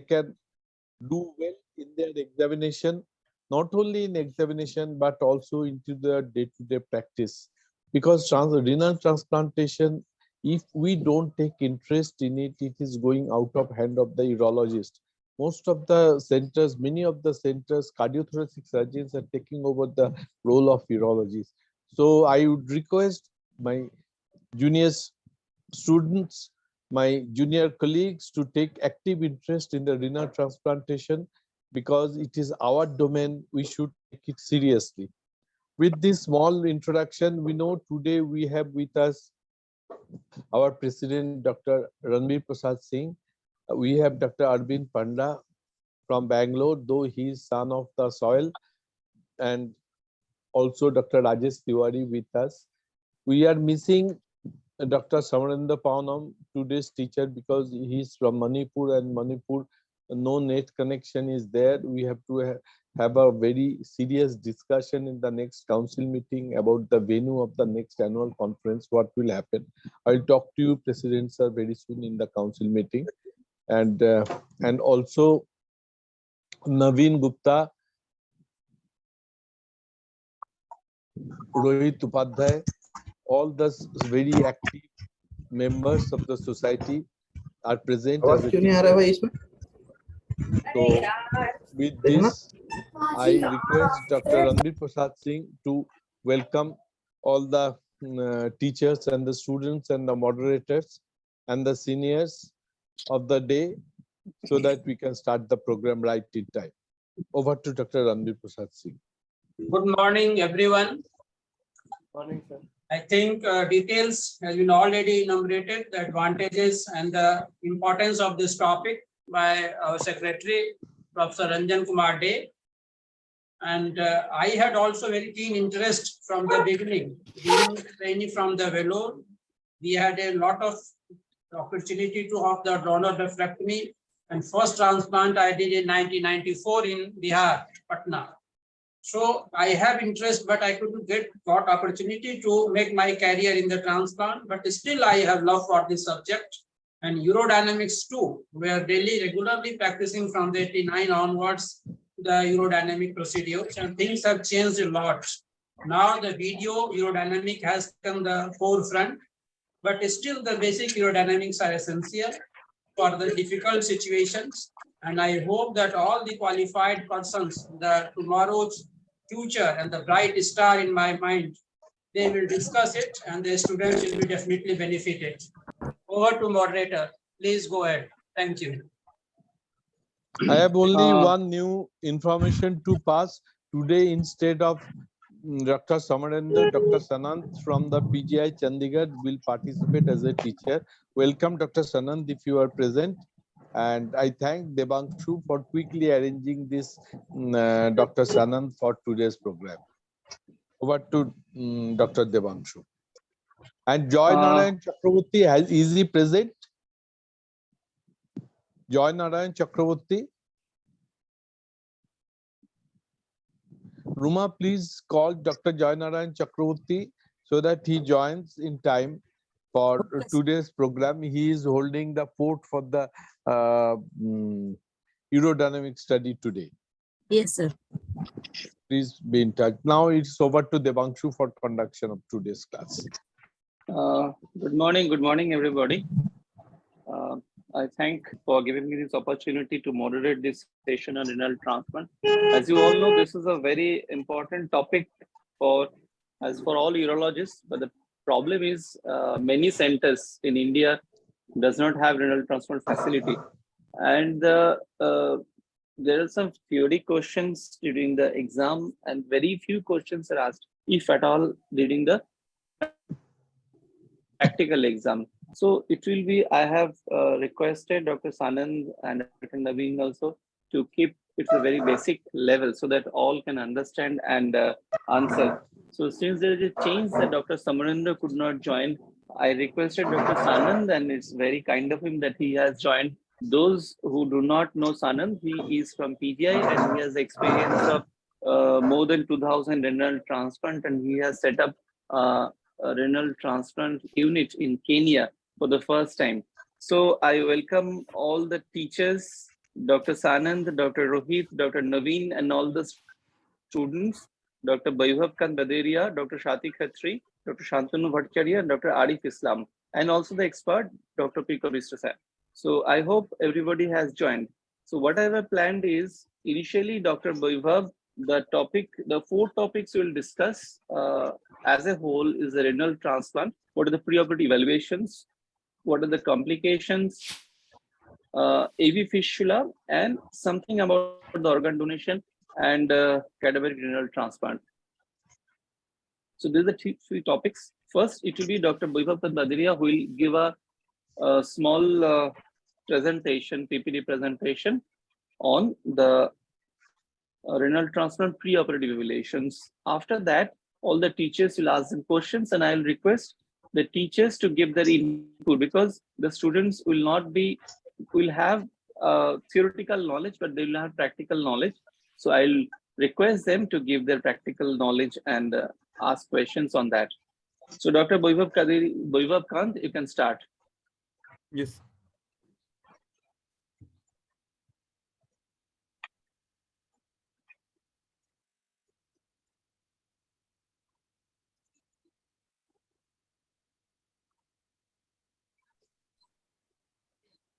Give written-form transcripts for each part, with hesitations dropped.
can do well in their examination, not only in examination but also into their day-to-day practice. Because renal transplantation, if we don't take interest in it, it is going out of hand of the urologist. Most of the centers, many of the centers, cardiothoracic surgeons are taking over the role of urologists. So I would request my junior students, my junior colleagues to take active interest in the renal transplantation, because it is our domain. We should take it seriously. With this small introduction, we know today we have with us our President, Dr. Ranbir Prasad Singh. We have Dr. Arvind Panda from Bangalore, though he is son of the soil, and also Dr. Rajesh Tiwari with us. We are missing Dr. Samarendra Paunam, today's teacher, because he is from Manipur, and Manipur, no net connection is there. We have to have a very serious discussion in the next council meeting about the venue of the next annual conference, what will happen. I'll talk to you, President Sir, very soon in the council meeting. And also Naveen Gupta, Rohit Upadhyay, all the very active members of the society are present as a teacher. So with this, I request Dr. Ranbir Prasad Singh to welcome all the teachers and the students and the moderators and the seniors of the day, so that we can start the program right in time. Over to Dr. Ranbir Prasad Singh. Good morning, everyone. Morning, sir. I think details has been already enumerated, the advantages and the importance of this topic by our secretary, Professor Ranjan Kumar Dey. And I had also very keen interest from the beginning. Being training from the Vellore, we had a lot of opportunity to have the donor nephrectomy. And first transplant I did in 1994 in Bihar, Patna. So I have interest, but I couldn't got opportunity to make my career in the transplant. But still, I have love for this subject and urodynamics too. We are regularly practicing from the 89 onwards the urodynamic procedures, and things have changed a lot. Now the video urodynamic has come the forefront, but still the basic urodynamics are essential for the difficult situations. And I hope that all the qualified persons, the tomorrow's future and the bright star in my mind, they will discuss it and the students will be definitely benefited. Over to moderator. Please go ahead. Thank you. I have only one new information to pass. Today, instead of Dr. Samarendra, Dr. Sanant from the PGI Chandigarh will participate as a teacher. Welcome, Dr. Sanant, if you are present. And I thank Debangshu for quickly arranging this Dr. Sanant for today's program. Over to Dr. Debangshu. And Joy Narayan Chakraborty, is he present? Joy Narayan Chakraborty. Ruma, please call Dr. Joy Narayan Chakraborty so that he joins in time for today's program. He is holding the fort for the urodynamic study today. Yes, sir. Please be in touch. Now it's over to Debangshu for conduction of today's class. Good morning, everybody. I thank for giving me this opportunity to moderate this session on renal transplant. As you all know, this is a very important topic for all urologists, but the problem is many centers in India does not have renal transplant facility, and there are some theory questions during the exam, and very few questions are asked, if at all, during the practical exam. So it will be, I have requested Dr. Sanand and Dr. Naveen also to keep it a very basic level so that all can understand and answer. So since there is a change that Dr. Samarendra could not join, I requested Dr. Sanand, and it's very kind of him that he has joined. Those who do not know Sanand, he is from PGI and he has experience of more than 2000 renal transplant, and he has set up a renal transplant unit in Kenya for the first time. So I welcome all the teachers Dr. Sanand, Dr. Rohit, Dr. Naveen, and all the students, Dr. Vaibhav Kant Baderia, Dr. Shati Khatri, Dr. Shantanu Bhattacharya, and Dr. Arif Islam, and also the expert, Dr. Pico Bistasar. So I hope everybody has joined. So what I have planned is initially Dr. Vaibhav, the four topics we'll discuss as a whole is the renal transplant. What are the preoperative evaluations? What are the complications? AV fistula, and something about the organ donation and cadaveric renal transplant. So these are the three topics. First, it will be Dr. Vaibhav Badaria who will give a small presentation, PPT presentation on the renal transplant preoperative evaluations. After that, all the teachers will ask them questions, and I will request the teachers to give their input, because the students will have theoretical knowledge, but they will have practical knowledge. So I'll request them to give their practical knowledge and ask questions on that. So Dr. Vaibhav Kant, you can start. Yes.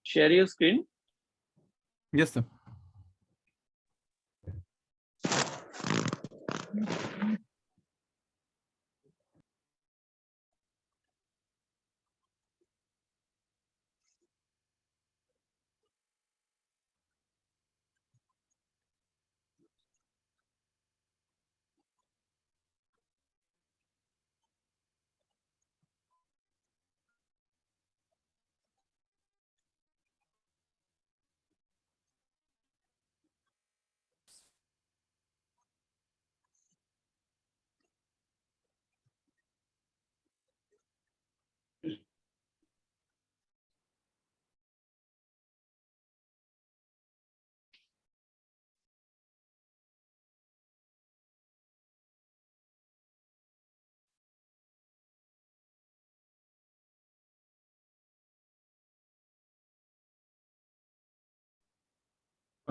Share your screen. Yes, sir.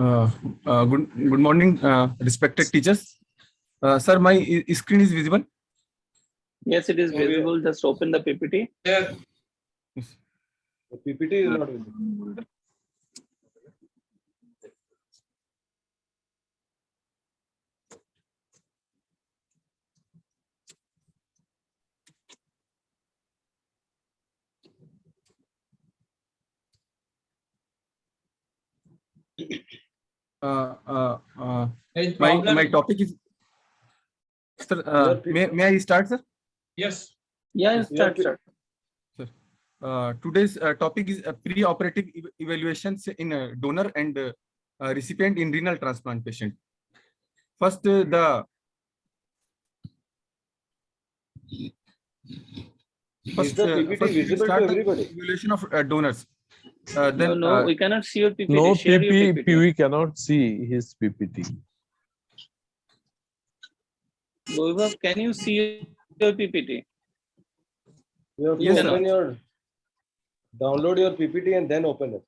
Good morning, respected teachers. Sir, my screen is visible. Yes, it is visible. Just open the PPT. Yeah. Yes. The PPT is not visible. Any My problem? topic is, sir. May I start, sir? Yes. Yeah, start. Sir. Today's topic is pre-operative evaluations in donor and recipient in renal transplant patient. First, the Is the PPT first we will visible to start the everybody? evaluation of donors. No, we cannot see your PPT. No, Share your PPT. we cannot see his PPT. Vaibhav, can you see your PPT? You have to Yes, open your, download your PPT and then open it.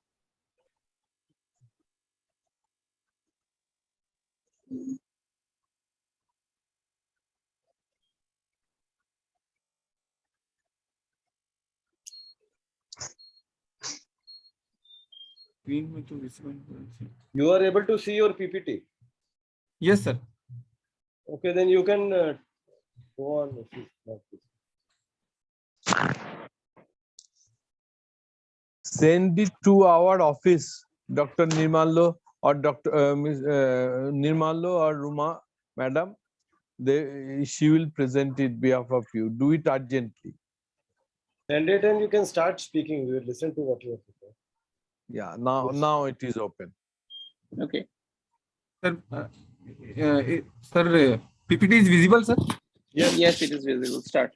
You are able to see your PPT. Yes, sir. Okay, then you can go on. Send it to our office, Dr. Nirmalo or Dr. Nirmalo or Ruma, madam. She will present it behalf of you. Do it urgently. Send it and you can start speaking. We will listen to what you have to say. Yeah, now it is open. Okay. Sir, sir, PPT is visible, sir? Yes, it is visible. Start.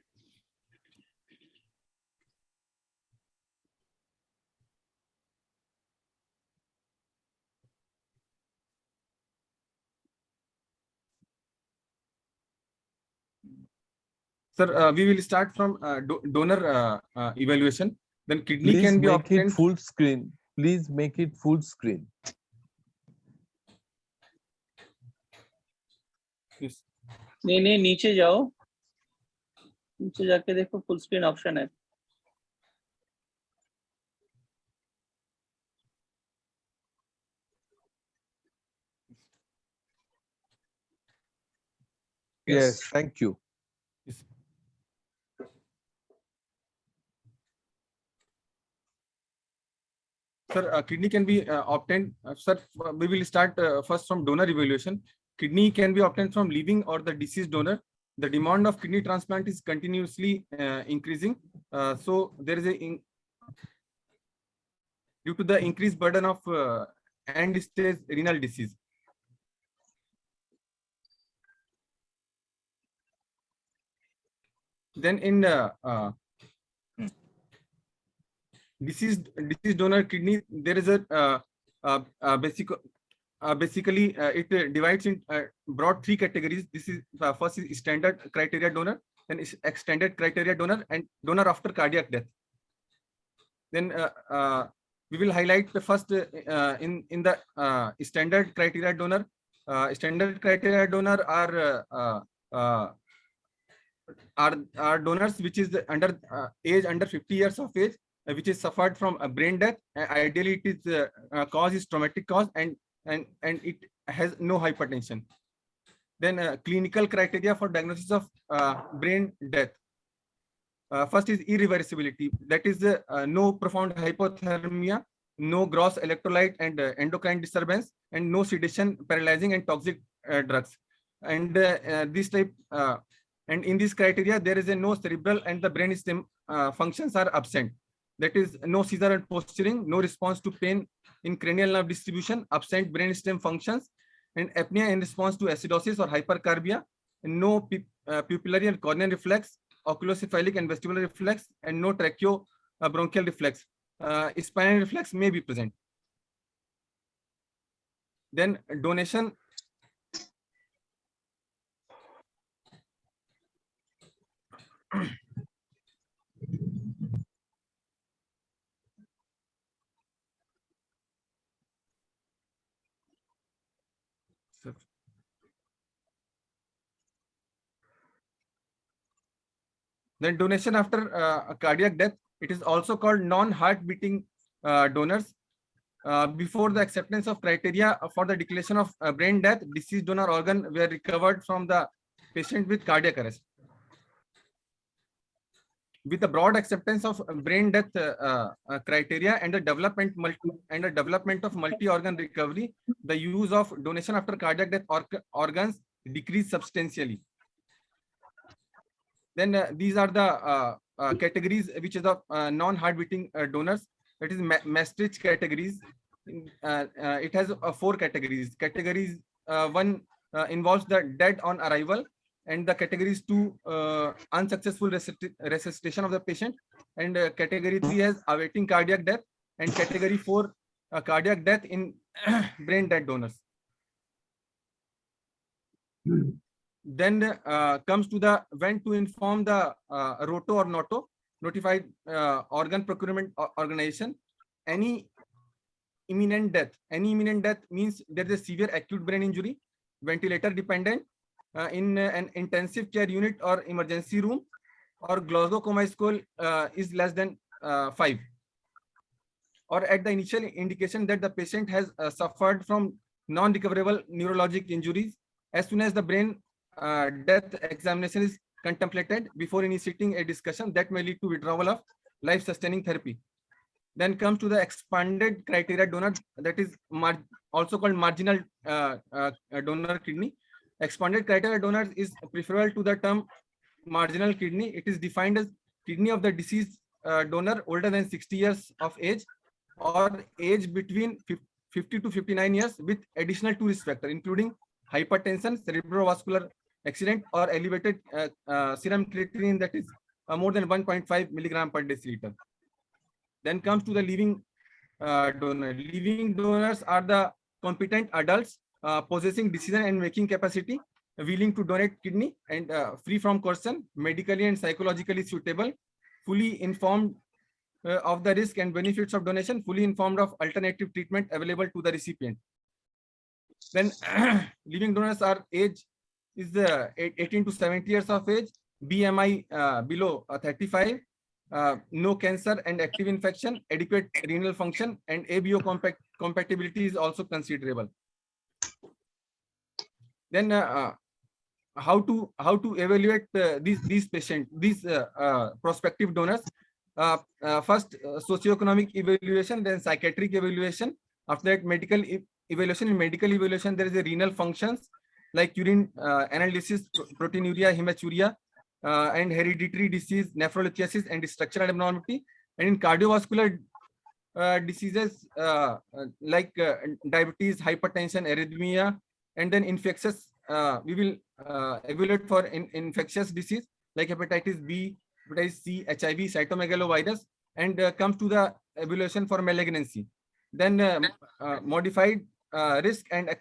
Sir, we will start from donor evaluation. Then kidney Please can be make it obtained. full screen. Please make it full screen. Yes. नहीं नहीं, नीचे जाओ, नीचे जाके देखो full screen option है. Yes, thank you. Yes. Sir, kidney can be obtained. Sir, we will start first from donor evaluation. Kidney can be obtained from living or the deceased donor. The demand of kidney transplant is continuously increasing. So there is due to the increased burden of end-stage renal disease. Then in deceased donor kidney, there is a basically it divides in broad three categories. This is first is standard criteria donor, then is extended criteria donor, and donor after cardiac death. Then we will highlight the first in the standard criteria donor. Standard criteria donor are donors which is under age under 50 years of age, which is suffered from a brain death. Ideally, it is cause is traumatic cause, and it has no hypertension. Then clinical criteria for diagnosis of brain death. First is irreversibility. That is no profound hypothermia, no gross electrolyte and endocrine disturbance, and no sedation, paralyzing, and toxic drugs. And this type, and in this criteria, there is a no cerebral and the brain stem functions are absent. That is no seizure and posturing, no response to pain in cranial nerve distribution, absent brain stem functions, and apnea in response to acidosis or hypercarbia, and no pupillary and corneal reflex, oculocephalic and vestibular reflex, and no tracheobronchial reflex. Spinal reflex may be present. Then donation. Then donation after a cardiac death, it is also called non-heart beating donors. Before the acceptance of criteria for the declaration of brain death, deceased donor organ were recovered from the patient with cardiac arrest. With the broad acceptance of brain death criteria and the development of multi-organ recovery, the use of donation after cardiac death organs decreased substantially. Then these are the categories which is of non-heart beating donors. That is Maastricht categories. It has 4 categories. Categories 1 involves the dead on arrival, and the categories 2 unsuccessful resuscitation of the patient, and category 3 has awaiting cardiac death, and category 4 cardiac death in brain dead donors. Then comes to the when to inform the ROTO or NOTO, notified organ procurement organization. Any imminent death means there is a severe acute brain injury, ventilator dependent, in an intensive care unit or emergency room, or Glasgow coma score is less than 5, or at the initial indication that the patient has suffered from non-recoverable neurologic injuries. As soon as the brain death examination is contemplated before initiating a discussion that may lead to withdrawal of life-sustaining therapy. Then comes to the expanded criteria donor, that is also called marginal donor kidney. Expanded criteria donor is preferable to the term marginal kidney. It is defined as kidney of the deceased donor older than 60 years of age or age between 50 to 59 years with additional 2 risk factors, including hypertension, cerebrovascular accident, or elevated serum creatinine, that is more than 1.5 milligram per deciliter. Then comes to the living donor. Living donors are the competent adults possessing decision and making capacity, willing to donate kidney, and free from coercion, medically and psychologically suitable, fully informed of the risk and benefits of donation, fully informed of alternative treatment available to the recipient. Then living donors are age is 18 to 70 years of age, BMI below 35, no cancer and active infection, adequate renal function, and ABO compatibility is also considerable. Then how to evaluate these patients, these prospective donors? First, socioeconomic evaluation, then psychiatric evaluation. After that, medical evaluation. In medical evaluation, there is a renal functions like urine analysis, proteinuria, hematuria, and hereditary disease, nephrolithiasis, and structural abnormality. And in cardiovascular diseases like diabetes, hypertension, arrhythmia, and then infectious, we will evaluate for infectious disease like hepatitis B, hepatitis C, HIV, cytomegalovirus, and comes to the evaluation for malignancy. Then modified risk and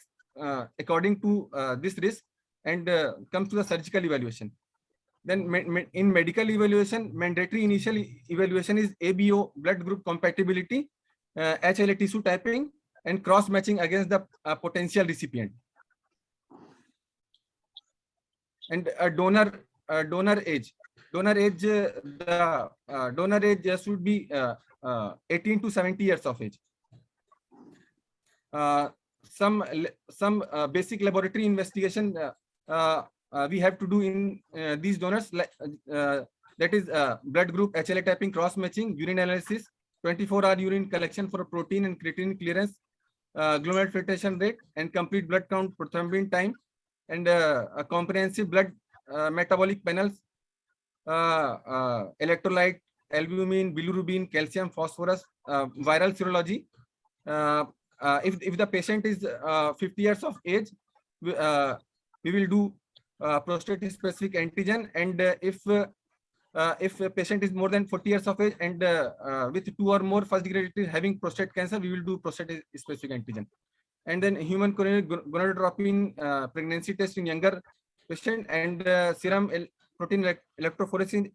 according to this risk, and comes to the surgical evaluation. Then in medical evaluation, mandatory initial evaluation is ABO, blood group compatibility, HLA tissue typing, and cross matching against the potential recipient. And donor age. Donor age, the donor age should be 18 to 70 years of age. Some basic laboratory investigation we have to do in these donors, that is blood group, HLA typing, cross matching, urine analysis, 24-hour urine collection for protein and creatinine clearance, glomerular filtration rate, and complete blood count, prothrombin time, and a comprehensive blood metabolic panels, electrolyte, albumin, bilirubin, calcium, phosphorus, viral serology. If the patient is 50 years of age, we will do prostate specific antigen, and if a patient is more than 40 years of age and with 2 or more first degree relatives having prostate cancer, we will do prostate specific antigen. And then human coronary gonadotropin pregnancy test in younger patient, and serum protein electrophoresis.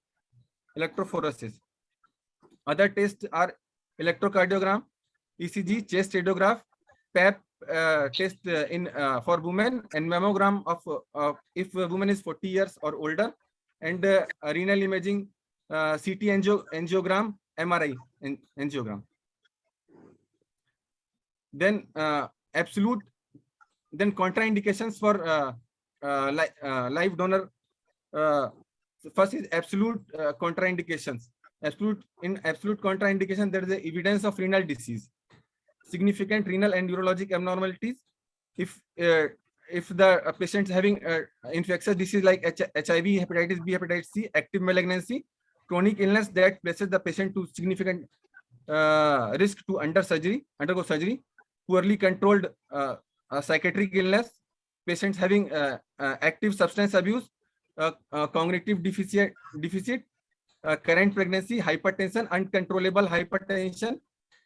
Other tests are electrocardiogram, ECG, chest radiograph, PAP test for women, and mammogram of if a woman is 40 years or older, and renal imaging, CT angiogram, MRI angiogram. Then then contraindications for live donor. First is absolute contraindications. In absolute contraindication, there is a evidence of renal disease, significant renal and urologic abnormalities. If the patient is having infectious disease like HIV, hepatitis B, hepatitis C, active malignancy, chronic illness that places the patient to significant risk to undergo surgery, poorly controlled psychiatric illness, patients having active substance abuse, cognitive deficit, current pregnancy, hypertension, uncontrollable hypertension,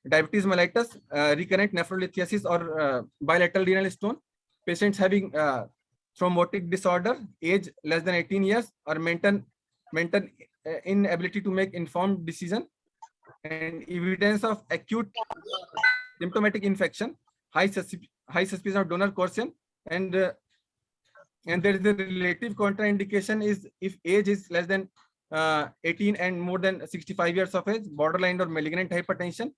diabetes mellitus, recurrent nephrolithiasis or bilateral renal stone, patients having thrombotic disorder, age less than 18 years, or mental inability to make informed decision, and evidence of acute symptomatic infection, high suspicion of donor coercion, and there is a relative contraindication is if age is less than 18 and more than 65 years of age, borderline or malignant hypertension,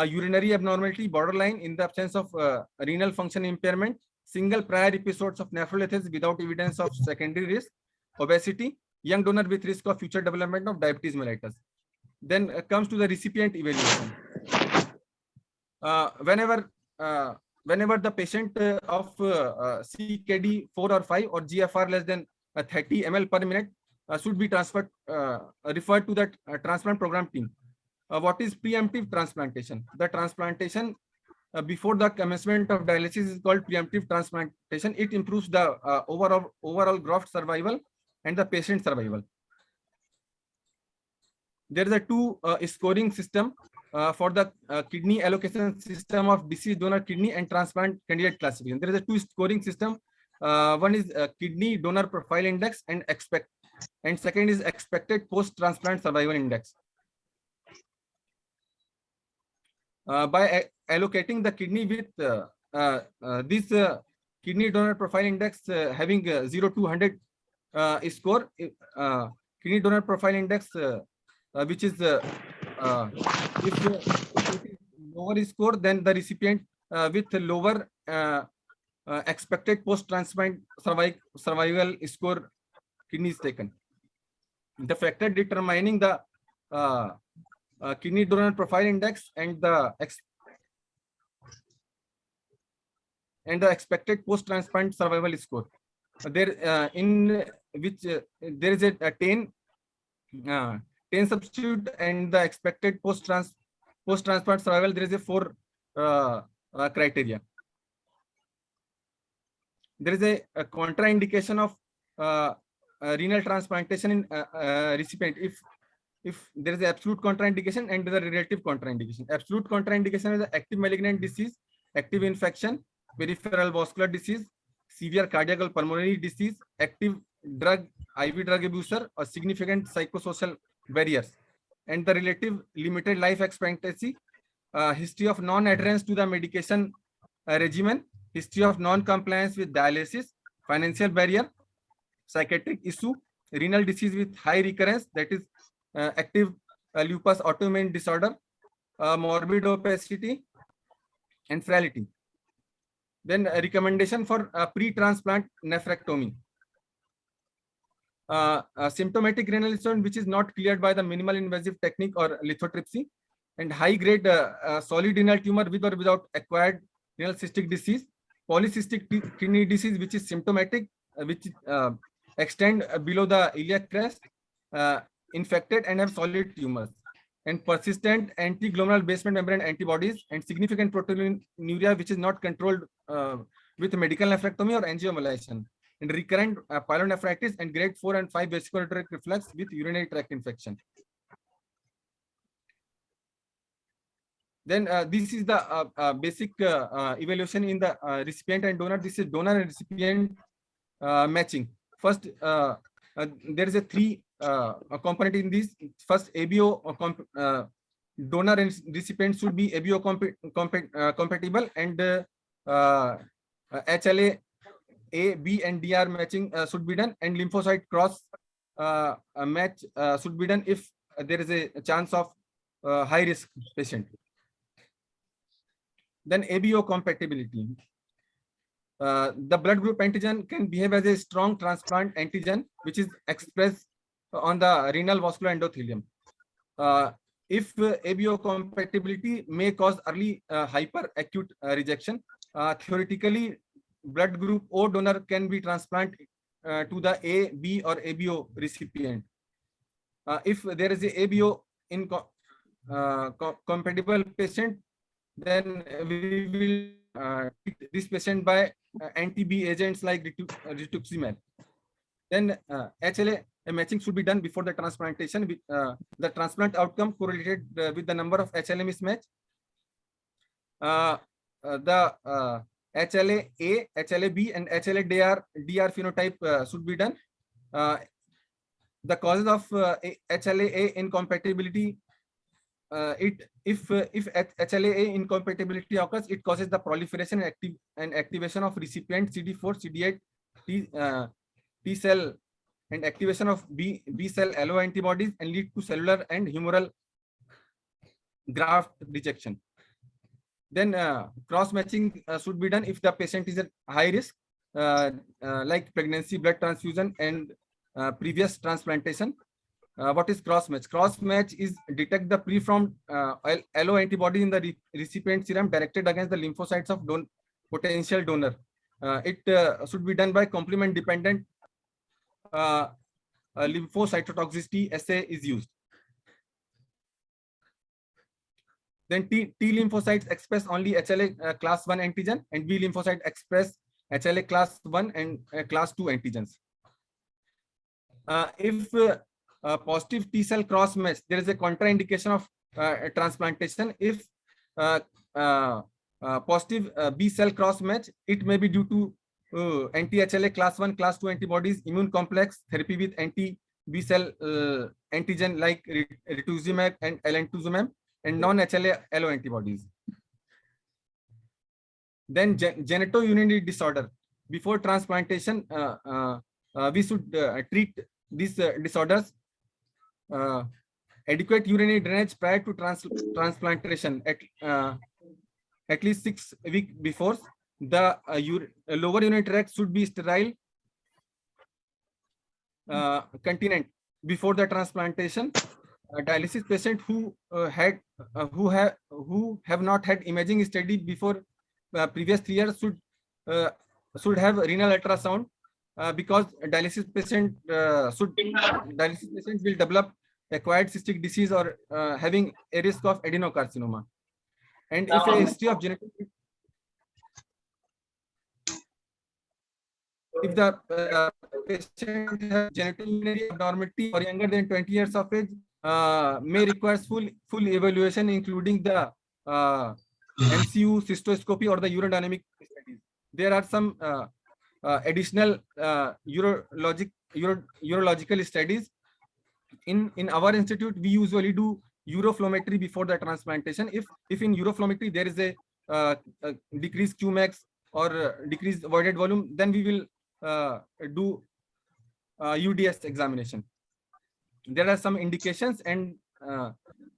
urinary abnormality, borderline in the absence of renal function impairment, single prior episodes of nephrolithiasis without evidence of secondary risk, obesity, young donor with risk of future development of diabetes mellitus. Then comes to the recipient evaluation. Whenever the patient of CKD 4 or 5 or GFR less than 30 ml per minute should be referred to the transplant program team. What is preemptive transplantation? The transplantation before the commencement of dialysis is called preemptive transplantation. It improves the overall graft survival and the patient survival. There is a two scoring system for the kidney allocation system of deceased donor kidney and transplant candidate classification. There is a two scoring system. One is kidney donor profile index and second is expected post-transplant survival index. By allocating the kidney with this kidney donor profile index having 0 to 100 score. Kidney donor profile index which is if it is lower score, then the recipient with lower expected post-transplant survival score kidney is taken. The factor determining the kidney donor profile index and the expected post-transplant survival score. There in which there is a 10 substitute, and the expected post-transplant survival, there is a 4 criteria. There is a contraindication of renal transplantation in recipient if there is absolute contraindication and the relative contraindication. Absolute contraindication is active malignant disease, active infection, peripheral vascular disease, severe cardiac or pulmonary disease, active drug, IV drug abuser, or significant psychosocial barriers, and the relative limited life expectancy, history of non-adherence to the medication regimen, history of non-compliance with dialysis, financial barrier, psychiatric issue, renal disease with high recurrence, that is active lupus autoimmune disorder, morbid obesity, and frailty. Then a recommendation for pre-transplant nephrectomy. Symptomatic renal stone which is not cleared by the minimal invasive technique or lithotripsy, and high-grade solid renal tumor with or without acquired renal cystic disease, polycystic kidney disease which is symptomatic, which extend below the iliac crest, infected and have solid tumors, and persistent anti-glomerular basement membrane antibodies, and significant proteinuria which is not controlled with medical nephrectomy or angiomylation, and recurrent pyelonephritis, and grade 4 and 5 vesicular reflux with urinary tract infection. Then this is the basic evaluation in the recipient and donor. This is donor and recipient matching. First, there is a 3 component in this. First, ABO donor and recipient should be ABO compatible, and HLA A, B, and DR matching should be done, and lymphocyte cross match should be done if there is a chance of high risk patient. Then ABO compatibility. The blood group antigen can behave as a strong transplant antigen which is expressed on the renal vascular endothelium. If ABO compatibility may cause early hyperacute rejection, theoretically blood group O donor can be transplanted to the A, B, or ABO recipient. If there is a ABO compatible patient, then we will treat this patient by anti-B agents like rituximab. Then HLA matching should be done before the transplantation. With the transplant outcome correlated with the number of HLA mismatch. The HLA A, HLA B, and HLA DR phenotype should be done. The causes of HLA A incompatibility. If HLA A incompatibility occurs, it causes the proliferation and activation of recipient CD4, CD8 T cell, and activation of B cell allo antibodies, and lead to cellular and humoral graft rejection. Then cross matching should be done if the patient is at high risk, like pregnancy, blood transfusion, and previous transplantation. What is cross match? Cross match is detect the preformed allo antibody in the recipient serum directed against the lymphocytes of potential donor. It should be done by complement dependent lymphocytotoxicity assay is used. Then T lymphocytes express only HLA class 1 antigen, and B lymphocyte express HLA class 1 and class 2 antigens. If positive T cell cross match, there is a contraindication of transplantation. If positive B cell cross match, it may be due to anti-HLA class 1, class 2 antibodies, immune complex therapy with anti-B cell antigen like rituximab and alemtuzumab, and non-HLA allo antibodies. Then genitourinary disorder. before transplantation, we should treat these disorders. Adequate urinary drainage prior to transplantation at least 6 weeks before. The lower urinary tract should be sterile continent before the transplantation. Dialysis patient who have not had imaging study before previous 3 years should have renal ultrasound, because dialysis patient will develop acquired cystic disease or having a risk of adenocarcinoma. And if a history of genetic, if the patient has genetic urinary abnormality or younger than 20 years of age, may require full evaluation, including the MCU, cystoscopy, or the urodynamic studies. There are some additional urological studies. In our institute, we usually do uroflowmetry before the transplantation. If in uroflowmetry there is a decreased Qmax or decreased voided volume, then we will do UDS examination. There are some indications and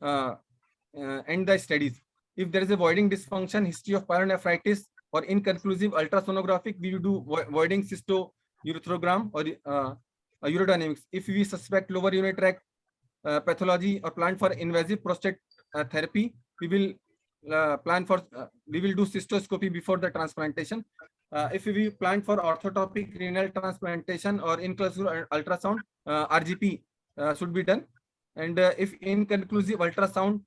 the studies. If there is a voiding dysfunction, history of pyelonephritis, or inconclusive ultrasonographic, we will do voiding cystourethrogram or urodynamics. If we suspect lower urinary tract pathology or plan for invasive prostate therapy, we will do cystoscopy before the transplantation. If we plan for orthotopic renal transplantation or inclusive ultrasound, RGP should be done. And if inconclusive ultrasound,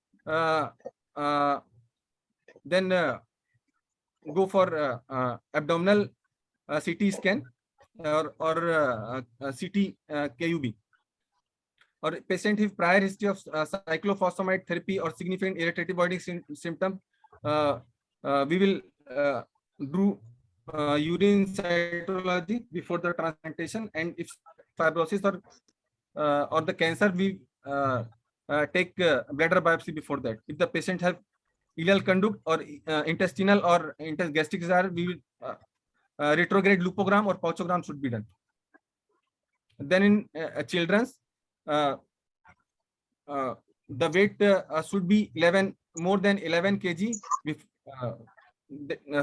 then go for abdominal CT scan or CT KUB. Or patient with prior history of cyclophosphamide therapy or significant irritative voiding symptom, we will do urine cytology before the transplantation. And if fibrosis or the cancer, we take bladder biopsy before that. If the patient have ileal conduct or intestinal or gastric disorder, we will retrograde lupogram or pouchogram should be done. Then in children's, the weight should be more than 11 kg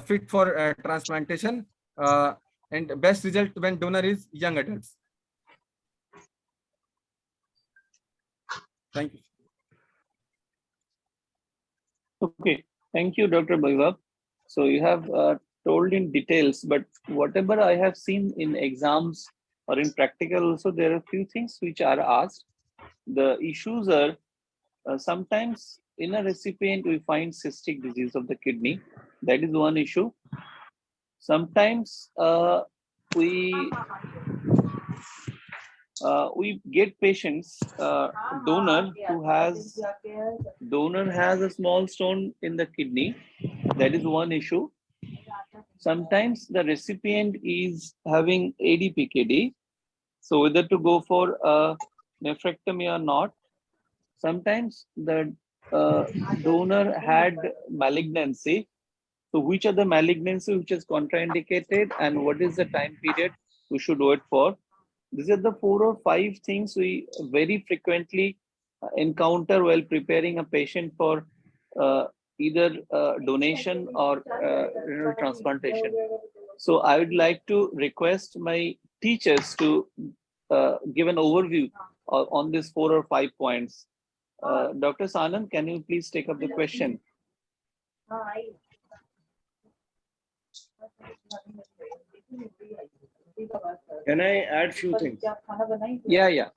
fit for transplantation, and best result when donor is young adults. Thank you. Okay, thank you, Dr. Vaibhav. So you have told in details, but whatever I have seen in exams or in practical also, there are a few things which are asked. The issues are sometimes in a recipient we find cystic disease of the kidney. That is one issue. Sometimes we get patients, donor has a small stone in the kidney. That is one issue. Sometimes the recipient is having ADPKD, so whether to go for a nephrectomy or not. Sometimes the donor had malignancy. So which are the malignancy which is contraindicated, and what is the time period we should wait for? These are the 4 or 5 things we very frequently encounter while preparing a patient for either donation or renal transplantation. So I would like to request my teachers to give an overview on these 4 or 5 points. Dr. Sanand, can you please take up the question? Can I add few things? Yeah.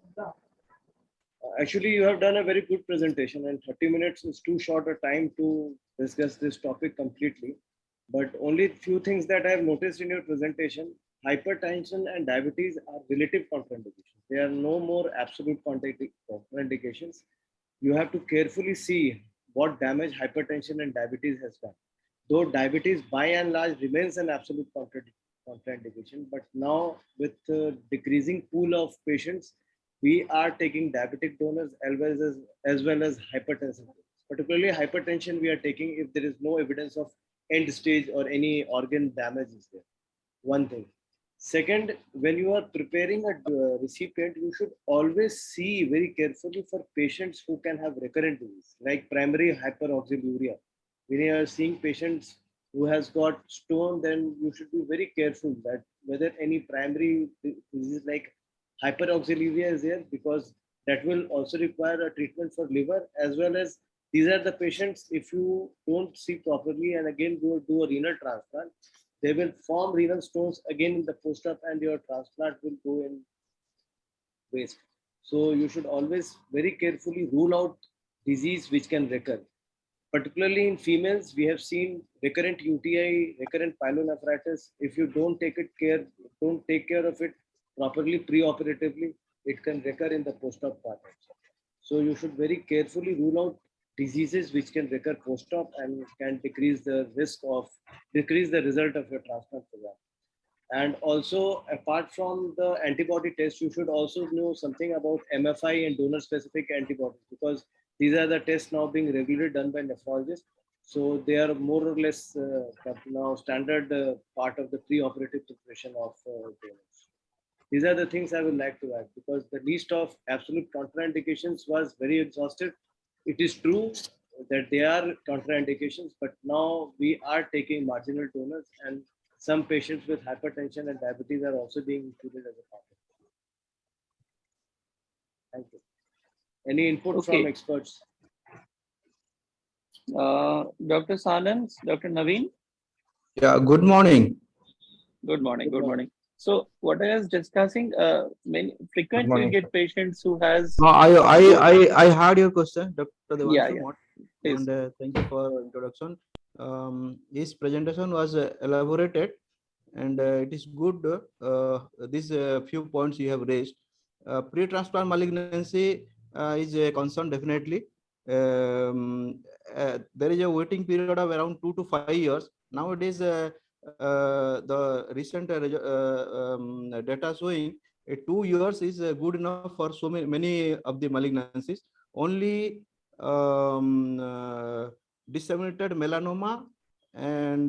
Actually, you have done a very good presentation, and 30 minutes is too short a time to discuss this topic completely. But only few things that I have noticed in your presentation: hypertension and diabetes are relative contraindications. They are no more absolute contraindications. You have to carefully see what damage hypertension and diabetes has done. Though diabetes by and large remains an absolute contraindication, but now with decreasing pool of patients, we are taking diabetic donors as well as hypertension. Particularly hypertension we are taking if there is no evidence of end stage or any organ damage is there. One thing. Second, when you are preparing a recipient, you should always see very carefully for patients who can have recurrent disease, like primary hyperoxaluria. When you are seeing patients who has got stone, then you should be very careful that whether any primary disease like hyperoxaluria is there, because that will also require a treatment for liver, as well as these are the patients, if you don't see properly and again go do a renal transplant, they will form renal stones again in the post-op and your transplant will go in waste. So you should always very carefully rule out disease which can recur. Particularly in females, we have seen recurrent UTI, recurrent pyelonephritis. If you don't take care of it properly pre-operatively, it can recur in the post-op part. So you should very carefully rule out diseases which can recur post-op and can decrease the result of your transplant program. And also, apart from the antibody test, you should also know something about MFI and donor-specific antibodies, because these are the tests now being regularly done by nephrologists. So they are more or less now standard part of the pre-operative preparation of donors. These are the things I would like to add, because the list of absolute contraindications was very exhaustive. It is true that they are contraindications, but now we are taking marginal donors, and some patients with hypertension and diabetes are also being included as a part of it. Thank you. Any input from Okay. experts? Dr. Sanand, Dr. Naveen, Yeah, good morning. good morning. Good Good morning. morning. So what I was discussing, many frequently morning, get patients who has No, good, I heard your question, Dr. yeah, Devanshu, yeah, Mott, please. and thank you for introduction. His presentation was elaborated, and it is good. These few points you have raised. Pre-transplant malignancy is a concern definitely. There is a waiting period of around 2 to 5 years. Nowadays, the recent data showing 2 years is good enough for so many of the malignancies. Only disseminated melanoma, and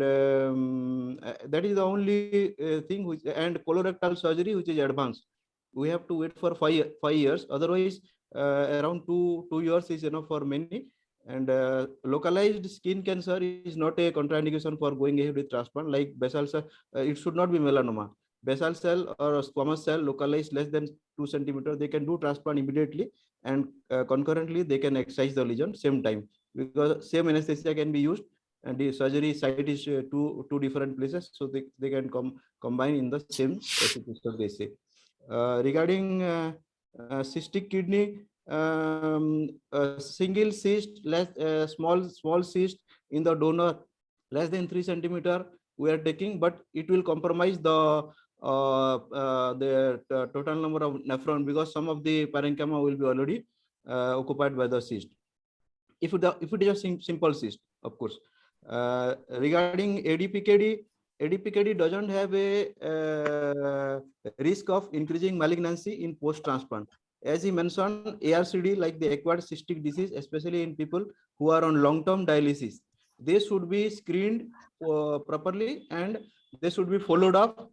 that is the only thing which, and colorectal surgery which is advanced. We have to wait for 5 years. Otherwise, around two years is enough for many. And localized skin cancer is not a contraindication for going ahead with transplant. Like basal cell, it should not be melanoma. Basal cell or squamous cell localized less than 2 centimeters, they can do transplant immediately, and concurrently they can excise the lesion same time, because same anesthesia can be used, and the surgery site is two different places, so they can combine in the same system, they say. Regarding cystic kidney, single cyst, small cyst in the donor less than 3 centimeter we are taking, but it will compromise the total number of nephron, because some of the parenchyma will be already occupied by the cyst. If it is a simple cyst, of course. Regarding ADPKD doesn't have a risk of increasing malignancy in post-transplant. As he mentioned, ARCD, like the acquired cystic disease, especially in people who are on long-term dialysis, they should be screened properly, and they should be followed up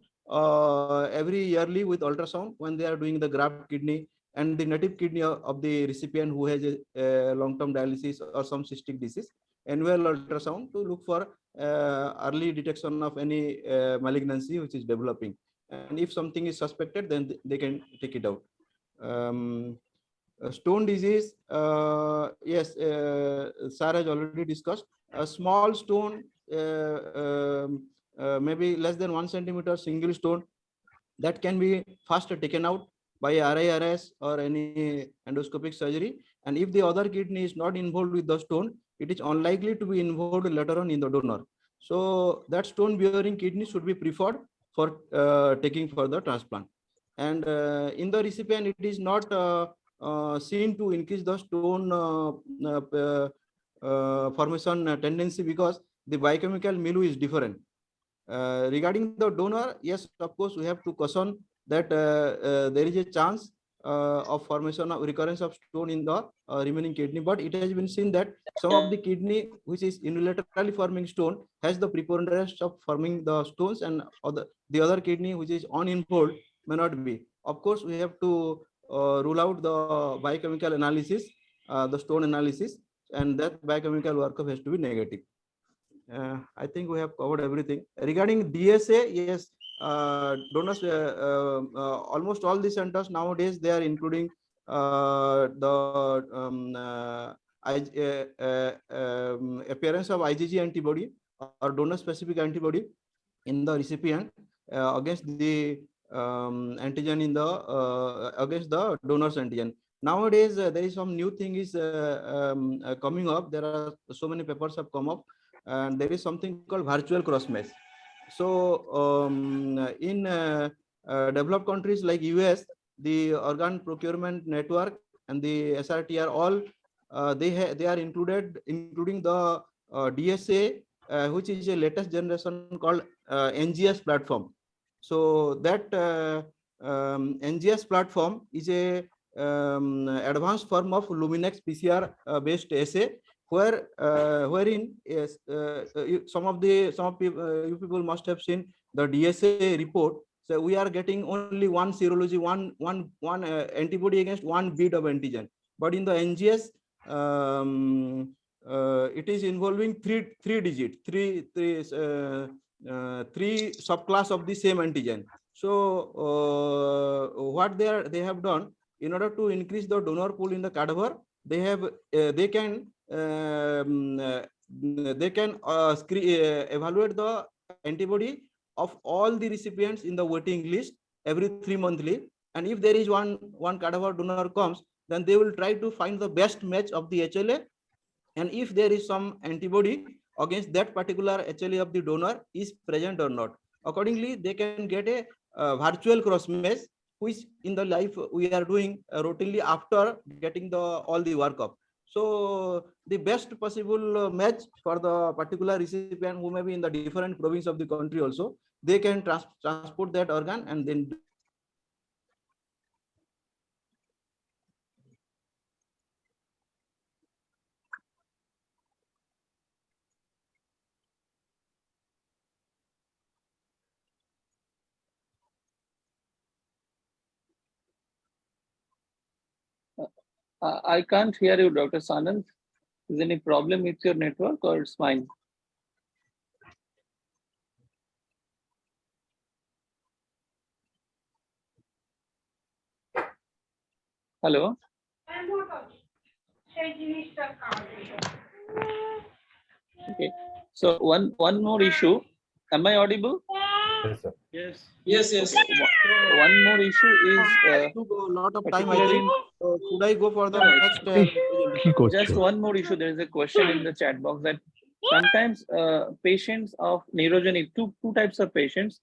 every yearly with ultrasound when they are doing the graft kidney and the native kidney of the recipient who has a long-term dialysis or some cystic disease. Annual ultrasound to look for early detection of any malignancy which is developing. And if something is suspected, then they can take it out. Stone disease, yes, Sir has already discussed. A small stone, maybe less than 1 centimeter single stone, that can be faster taken out by RIRS or any endoscopic surgery. And if the other kidney is not involved with the stone, it is unlikely to be involved later on in the donor. So that stone bearing kidney should be preferred for taking for the transplant. And in the recipient, it is not seen to increase the stone formation tendency, because the biochemical milieu is different. Regarding the donor, yes, of course, we have to caution that there is a chance of formation of recurrence of stone in the remaining kidney, but it has been seen that some of the kidney which is unilaterally forming stone has the preponderance of forming the stones, and the other kidney which is uninvolved may not be. Of course, we have to rule out the biochemical analysis, the stone analysis, and that biochemical workup has to be negative. I think we have covered everything. Regarding DSA, yes, donors, almost all the centers nowadays, they are including the appearance of IgG antibody or donor specific antibody in the recipient against the antigen in the against the donor's antigen. Nowadays, there is some new thing is coming up. There are so many papers have come up, and there is something called virtual cross match. So in developed countries like US, the organ procurement network and the SRT are all they are included, including the DSA, which is a latest generation called NGS platform. So that NGS platform is a advanced form of Luminex PCR based assay, where wherein is some of people, you people must have seen the DSA report. So we are getting only one serology, one antibody against one bead of antigen, but in the NGS it is involving three subclass of the same antigen. So what they have done, in order to increase the donor pool in the cadaver, they have they can evaluate the antibody of all the recipients in the waiting list every 3 monthly, and if there is one cadaver donor comes, then they will try to find the best match of the HLA, and if there is some antibody against that particular HLA of the donor is present or not. Accordingly, they can get a virtual cross match, which in the life we are doing routinely after getting the all the workup. So the best possible match for the particular recipient who may be in the different province of the country also, they can transport that organ and then I can't hear you, Dr. Sanand. Is there any problem with your network or it's fine? Hello? Okay. So one more issue. Am I audible? Yes, sir. Yes, yes. Okay. One more issue is took a lot of time, I particularly think. Should I go for the No, next? just one more issue. There is a question in the chat box that sometimes patients of neurogenic, two types of patients.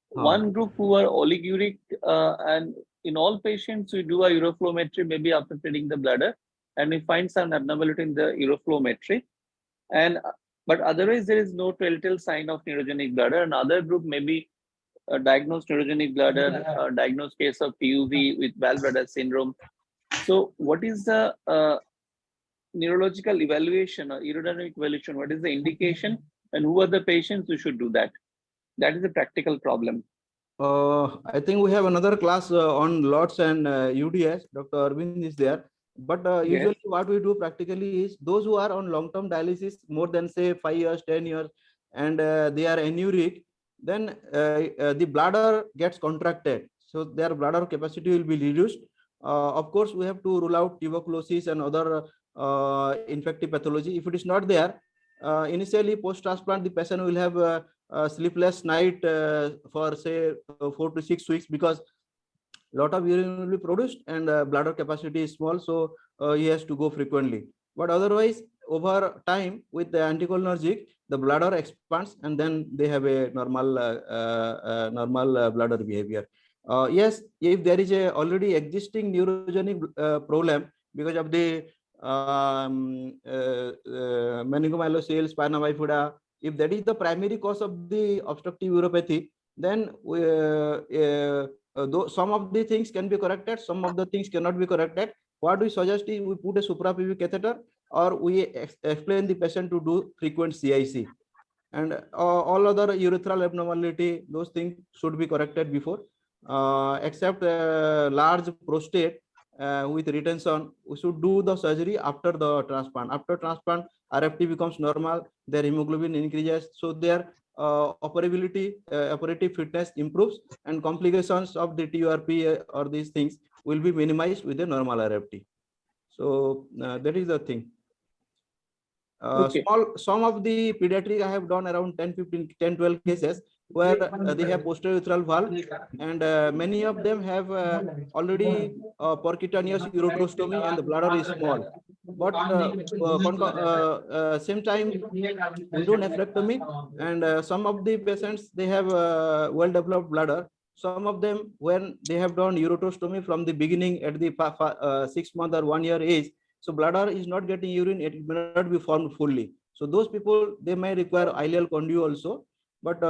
One group who are oliguric, and in all patients we do a uroflowmetry maybe after feeding the bladder, and we find some abnormality in the uroflowmetry, and but otherwise there is no telltale sign of neurogenic bladder. Another group maybe diagnosed neurogenic bladder, diagnosed case of PUV with bowel bladder syndrome. So what is the neurological evaluation or aerodynamic evaluation? What is the indication, and who are the patients who should do that? That is a practical problem. I think we have another class on LOTS and UDS. Dr. Arvind is there. But usually what we do practically is those who are on long-term dialysis more than say 5 years, 10 years, and they are anuric, then the bladder gets contracted. So their bladder capacity will be reduced. Of course, we have to rule out tuberculosis and other infective pathology. If it is not there, initially post-transplant, the patient will have sleepless night for say 4 to 6 weeks, because lot of urine will be produced and bladder capacity is small, so he has to go frequently. But otherwise, over time with the anticholinergic, the bladder expands and then they have a normal bladder behavior. Yes, if there is a already existing neurogenic problem because of the meningomyelocele, spina bifida, if that is the primary cause of the obstructive uropathy, then though some of the things can be corrected, some of the things cannot be corrected. What we suggest is we put a supra PV catheter, or we explain the patient to do frequent CIC, and all other urethral abnormality, those things should be corrected before, except large prostate with retention. We should do the surgery after the transplant. After transplant, RFT becomes normal, their hemoglobin increases, so their operative fitness improves, and complications of the TURP or these things will be minimized with a normal RFT. So that is the thing. Okay. Some of the pediatric I have done around 10-12 cases where they have posterior valve, and many of them have already percutaneous urotostomy and the bladder is small. But same time we do nephrectomy, and some of the patients, they have well developed bladder. Some of them, when they have done urotostomy from the beginning at the 6 month or 1 year age, so bladder is not getting urine, it may not be formed fully. So those people, they may require ileal conduit also. But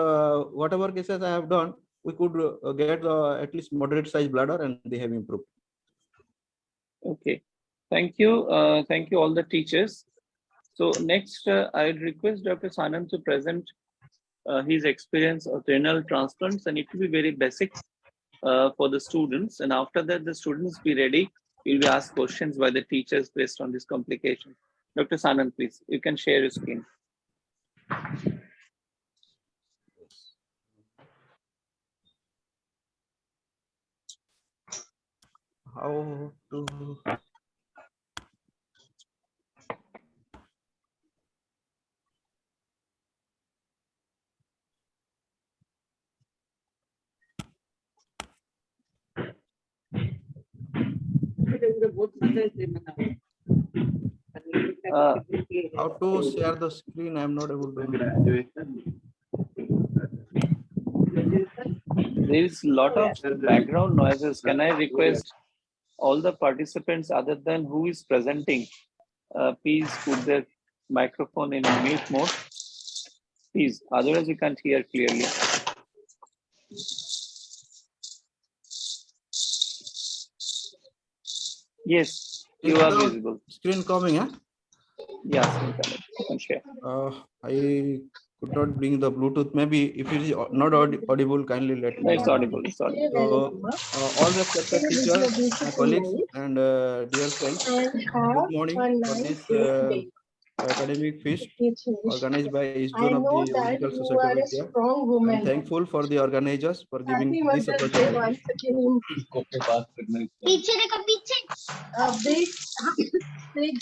whatever cases I have done, we could get at least moderate size bladder, and they have improved. Okay. Thank you. Thank you all the teachers. So next, I'd request Dr. Sanand to present his experience of renal transplants, and it will be very basic for the students. And after that, the students be ready. Will be asked questions by the teachers based on this complication. Dr. Sanand, please, you can share your screen. How to how to share the screen? I am not able to. There is a lot of background noises. Can I request all the participants other than who is presenting, please put their microphone in mute mode, please, otherwise we can't hear clearly. Yes, you are visible. Screen coming, huh? Yeah, screen coming. You can share. I could not bring the Bluetooth. Maybe if it is not audible, kindly let me No, know. it's audible. It's audible. So, all respected teachers, my colleagues, and dear friends, good morning for this academic feast organized by EZUSI of the Medical Society of India. I'm thankful for the organizers for giving this opportunity. There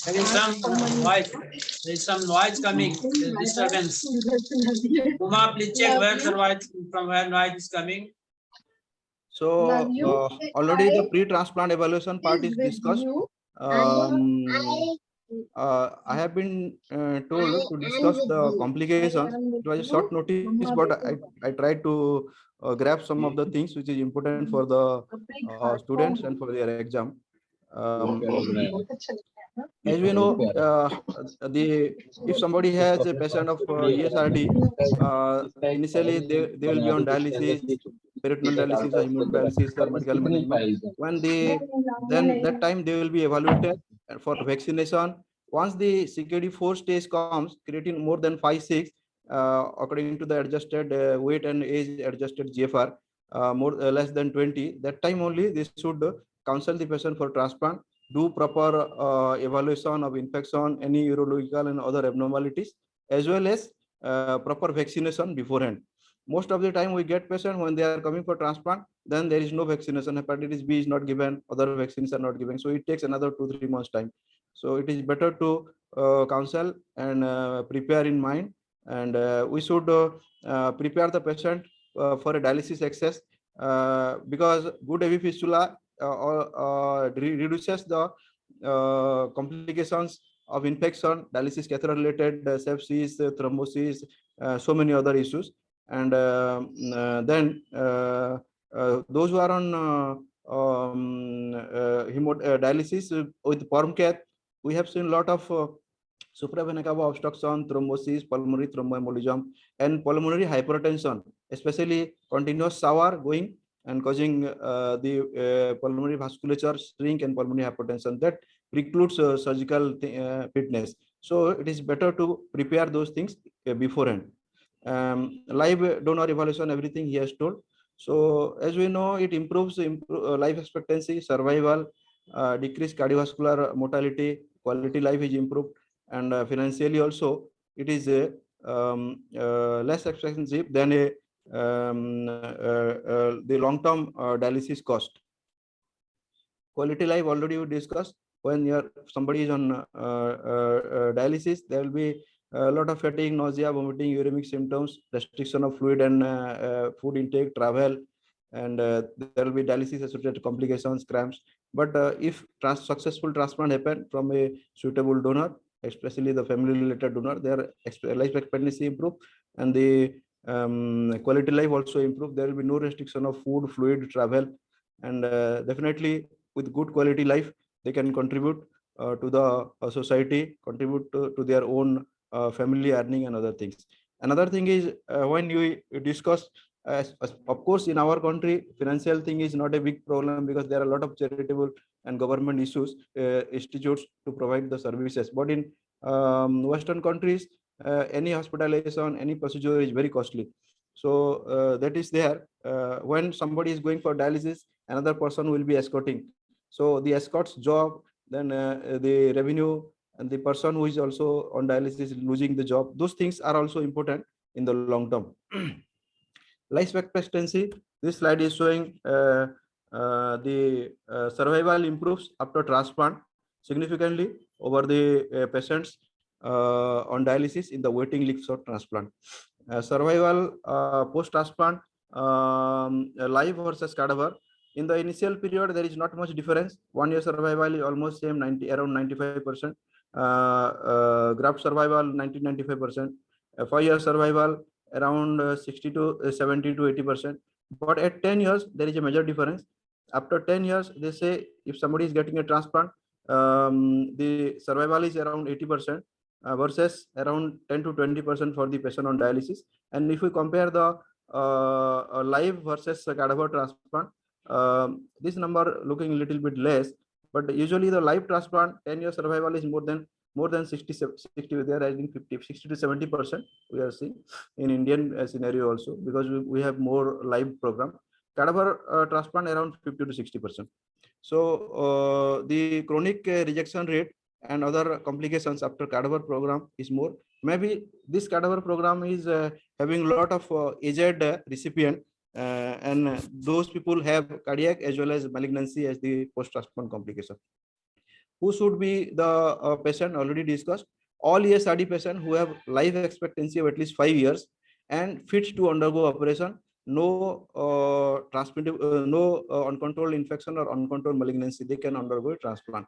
is some noise coming. There is disturbance. Uma, please check where the noise, from where noise is coming. So already the pre-transplant evaluation part is discussed. I have been told to discuss the complications. It was a short notice, but I tried to grab some of the things which is important for the students and for their exam. As we know, if somebody has a patient of ESRD, initially they will be on dialysis, peritoneal dialysis, or hemodialysis, or medical management. When then that time they will be evaluated for vaccination. Once the CKD4 stage comes, creating more than 5-6, according to the adjusted weight and age adjusted GFR, less than 20, that time only they should counsel the patient for transplant, do proper evaluation of infection, any urological and other abnormalities, as well as proper vaccination beforehand. Most of the time we get patients when they are coming for transplant, then there is no vaccination. Hepatitis B is not given, other vaccines are not given. So it takes another 2-3 months time. So it is better to counsel and prepare in mind. And we should prepare the patient for a dialysis access, because good AV fistula reduces the complications of infection, dialysis catheter related sepsis, thrombosis, so many other issues. And then those who are on hemodialysis with perm cath, we have seen a lot of supravena cava obstruction, thrombosis, pulmonary thromboembolism, and pulmonary hypertension especially continuous shower going and causing the pulmonary vasculature shrink and pulmonary hypertension that precludes surgical fitness. So it is better to prepare those things beforehand. Live donor evaluation, everything he has told. So as we know, it improves life expectancy, survival, decrease cardiovascular mortality, quality life is improved, and financially also it is less expensive than the long-term dialysis cost. Quality life already we discussed. When somebody is on dialysis, there will be a lot of fatigue, nausea, vomiting, uremic symptoms, restriction of fluid and food intake, travel, and there will be dialysis associated complications, cramps. But if successful transplant happen from a suitable donor, especially the family related donor, their life expectancy improve and the quality life also improve. There will be no restriction of food, fluid, travel, and definitely with good quality life, they can contribute to the society, contribute to their own family earning and other things. Another thing is when you discuss, of course, in our country, financial thing is not a big problem because there are a lot of charitable and government issues, institutes to provide the services. But in Western countries, any hospitalization, any procedure is very costly. So that is there. When somebody is going for dialysis, another person will be escorting. So the escort's job, then the revenue, and the person who is also on dialysis is losing the job. Those things are also important in the long term. Life expectancy. This slide is showing the survival improves after transplant significantly over the patients on dialysis in the waiting list for transplant. Survival post transplant, live versus cadaver. In the initial period, there is not much difference. 1 year survival is almost same, around 95%. Graft survival 95%. 5 year survival around 60 to 70 to 80%. But at 10 years, there is a major difference. After 10 years, they say if somebody is getting a transplant, the survival is around 80%. Versus around 10 to 20% for the patient on dialysis. And if we compare the live versus cadaver transplant, this number looking a little bit less, but usually the live transplant 10-year survival is more than 60. They are adding 60 to 70%. We are seeing in Indian scenario also because we have more live program. Cadaver transplant around 50 to 60%. So the chronic rejection rate and other complications after cadaver program is more. Maybe this cadaver program is having a lot of aged recipient, and those people have cardiac as well as malignancy as the post-transplant complication. Who should be the patient already discussed? All ESRD patients who have life expectancy of at least 5 years and fit to undergo operation, no uncontrolled infection or uncontrolled malignancy, they can undergo transplant.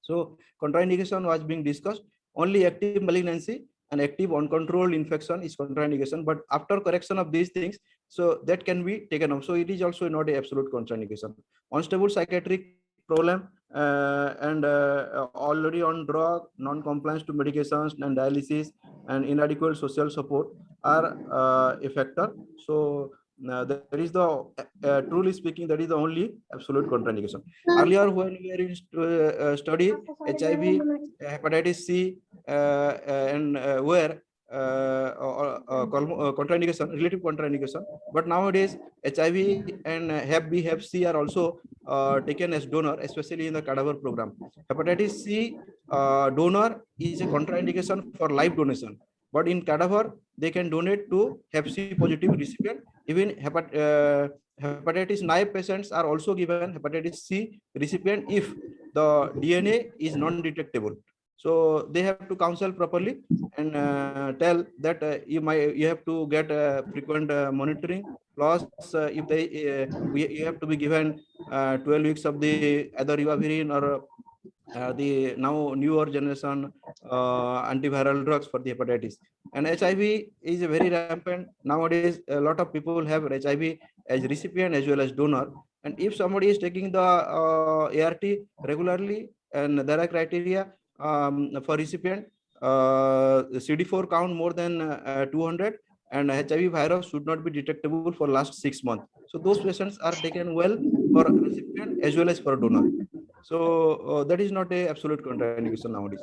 So contraindication was being discussed. Only active malignancy and active uncontrolled infection is contraindication. But after correction of these things, so that can be taken off. So it is also not a absolute contraindication. Unstable psychiatric problem and already on drug, non-compliance to medications and dialysis and inadequate social support are a factor. So there is the truly speaking, that is the only absolute contraindication. Earlier when we were in study HIV, hepatitis C, and where contraindication, relative contraindication, but nowadays HIV and Hep B, Hep C are also taken as donor, especially in the cadaver program. Hepatitis C donor is a contraindication for live donation, but in cadaver they can donate to Hep C positive recipient. Even hepatitis naive patients are also given hepatitis C recipient if the DNA is non-detectable. So they have to counsel properly and tell that you have to get frequent monitoring. Plus, if they you have to be given 12 weeks of the either ribavirin or the now newer generation antiviral drugs for the hepatitis. And HIV is very rampant nowadays. A lot of people have HIV as recipient as well as donor. And if somebody is taking the ART regularly, and there are criteria for recipient, CD4 count more than 200 and HIV virus should not be detectable for last 6 months. So those patients are taken well for recipient as well as for donor. So that is not a absolute contraindication nowadays.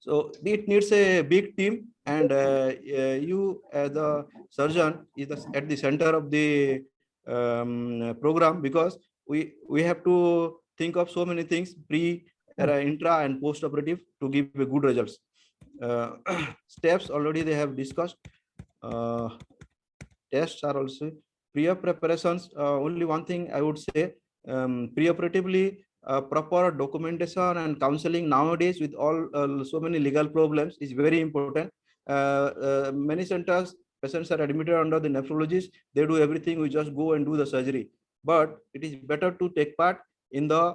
So it needs a big team, and you as a surgeon is at the center of the program, because we have to think of so many things pre, intra, and post operative to give a good results. Steps already they have discussed. Tests are also pre preparations. Only one thing I would say, pre-operatively, proper documentation and counseling nowadays with all so many legal problems is very important. Many centers, patients are admitted under the nephrologist. They do everything. We just go and do the surgery. But it is better to take part in the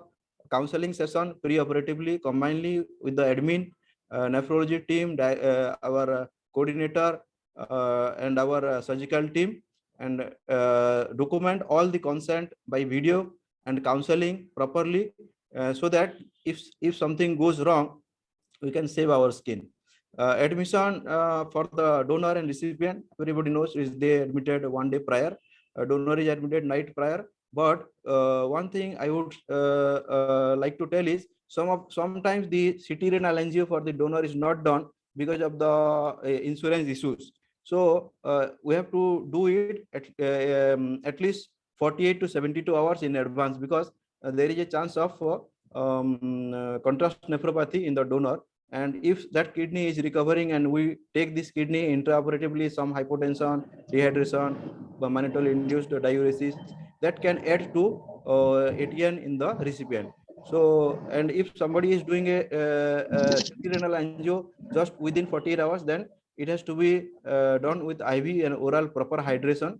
counseling session pre-operatively, combinedly with the admin, nephrology team, our coordinator, and our surgical team, and document all the consent by video and counseling properly, so that if something goes wrong, we can save our skin. Admission for the donor and recipient, everybody knows, is they admitted 1 day prior. Donor is admitted night prior. But one thing I would like to tell is, sometimes the CT renal angio for the donor is not done because of the insurance issues. So we have to do it at least 48 to 72 hours in advance, because there is a chance of contrast nephropathy in the donor. And if that kidney is recovering and we take this kidney intraoperatively, some hypotension, dehydration, mannitol induced diuresis, that can add to ATN in the recipient. So, and if somebody is doing a renal angio just within 48 hours, then it has to be done with IV and oral proper hydration.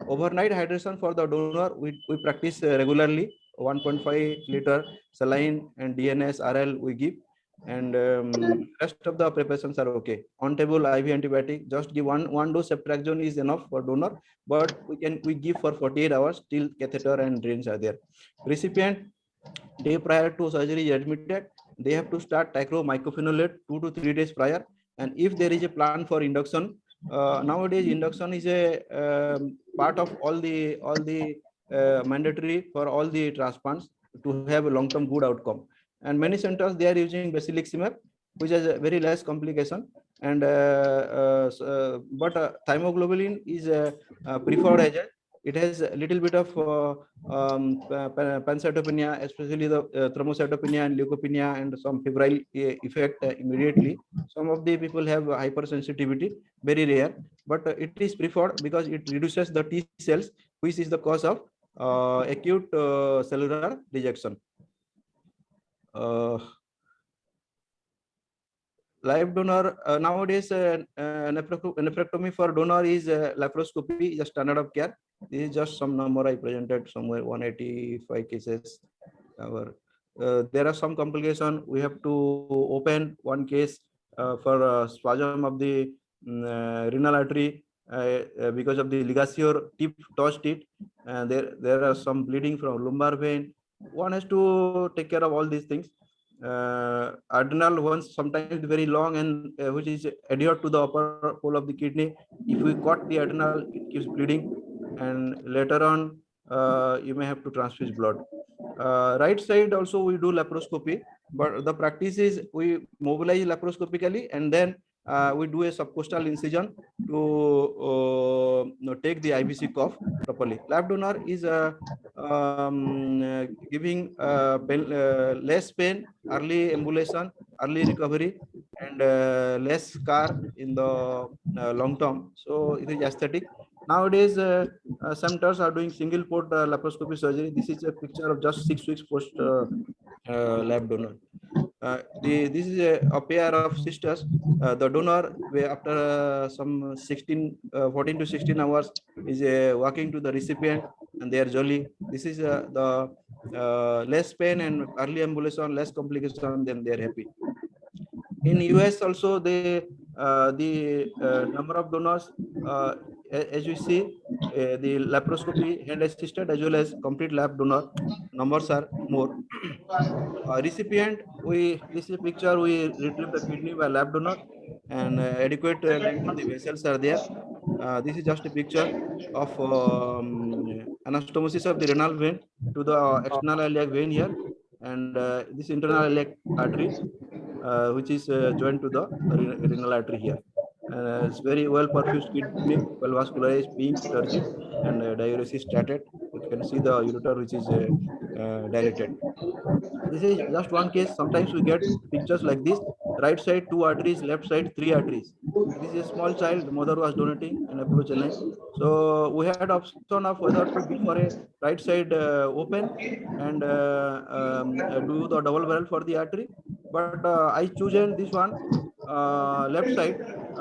Overnight hydration for the donor, we practice regularly. 1.5 liter saline and DNS RL we give, and rest of the preparations are okay. On table IV antibiotic, just give one dose ceftriaxone is enough for donor, but we give for 48 hours till catheter and drains are there. Recipient, day prior to surgery is admitted, they have to start mycophenolate 2 to 3 days prior. And if there is a plan for induction, nowadays induction is a part of all the mandatory for all the transplants to have a long-term good outcome. And many centers, they are using basiliximab, which has a very less complication. And but thymoglobulin is a preferred agent. It has a little bit of pancytopenia, especially the thrombocytopenia and leukopenia, and some febrile effect immediately. Some of the people have hypersensitivity, very rare, but it is preferred because it reduces the T cells, which is the cause of acute cellular rejection. Live donor, nowadays nephrectomy for donor is laparoscopy, is a standard of care. This is just some number I presented, somewhere 185 cases. There are some complications. We have to open one case for spasm of the renal artery because of the ligature tip touched it, and there are some bleeding from lumbar vein. One has to take care of all these things. Adrenal ones sometimes very long, and which is adhered to the upper pole of the kidney. If we cut the adrenal, it keeps bleeding, and later on you may have to transfuse blood. Right side also we do laparoscopy, but the practice is we mobilize laparoscopically, and then we do a subcostal incision to take the IVC cuff properly. Lab donor is giving less pain, early ambulation, early recovery, and less scar in the long term. So it is aesthetic. Nowadays, centers are doing single port laparoscopy surgery. This is a picture of just 6 weeks post lab donor. This is a pair of sisters. The donor, after some 14 to 16 hours, is walking to the recipient, and they are jolly. This is the less pain and early ambulation, less complication, then they are happy. In US also, the number of donors, as we see, the laparoscopy hand assisted as well as complete lab donor numbers are more. Recipient, this is a picture, we retrieve the kidney by lab donor. and adequate length of the vessels are there. This is just a picture of anastomosis of the renal vein to the external iliac vein here, and this internal iliac artery, which is joined to the renal artery here. It's very well perfused kidney, well vascularized, pink, turgid, and diuresis stated. You can see the ureter which is dilated. This is just one case. Sometimes we get pictures like this: right side 2 arteries, left side 3 arteries. This is a small child. The mother was donating an approach line. So we had option of whether to go for a right side open and do the double barrel for the artery. But I chosen this one, left side,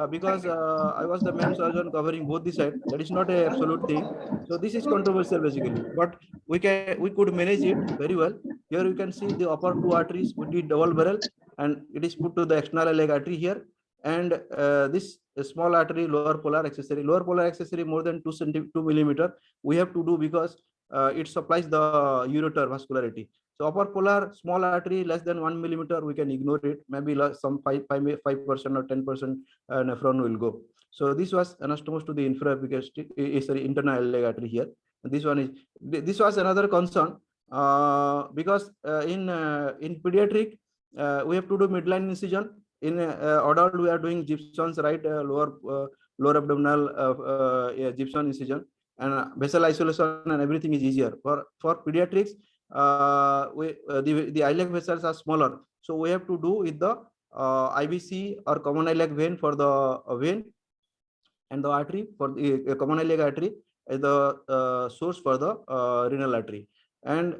because I was the main surgeon covering both the side. That is not a absolute thing. So this is controversial basically, but we could manage it very well. Here you can see the upper 2 arteries. We did double barrel, and it is put to the external leg artery here. And this small artery, lower polar accessory more than 2 millimeter, we have to do because it supplies the ureter vascularity. So upper polar small artery less than 1 millimeter, we can ignore it. Maybe some 5% or 10% nephron will go. So this was anastomos to the internal leg artery here. This was another concern, because in pediatric we have to do midline incision. In adult we are doing Gibson's right lower abdominal Gibson incision, and vessel isolation and everything is easier. For pediatrics, the iliac vessels are smaller, so we have to do with the IVC or common iliac vein for the vein, and the artery for the common iliac artery is the source for the renal artery. And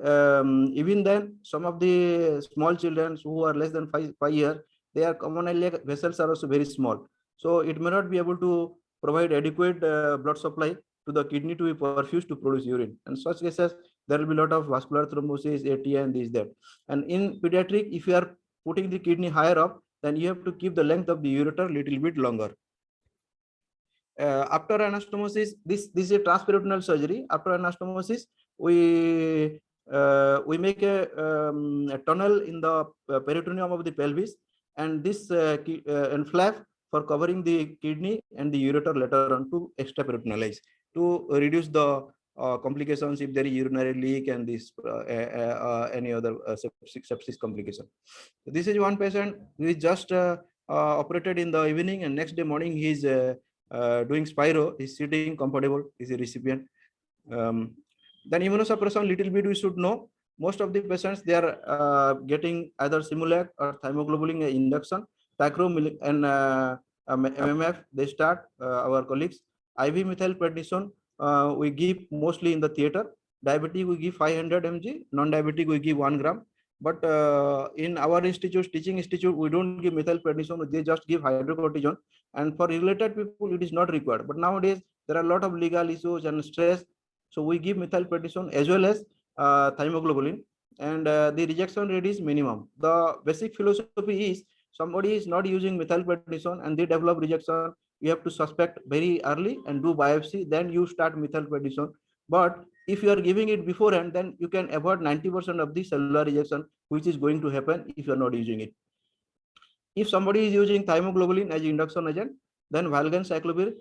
even then, some of the small children who are less than 5 years, their common iliac vessels are also very small. So it may not be able to provide adequate blood supply to the kidney to be perfused to produce urine. And such cases, there will be a lot of vascular thrombosis, AT, and this, that. And in pediatric, if you are putting the kidney higher up, then you have to keep the length of the ureter little bit longer. After anastomosis, this is a transperitoneal surgery. After anastomosis, we make a tunnel in the peritoneum of the pelvis, and this and flap for covering the kidney and the ureter later on to extraperitonealize to reduce the complications if there is urinary leak and this any other sepsis complication. So this is one patient who is just operated in the evening, and next day morning he is doing spiro. He's sitting comfortable. He's a recipient. Then immunosuppression, little bit we should know. Most of the patients, they are getting either Simulac or thymoglobulin induction, tacrolimus and MMF. They start our colleagues. IV methylprednisolone we give mostly in the theater. Diabetic we give 500 mg. Non-diabetic we give 1 gram. But in our institute, teaching institute, we don't give methylprednisolone. They just give hydrocortisone. And for related people, it is not required. But nowadays, there are a lot of legal issues and stress. So we give methylprednisolone as well as thymoglobulin, and the rejection rate is minimum. The basic philosophy is somebody is not using methylprednisolone and they develop rejection, you have to suspect very early and do biopsy, then you start methylprednisolone. But if you are giving it beforehand, then you can avoid 90% of the cellular rejection, which is going to happen if you are not using it. If somebody is using thymoglobulin as induction agent, then valganciclovir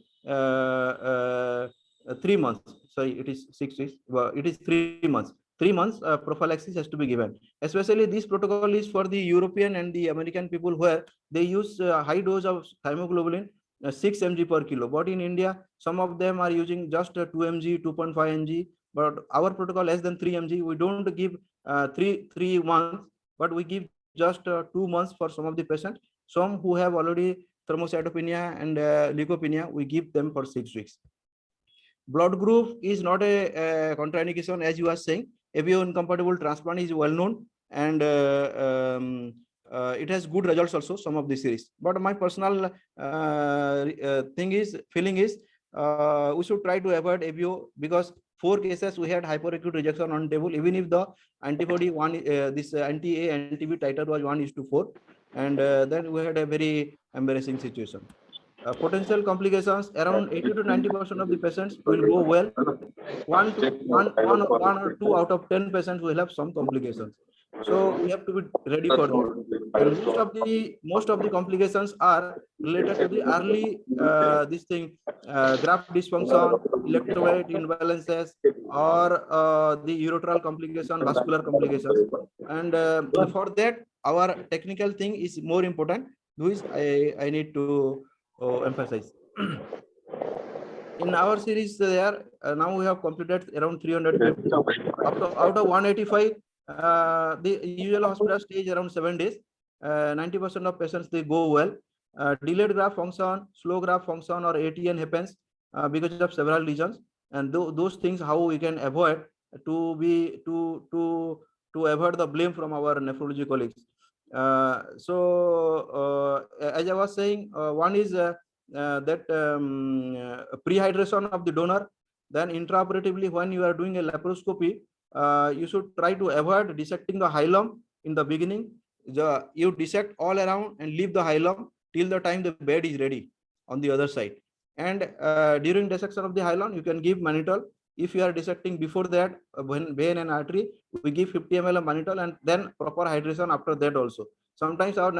3 months. Sorry, it is 6 weeks. Well, it is 3 months. 3 months prophylaxis has to be given. Especially this protocol is for the European and the American people where they use high dose of thymoglobulin, 6 mg per kilo. But in India, some of them are using just 2 mg, 2.5 mg. But our protocol less than 3 mg. We don't give 3 months, but we give just 2 months for some of the patients. Some who have already thrombocytopenia and leukopenia, we give them for 6 weeks. Blood group is not a contraindication, as you are saying. ABO incompatible transplant is well known, and it has good results also, some of the series. But my personal feeling is we should try to avoid ABO, because 4 cases we had hyperacute rejection on table, even if the antibody this anti-A anti-B titer was 1:4, and then we had a very embarrassing situation. Potential complications, around 80 to 90% of the patients will go well. One or two out of 10 patients will have some complications. So we have to be ready for that. And most of the complications are related to the early this thing, graft dysfunction, electrolyte imbalances, or the ureteral complication, vascular complications. And for that, our technical thing is more important, which I need to emphasize. In our series there, now we have completed around 350. Out of 185, the usual hospital stage around 7 days. 90% of patients, they go well. Delayed graft function, slow graft function, or ATN happens because of several reasons. And those things, how we can avoid to avoid the blame from our nephrology colleagues. As I was saying, one is that prehydration of the donor. Then intraoperatively, when you are doing a laparoscopy, you should try to avoid dissecting the hilum in the beginning. You dissect all around and leave the hilum till the time the bed is ready on the other side. And during dissection of the hilum, you can give mannitol. If you are dissecting before that, when vein and artery, we give 50 ml of mannitol, and then proper hydration after that also. Sometimes our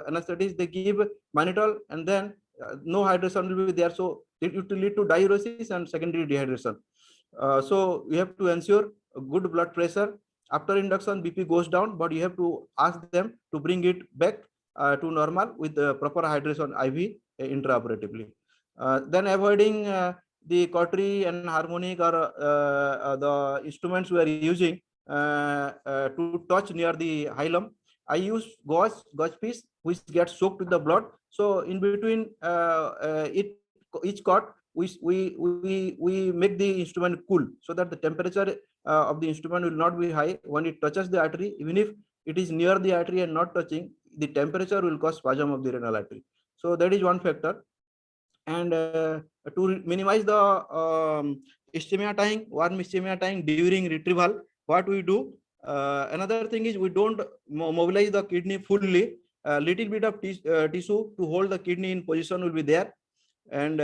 anesthetists, they give mannitol and then no hydration will be there, so it will lead to diuresis and secondary dehydration. So we have to ensure a good blood pressure. After induction, BP goes down, but you have to ask them to bring it back to normal with proper hydration IV intraoperatively. Then avoiding the cautery and harmonic or the instruments we are using to touch near the hilum. I use gauze piece which gets soaked with the blood. So in between each cut, we make the instrument cool so that the temperature of the instrument will not be high when it touches the artery. Even if it is near the artery and not touching, the temperature will cause spasm of the renal artery. So that is one factor. And to minimize the ischemia time, warm ischemia time during retrieval, what we do, another thing is we don't mobilize the kidney fully. A little bit of tissue to hold the kidney in position will be there. And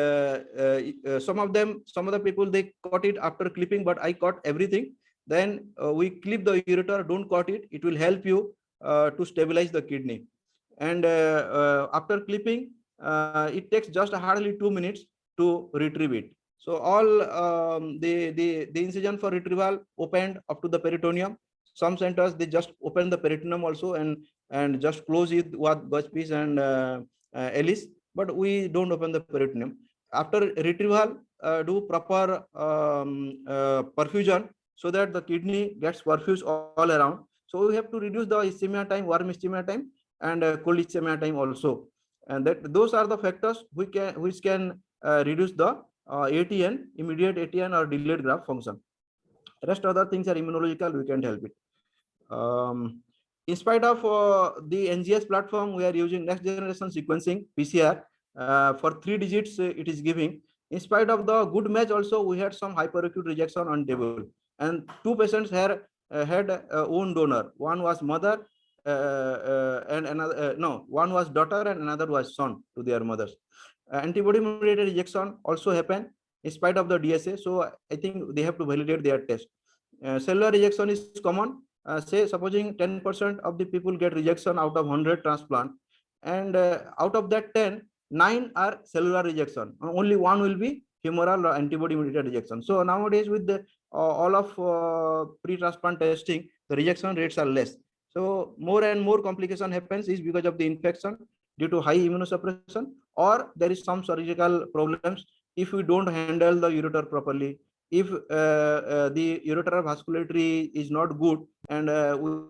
some of the people, they cut it after clipping, but I cut everything. Then we clip the ureter, don't cut it. It will help you to stabilize the kidney. And after clipping, it takes just hardly 2 minutes to retrieve it. So all the incision for retrieval opened up to the peritoneum. Some centers, they just open the peritoneum also and just close it with gauze piece and Ellis, but we don't open the peritoneum. After retrieval, do proper perfusion so that the kidney gets perfused all around. So we have to reduce the ischemia time, warm ischemia time, and cold ischemia time also. And those are the factors which can reduce the ATN, immediate ATN or delayed graft function. Rest other things are immunological, we can't help it. In spite of the NGS platform, we are using next generation sequencing, PCR. For 3 digits, it is giving. In spite of the good match also, we had some hyperacute rejection on table. And 2 patients had own donor. One was mother and another, one was daughter and another was son to their mothers. Antibody mediated rejection also happened in spite of the DSA. So I think they have to validate their test. Cellular rejection is common. Say supposing 10% of the people get rejection out of 100 transplant, and out of that 10, 9 are cellular rejection. Only 1 will be humoral or antibody mediated rejection. So nowadays with the all of pre-transplant testing, the rejection rates are less. So more and more complication happens is because of the infection due to high immunosuppression, or there is some surgical problems if we don't handle the ureter properly. If the ureteral vascularity is not good and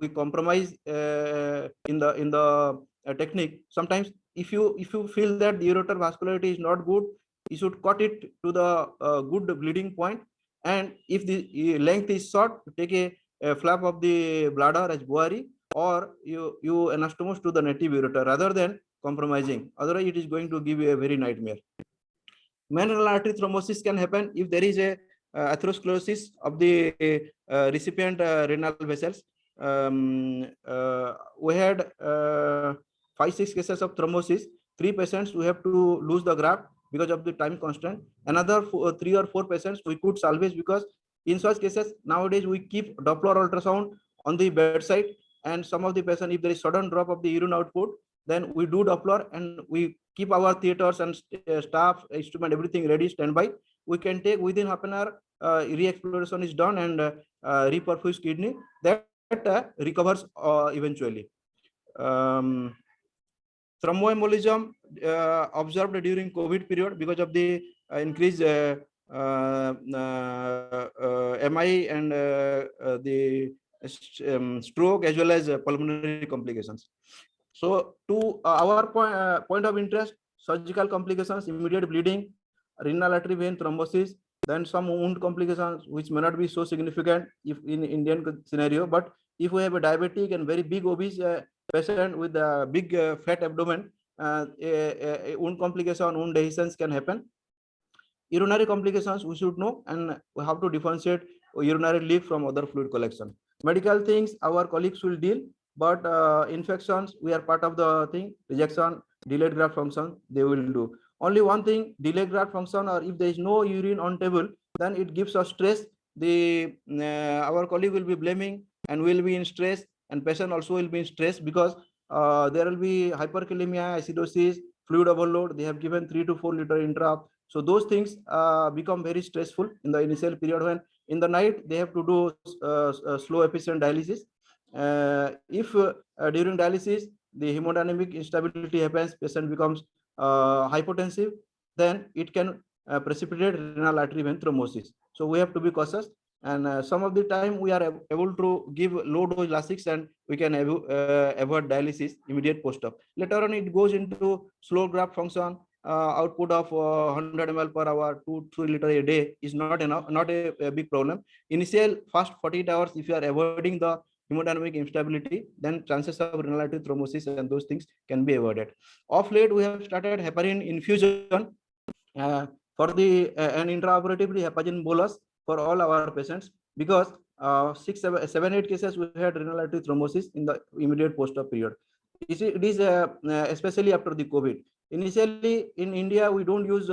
we compromise in the technique, sometimes if you feel that the ureter vascularity is not good, you should cut it to the good bleeding point. And if the length is short, take a flap of the bladder as Buhari, or you anastomose to the native ureter rather than compromising. Otherwise, it is going to give you a very nightmare. Main renal artery thrombosis can happen if there is a atherosclerosis of the recipient renal vessels. We had 5-6 cases of thrombosis. 3 patients we have to lose the graft because of the time constraint. Another 3 or 4 patients we could salvage, because in such cases nowadays we keep Doppler ultrasound on the bedside, and some of the patient, if there is sudden drop of the urine output, then we do Doppler and we keep our theaters and staff, instrument, everything ready, standby. We can take within half an hour, re-exploration is done and reperfuse kidney that recovers eventually. Thromboembolism observed during COVID period because of the increased MI and the stroke as well as pulmonary complications. So to our point of interest, surgical complications, immediate bleeding, renal artery vein thrombosis, then some wound complications which may not be so significant if in Indian scenario, but if we have a diabetic and very big obese patient with a big fat abdomen, a wound complication, wound dehiscence can happen. Urinary complications we should know, and we have to differentiate urinary leak from other fluid collection. Medical things our colleagues will deal, but infections we are part of the thing. Rejection, delayed graft function they will do. Only one thing, delayed graft function, or if there is no urine on table, then it gives us stress. The our colleague will be blaming and will be in stress, and patient also will be in stress because there will be hyperkalemia, acidosis, fluid overload. They have given 3 to 4 liter intra. So those things become very stressful in the initial period when in the night they have to do slow efficient dialysis. If during dialysis the hemodynamic instability happens, patient becomes hypotensive, then it can precipitate renal artery vein thrombosis. So we have to be cautious. And some of the time we are able to give low dose Lasix and we can avoid dialysis immediate post-op. Later on it goes into slow graft function. Output of 100 ml per hour, 2-3 liter a day is not enough, not a big problem. Initial first 48 hours, if you are avoiding the hemodynamic instability, then chances of renal artery thrombosis and those things can be avoided. Of late, we have started heparin infusion for the and intraoperatively heparin bolus for all our patients because 7-8 cases we had renal artery thrombosis in the immediate post-op period. It is especially after the COVID. Initially in India, we don't use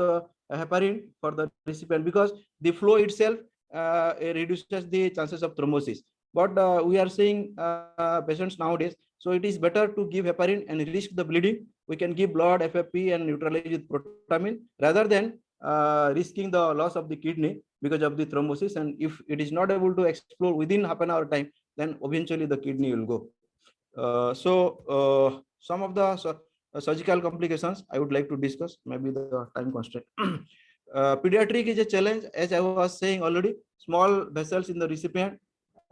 heparin for the recipient because the flow itself reduces the chances of thrombosis. But we are seeing patients nowadays, so it is better to give heparin and risk the bleeding. We can give blood, FFP, and neutralize with protamine rather than risking the loss of the kidney because of the thrombosis. And if it is not able to explode within half an hour time, then eventually the kidney will go. Some of the surgical complications I would like to discuss, maybe the time constraint. Pediatric is a challenge, as I was saying already, small vessels in the recipient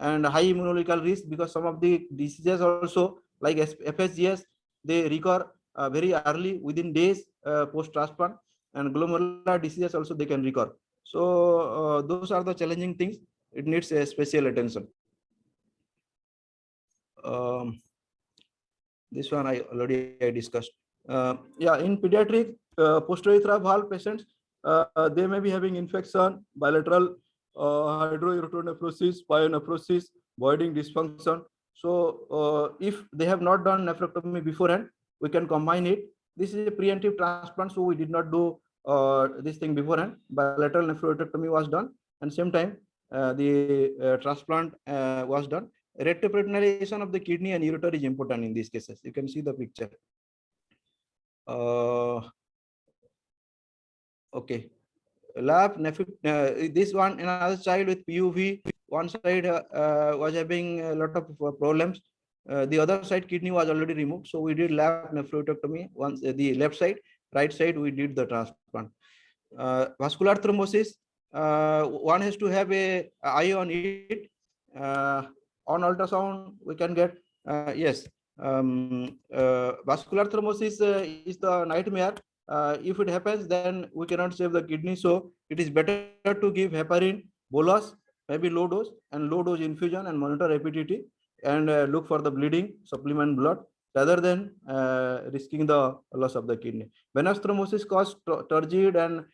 and high immunological risk because some of the diseases also like FSGS, they recur very early within days post-transplant, and glomerular diseases also they can recur. So those are the challenging things. It needs a special attention. This one I already discussed. Yeah, in pediatric post-urethral valve patients, they may be having infection, bilateral hydrourethronephrosis, pyonephrosis, voiding dysfunction. So if they have not done nephrectomy beforehand, we can combine it. This is a preemptive transplant, so we did not do this thing beforehand. Bilateral nephrectomy was done, and same time the transplant was done. Retroperitonealization of the kidney and ureter is important in these cases. You can see the picture. Okay. Lab, this one, another child with PUV, one side was having a lot of problems. The other side kidney was already removed. So we did lab nephrectomy. Once the left side, right side, we did the transplant. Vascular thrombosis, one has to have a eye on it. On ultrasound, we can get, yes, vascular thrombosis is the nightmare. If it happens, then we cannot save the kidney. So it is better to give heparin, bolus, maybe low dose and low dose infusion and monitor APTT and look for the bleeding, supplement blood rather than risking the loss of the kidney. Venous thrombosis causes turgid and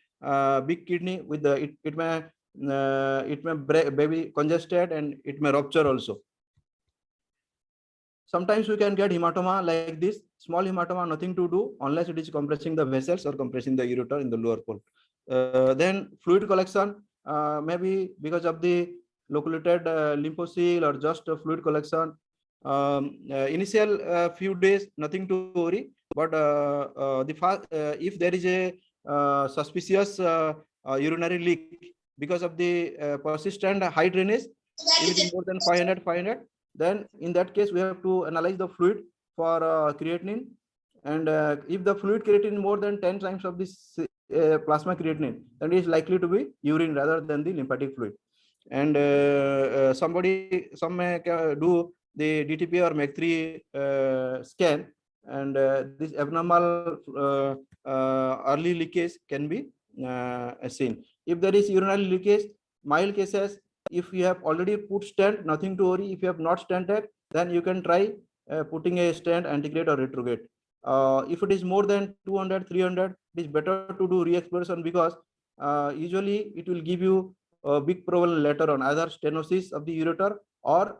big kidney with the, it may be congested and it may rupture also. Sometimes we can get hematoma like this, small hematoma, nothing to do unless it is compressing the vessels or compressing the ureter in the lower pole. Then fluid collection, maybe because of the loculated lymphocyte or just fluid collection, Initial few days, nothing to worry, but if there is a suspicious urinary leak because of the persistent high drainage, if it is more than 500, then in that case we have to analyze the fluid for creatinine, and if the fluid creatinine more than 10 times of this plasma creatinine, then it is likely to be urine rather than the lymphatic fluid. And some may do the DTP or MEC3 scan, and this abnormal early leakage can be seen. If there is urinary leakage, mild cases, if you have already put stent, nothing to worry. If you have not stented, then you can try putting a stent, antegrade or retrograde. If it is more than 200, 300, it is better to do re-exploration, because usually it will give you a big problem later on, either stenosis of the ureter or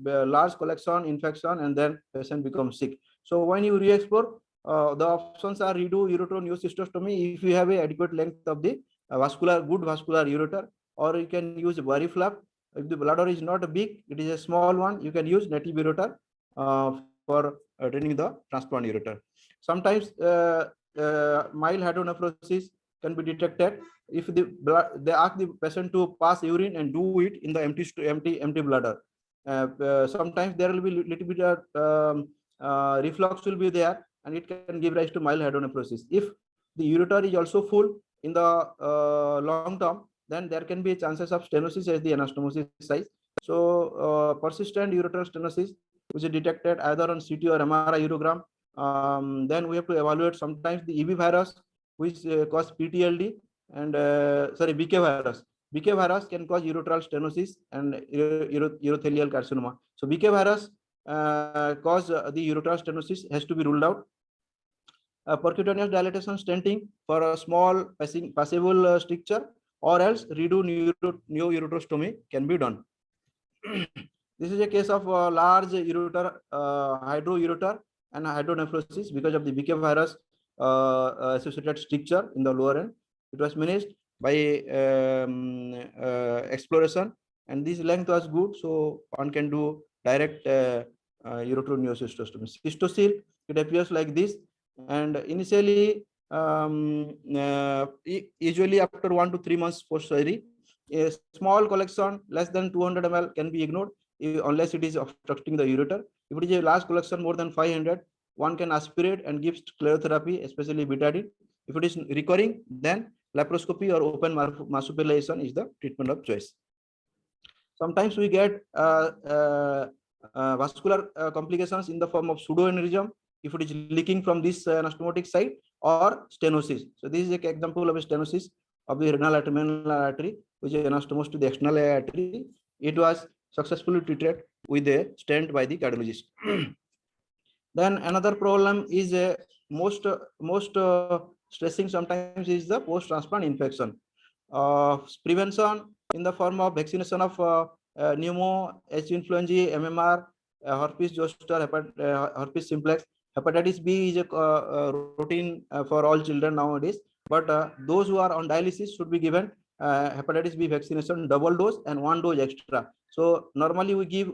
large collection infection, and then patient becomes sick. So when you re-explore, the options are redo ureteroneocystostomy if you have a adequate length of the good vascular ureter, or you can use variflap. If the bladder is not big, it is a small one, you can use native ureter for draining the transplant ureter. Sometimes mild hydronephrosis can be detected if they ask the patient to pass urine and do it in the empty bladder. Sometimes there will be little bit of reflux will be there, and it can give rise to mild hydronephrosis. If the ureter is also full in the long term, then there can be chances of stenosis as the anastomosis size. So persistent ureteral stenosis, which is detected either on CT or MRI urogram, then we have to evaluate sometimes the EB virus, which cause PTLD, and BK virus. BK virus can cause ureteral stenosis and urothelial carcinoma. So BK virus cause the ureteral stenosis has to be ruled out. Percutaneous dilatation stenting for a small passable stricture, or else redo neoureterostomy can be done. This is a case of large ureter, hydroureter and hydronephrosis because of the BK virus associated stricture in the lower end. It was managed by exploration, and this length was good, so one can do direct ureteroneocystostomy. Cystocele, it appears like this, and initially usually after 1 to 3 months post surgery, a small collection less than 200 ml can be ignored unless it is obstructing the ureter. If it is a large collection more than 500, one can aspirate and give sclerotherapy, especially betadine. If it is recurring, then laparoscopy or open marsupialization is the treatment of choice. Sometimes we get vascular complications in the form of pseudoaneurysm if it is leaking from this anastomotic site, or stenosis. So this is an example of a stenosis of the renal artery, which is anastomosed to the external artery. It was successfully treated with a stent by the cardiologist. Then another problem is most stressing sometimes is the post-transplant infection. Prevention in the form of vaccination of pneumo, H. influenzae, MMR, herpes zoster, herpes simplex. Hepatitis B is a routine for all children nowadays, but those who are on dialysis should be given hepatitis B vaccination double dose and 1 dose extra. So normally we give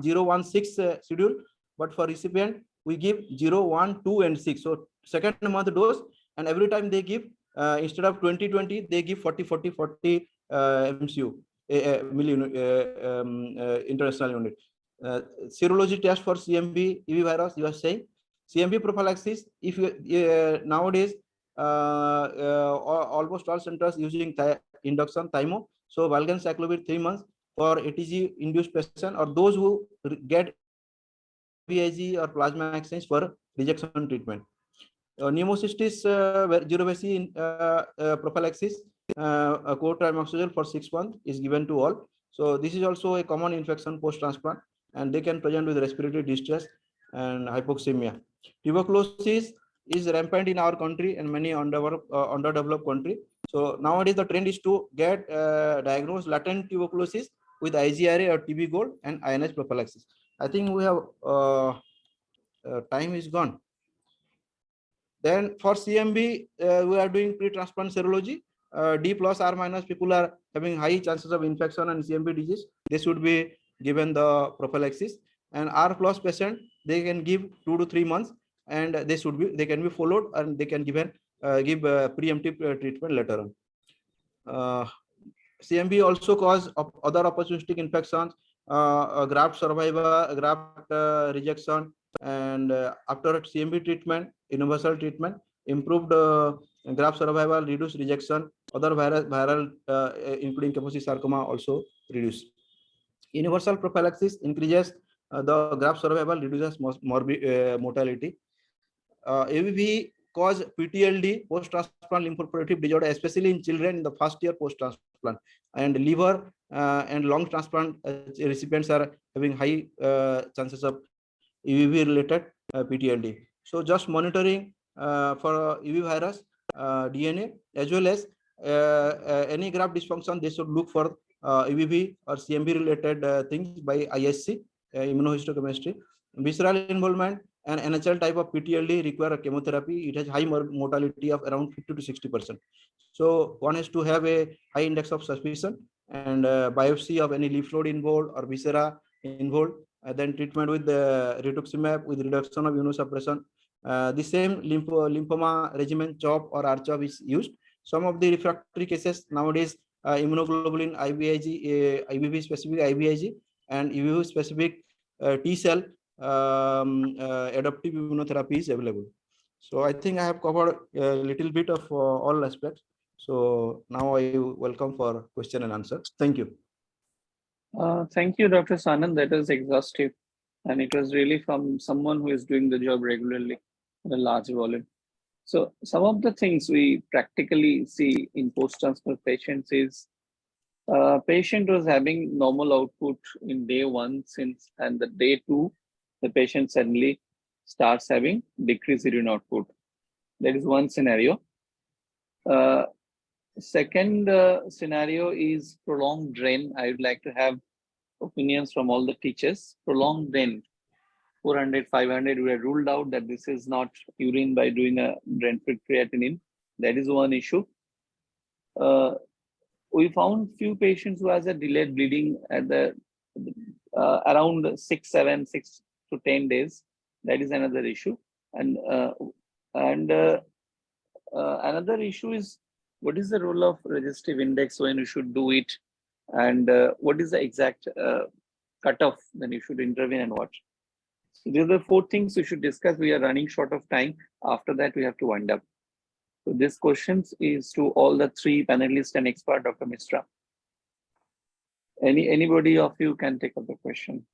016 schedule, but for recipient we give 0, 1, 2 and 6. So second month dose, and every time they give instead of 20 they give 40 MCU international unit. Serology test for CMV EV virus, you are saying CMV prophylaxis. If you nowadays almost all centers using induction thymo, so valganciclovir 3 months for ATG induced patient, or those who get VIG or plasma exchange for rejection treatment. Pneumocystis girovacin prophylaxis, cotrimoxazole for 6 months is given to all. So this is also a common infection post-transplant, and they can present with respiratory distress and hypoxemia. Tuberculosis is rampant in our country and many underdeveloped country. So nowadays the trend is to get diagnosed latent tuberculosis with IgRA or TB Gold and INH prophylaxis. I think we have time is gone. Then for CMV, we are doing pre-transplant serology. D plus R minus people are having high chances of infection and CMV disease. They should be given the prophylaxis. And R plus patient, they can give 2 to 3 months, and they can be followed, and they can give preemptive treatment later on. CMV also cause other opportunistic infections, graft survival, graft rejection, and after CMV treatment, universal treatment, improved graft survival, reduced rejection, other viral including Kaposi sarcoma also reduced. Universal prophylaxis increases the graft survival, reduces mortality. ABV cause PTLD, post-transplant lymphoproliferative disorder, especially in children in the first year post-transplant. And liver and lung transplant recipients are having high chances of EBV related PTLD. So just monitoring for EBV virus DNA, as well as any graft dysfunction, they should look for EBV or CMV related things by ISC, immunohistochemistry. Visceral involvement and NHL type of PTLD require chemotherapy. It has high mortality of around 50 to 60%. So one has to have a high index of suspicion, and biopsy of any lymph node involved or viscera involved. Then treatment with rituximab with reduction of immunosuppression. The same lymphoma regimen, CHOP or RCHOP, is used. Some of the refractory cases nowadays, immunoglobulin IVIG, IBV specific IVIG, and EBV specific T cell adaptive immunotherapy is available. So I think I have covered a little bit of all aspects. So now I welcome for question and answer. Thank you. Thank you, Dr. Sanand. That was exhaustive. And it was really from someone who is doing the job regularly in a large volume. So some of the things we practically see in post-transplant patients is patient was having normal output in day 1 since, and the day 2, the patient suddenly starts having decreased urine output. That is one scenario. Second scenario is prolonged drain. I would like to have opinions from all the teachers. Prolonged drain, 400, 500, we have ruled out that this is not urine by doing a drain-fed creatinine. That is one issue. We found few patients who has a delayed bleeding at the around 6 to 10 days. That is another issue. And another issue is, what is the role of resistive index when you should do it, and what is the exact cutoff when you should intervene and what? So these are the 4 things we should discuss. We are running short of time. After that, we have to wind up. So this questions is to all the 3 panelists and expert, Dr. Misra. Anybody of you can take up the question.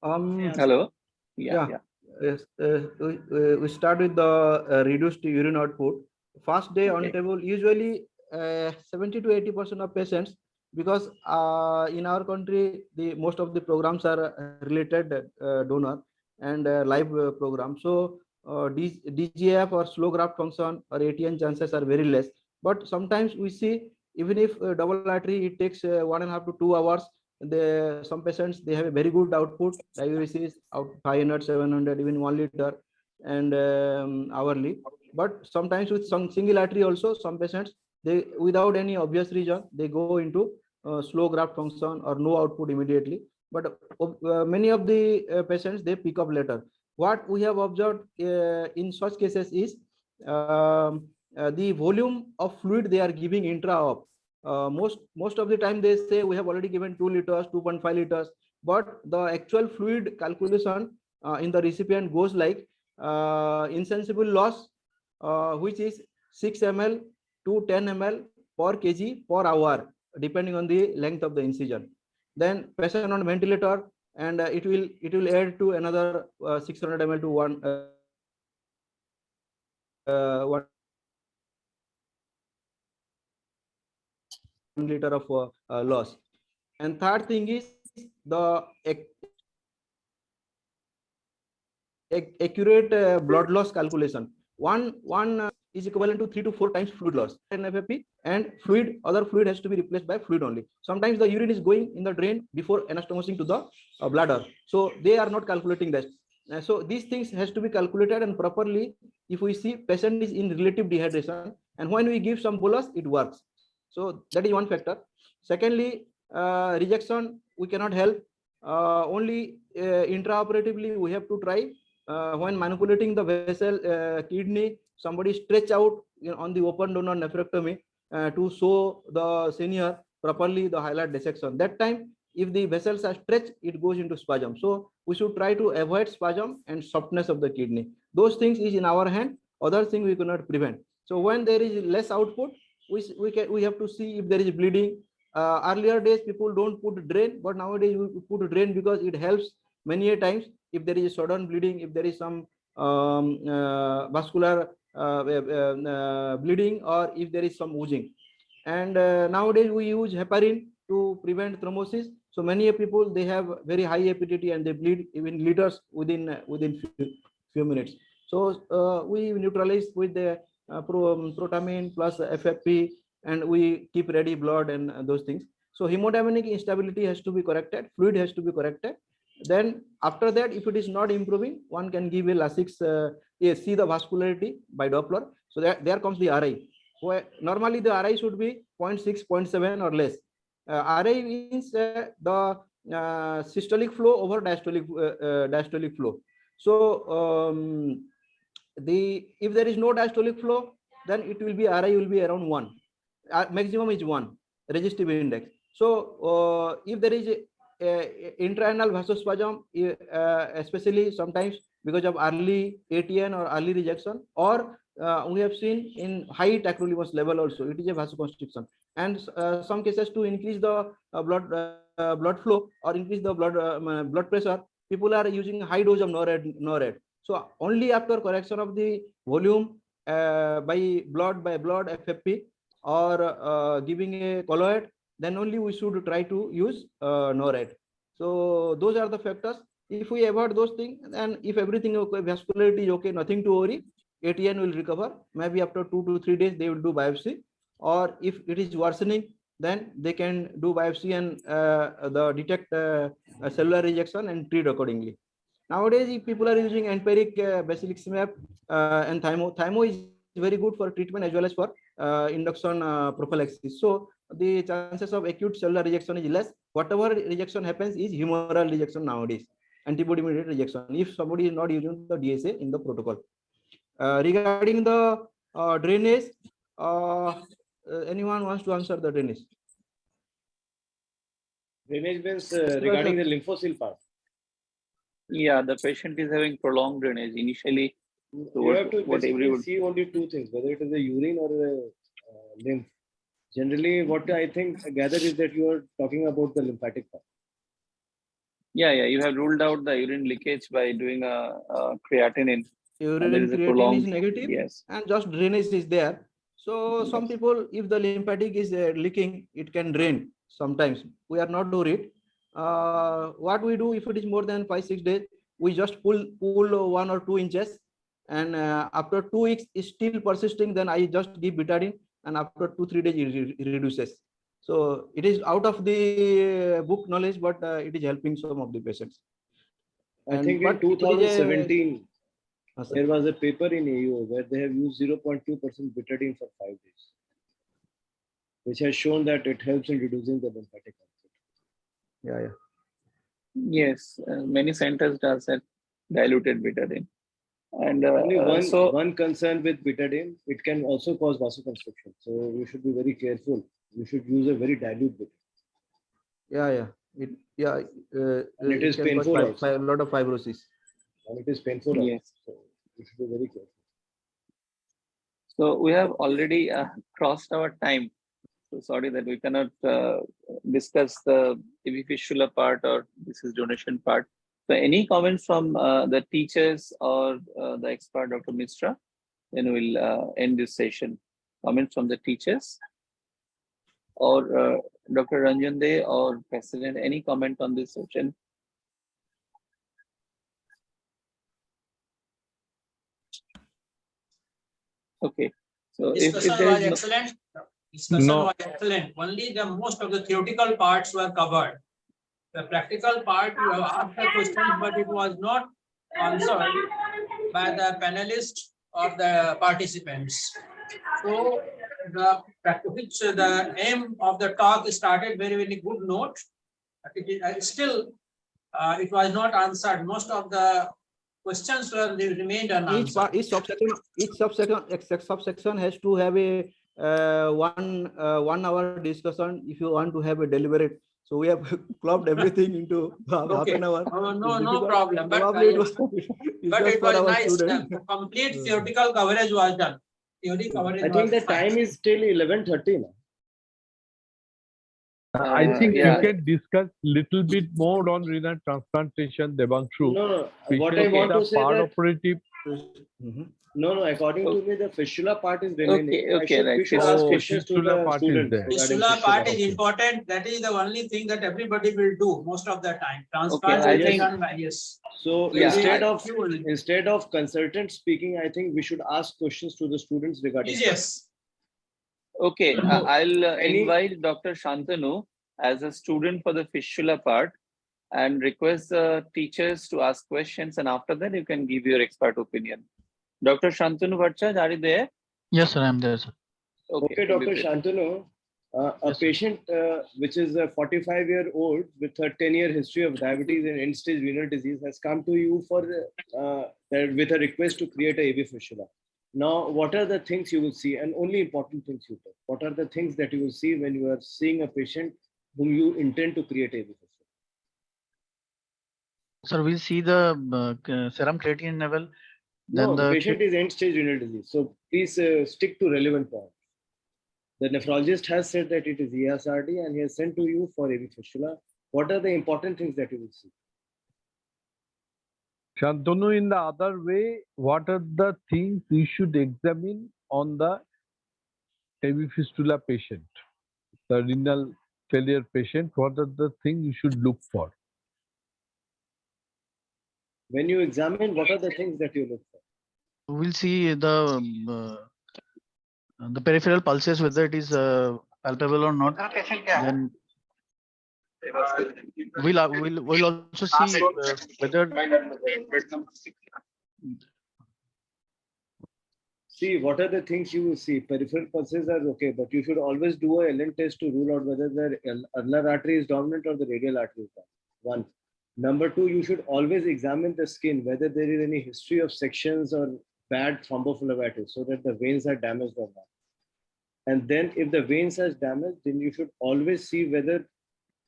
Hello. Yeah. Yes, we start with the reduced urine output. First day on table, usually 70 to 80% of patients, because in our country, most of the programs are related donor and live program. So DGF or slow graft function or ATN chances are very less. But sometimes we see, even if double artery, it takes 1.5 to 2 hours. Some patients, they have a very good output, diuresis out 500, 700, even 1 liter, and hourly. But sometimes with some single artery also, some patients, they without any obvious reason, they go into slow graft function or no output immediately. But many of the patients, they pick up later. What we have observed in such cases is the volume of fluid they are giving intra-op. Most of the time they say we have already given 2 liters, 2.5 liters, but the actual fluid calculation in the recipient goes like insensible loss, which is 6 ml to 10 ml per kg per hour, depending on the length of the incision. Then patient on ventilator, and it will add to another 600 ml to 1 liter of loss. And third thing is the accurate blood loss calculation. One is equivalent to 3 to 4 times fluid loss in FFP, and other fluid has to be replaced by fluid only. Sometimes the urine is going in the drain before anastomosing to the bladder, so they are not calculating that. So these things has to be calculated and properly if we see patient is in relative dehydration, and when we give some bolus, it works. So that is one factor. Secondly, rejection we cannot help. Only intraoperatively we have to try. When manipulating the vessel kidney, somebody stretch out, on the open donor nephrectomy to show the senior properly the highlight dissection. That time, if the vessels are stretched, it goes into spasm. So we should try to avoid spasm and softness of the kidney. Those things is in our hand. Other thing we cannot prevent. So when there is less output, we have to see if there is bleeding. Earlier days people don't put drain, but nowadays we put drain because it helps many a times. If there is sudden bleeding, if there is some vascular bleeding, or if there is some oozing. And nowadays we use heparin to prevent thrombosis. So many people, they have very high APTT and they bleed even liters within few minutes. So we neutralize with the protamine plus FFP, and we keep ready blood and those things. So hemodynamic instability has to be corrected, fluid has to be corrected. Then after that, if it is not improving, one can give a Lasix, see the vascularity by Doppler. So that there comes the RI. Where normally the RI should be 0.6, 0.7 or less. RI means the systolic flow over diastolic flow. So if there is no diastolic flow, then it will be RI will be around 1. Maximum is 1 resistive index. So if there is intraanal vasospasm, especially sometimes because of early ATN or early rejection, or we have seen in high tacrolimus level also, it is a vasoconstriction. And some cases to increase the blood flow or increase the blood pressure, people are using high dose of NORAD. So only after correction of the volume by blood FFP, or giving a colloid, then only we should try to use NORAD. So those are the factors. If we avoid those things, and if everything okay, vascularity is okay, nothing to worry, ATN will recover. Maybe after 2 to 3 days they will do biopsy, or if it is worsening, then they can do biopsy and detect cellular rejection and treat accordingly. Nowadays, if people are using empiric basilicimab and thymo is very good for treatment as well as for induction prophylaxis. So the chances of acute cellular rejection is less. Whatever rejection happens is humoral rejection nowadays, antibody mediated rejection, if somebody is not using the DSA in the protocol. Regarding the drainage, anyone wants to answer the drainage? Drainage means regarding the lymphocyl part. Yeah, the patient is having prolonged drainage initially. So You have to basically see only two things, whether it is a urine or a lymph. Generally, what I think I gather is that you are talking about the lymphatic part. Yeah, you have ruled out the urine leakage by doing a creatinine. Urine there is a creatinine prolonged- is negative, Yes. and just drainage is there. So some people, if the lymphatic is leaking, it can drain sometimes. We are not worried. What we do, if it is more than 5-6 days, we just pull 1 or 2 inches, and after 2 weeks is still persisting, then I just give betadine, and after 2-3 days it reduces. So it is out of the book knowledge, but it is helping some of the patients. I think in but it is 2017, sir. there was a paper in AU where they have used 0.2% betadine for 5 days, which has shown that it helps in reducing the lymphatic output. Yeah. Yes, many centers does that diluted betadine. And Only so one concern with betadine, it can also cause vasoconstriction. So you should be very careful. You should use a very dilute betadine. And it is can painful cause also. a lot of fibrosis. And it is painful. Yes. Also. So you should be very careful. So we have already crossed our time. So sorry that we cannot discuss the AV fistula part or this is donation part. So any comments from the teachers or the expert, Dr. Misra? Then we'll end this session. Comments from the teachers or Dr. Ranjan De or President, any comment on this session? Okay. So Discussion if there was is excellent. Discussion No. was excellent. Only the most of the theoretical parts were covered. The practical part, you have asked the questions, but it was not answered by the panelists of the participants. So the aim of the talk started very good note. But it is, still it was not answered. Most of the questions remained unanswered. Each subsection has to have a 1 hour discussion if you want to have a deliberate. So we have clubbed everything into half an hour. No problem. But Probably it was nice. The complete theoretical coverage was done. Theory coverage I think was the time fine. is till 11:30 now. I think yeah. you can discuss little bit more on renal transplantation, Devanshu. No. We What can I want the to say part that operative. no. According to me, the fistula part is remaining. Okay, right. We should ask Oh, questions to fistula the part is students there. regarding Fistula part is Okay. important. That is the only thing that everybody will do most of the time. Okay, Transplant I will be think- done by yes. So Yeah, instead of consultant speaking, I think we should ask questions to the students regarding. Yes. Okay, So, I'll any- invite Dr. Shantanu as a student for the fistula part and request the teachers to ask questions, and after that you can give your expert opinion. Dr. Shantanu Bhattacharya, are you there? Yes, sir, I'm there, sir. Okay, will be Dr. great. Shantanu, a Yes, sir. patient which is a 45-year-old with a 10-year history of diabetes and end-stage renal disease has come to you for with a request to create a AV fistula. Now, what are the things you will see, and only important things you tell? What are the things that you will see when you are seeing a patient whom you intend to create AV fistula? Sir, we'll see the serum creatinine level. No, Then the the patient is end-stage renal disease. So please stick to relevant points. The nephrologist has said that it is ESRD and he has sent to you for AV fistula. What are the important things that you will see? Shantanu, in the other way, what are the things you should examine on the AV fistula patient, the renal failure patient? What are the things you should look for? When you examine, what are the things that you look for? we'll see the peripheral pulses, whether it is palpable or not. Then we'll also see whether See, what are the things you will see? Peripheral pulses are okay, but you should always do a LN test to rule out whether the ulnar artery is dominant or the radial artery is dominant. One. Number two, you should always examine the skin, whether there is any history of sections or bad thrombophlebitis, so that the veins are damaged or not. And then if the veins are damaged, then you should always see whether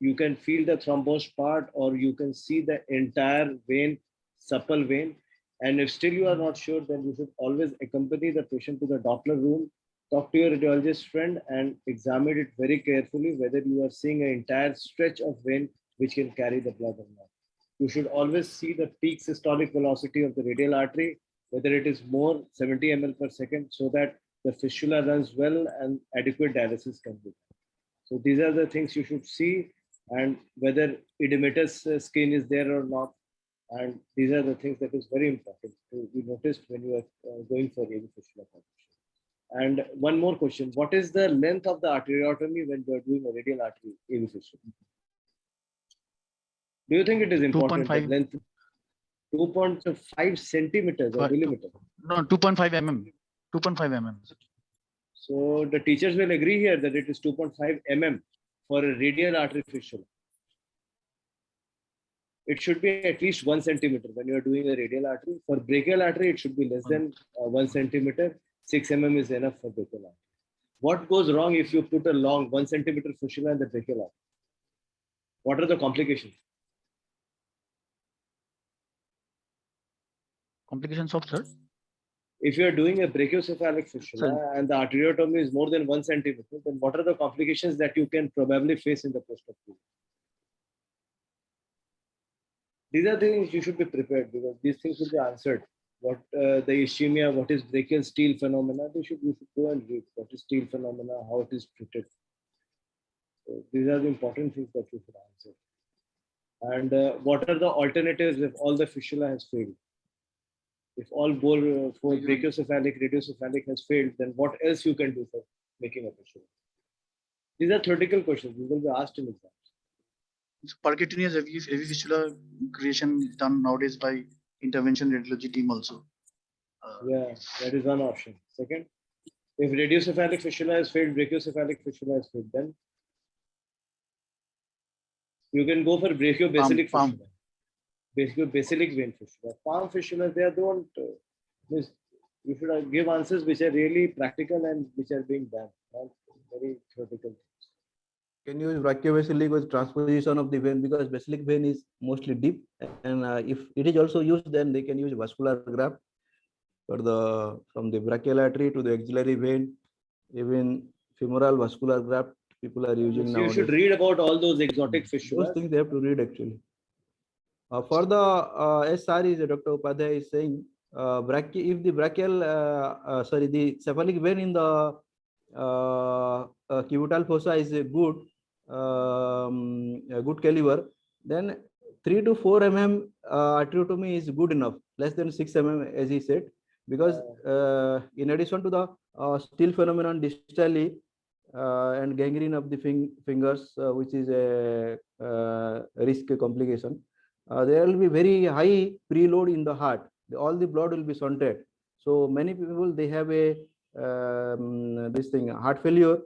you can feel the thrombosed part or you can see the entire vein, supple vein. And if still you are not sure, then you should always accompany the patient to the Doppler room, talk to your radiologist friend and examine it very carefully, whether you are seeing an entire stretch of vein which can carry the blood or not. You should always see the peak systolic velocity of the radial artery, whether it is more 70 ml per second, so that the fistula runs well and adequate dialysis can be done. So these are the things you should see, and whether edematous skin is there or not. And these are the things that is very important to be noticed when you are going for AV fistula palpation. And one more question: what is the length of the arteriotomy when you are doing a radial artery AV fistula? Do you think it is important? 2.5. The length 2.5 centimeters or millimeters. no 2.5 mm. 2.5 mm. So the teachers will agree here that it is 2.5 mm for a radial artery fistula. It should be at least 1 centimeter when you are doing a radial artery. For brachial artery, it should be less than 1 centimeter. 6 mm is enough for brachial artery. What goes wrong if you put a long 1 centimeter fistula in the brachial artery? What are the complications? Complications of, sir? If you are doing a brachiocephalic fistula and the arteriotomy is more than 1 centimeter, then what are the complications that you can probably face in the post-op period? These are things you should be prepared, because these things will be answered. What the ischemia, what is brachial steel phenomena, you should go and read what is steel phenomena, how it is treated. So these are the important things that you should answer. And what are the alternatives if all the fistula has failed? If all bore for brachiocephalic, radiocephalic has failed, then what else you can do for making a fistula? These are theoretical questions. These will be asked in exams. Percutaneous AV fistula creation done nowadays by intervention radiology team also. Yeah, that is one option. Second, if radiocephalic fistula is failed, brachiocephalic fistula is failed, then you can go for brachiobasilic Palm. fistula. Brachiobasilic vein fistula. Palm fistula, they don't. You should give answers which are really practical and which are being done, not very theoretical. Can use brachiobasilic with transposition of the vein, because basilic vein is mostly deep, and if it is also used, then they can use vascular graft for the from the brachial artery to the axillary vein. Even femoral vascular graft people are using So you nowadays. should read about all those exotic fistulas. Those things they have to read actually. For the SR is Dr. Upadhyay is saying, if the brachial, the cephalic vein in the cubital fossa is a good caliber, then 3 to 4 mm arteriotomy is good enough, less than 6 mm as he said, because in addition to the still phenomenon distally and gangrene of the fingers, which is a risk complication, there will be very high preload in the heart. All the blood will be shunted. So many people, they have a this thing heart failure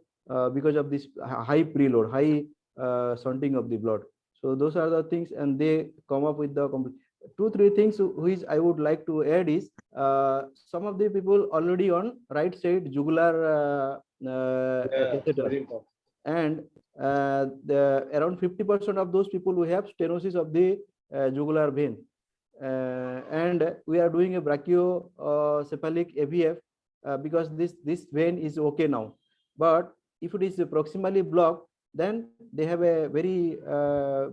because of this high preload, high shunting of the blood. So those are the things, and they come up with the 2-3 things which I would like to add is some of the people already on right side jugular catheter, and around 50% of those people who have stenosis of the jugular vein, and we are doing a brachiocephalic AVF because this vein is okay now. But if it is proximally blocked, then they have a very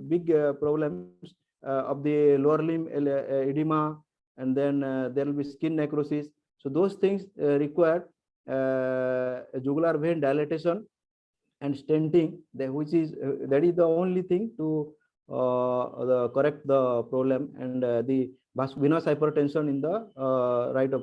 big problems of the lower limb edema, and then there will be skin necrosis. So those things require jugular vein dilatation and stenting, which is that is the only thing to correct the problem, and the venous hypertension in the right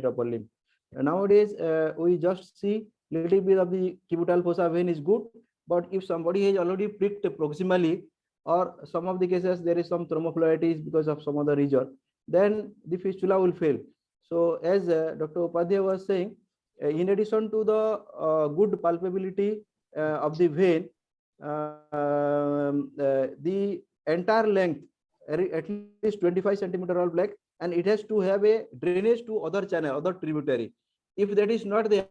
upper limb. Nowadays we just see little bit of the cubital fossa vein is good, but if somebody has already pricked proximally, or some of the cases there is some thrombophlebitis because of some other region, then the fistula will fail. So as Dr. Upadhyay was saying, in addition to the good palpability of the vein, the entire length at least 25 centimeter of black, and it has to have a drainage to other channel, other tributary. If that is not there,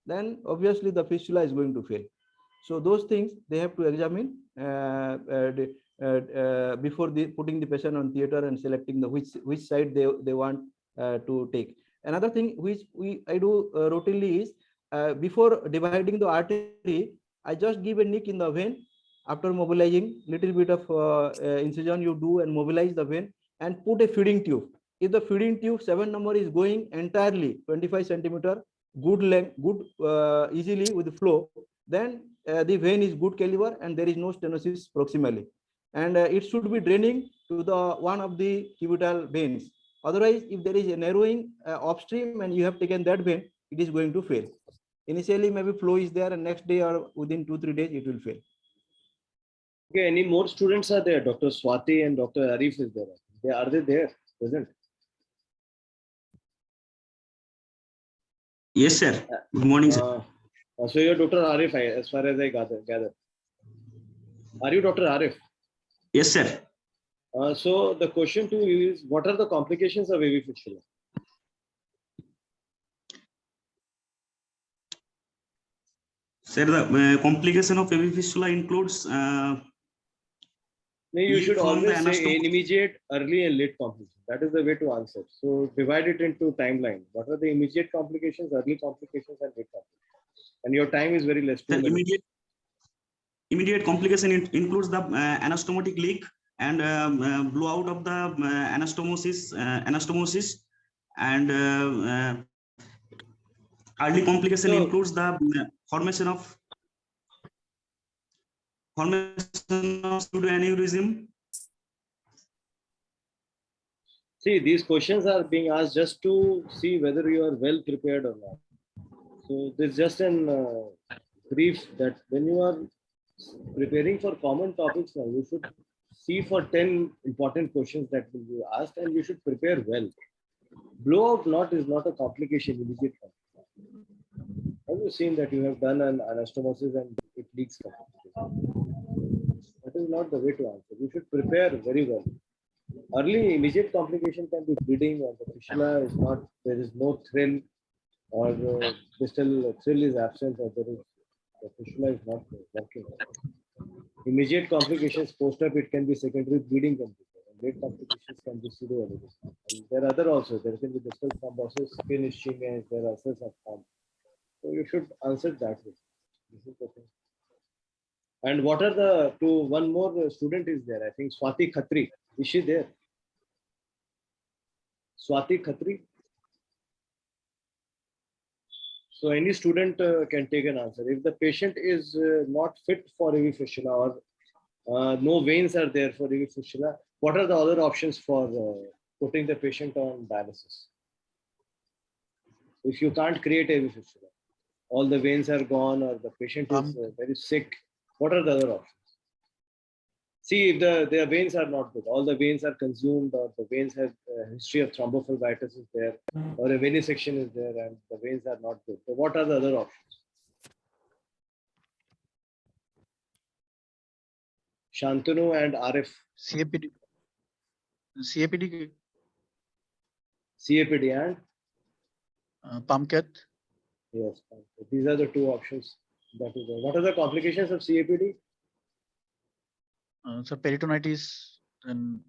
then obviously the fistula is going to fail. So those things they have to examine before putting the patient on theater and selecting the which side they want to take. Another thing which I do routinely is before dividing the artery, I just give a nick in the vein. After mobilizing, little bit of incision you do and mobilize the vein and put a feeding tube. If the feeding tube 7 number is going entirely 25 centimeter, good length, good easily with the flow, then the vein is good caliber and there is no stenosis proximally, and it should be draining to the one of the cubital veins. Otherwise, if there is a narrowing upstream and you have taken that vein, it is going to fail. Initially, maybe flow is there, and next day or within 2-3 days, it will fail. Okay, any more students are there? Dr. Swati and Dr. Arif is there. Are they there? Present? Yes, sir. Good morning, sir. So you're Dr. Arif, as far as I gather. Are you Dr. Arif? Yes, sir. So the question to you is, what are the complications of AV fistula? Sir, the complication of AV fistula includes. You should always say immediate, early, and late complications. That is the way to answer. So divide it into timeline. What are the immediate complications, early complications, and late complications? And your time is very less. Sir, immediate complication includes the anastomotic leak and blowout of the anastomosis, and early complication includes the formation of pseudoaneurysm. See, these questions are being asked just to see whether you are well prepared or not. So this is just an brief that when you are preparing for common topics now, you should see for 10 important questions that will be asked, and you should prepare well. Blowout knot is not a complication, immediate complication. Have you seen that you have done an anastomosis and it leaks complication? That is not the way to answer. You should prepare very well. Early immediate complication can be bleeding, or the fistula is not, there is no thrill, or distal thrill is absent, or there is, the fistula is not working. Immediate complications post-op, it can be secondary bleeding complication. Late complications can be pseudo-elegant. And there are other also. There can be distal thrombosis, skin ischemia, there are ulcers of form. So you should answer that way. This is the thing. And what are the one more student is there? I think Swati Khatri. Is she there? Swati Khatri. So any student can take an answer. If the patient is not fit for AV fistula, or no veins are there for AV fistula, what are the other options for putting the patient on dialysis? If you can't create AV fistula, all the veins are gone, or the patient is very sick, what are the other options? See, if their veins are not good, all the veins are consumed, or the veins have a history of thrombophlebitis is there, or a venesection is there, and the veins are not good. So what are the other options? Shantanu and Arif. CAPD. CAPD. CAPD and Pumpcat. yes, these are the two options. That is what are the complications of CAPD? So peritonitis and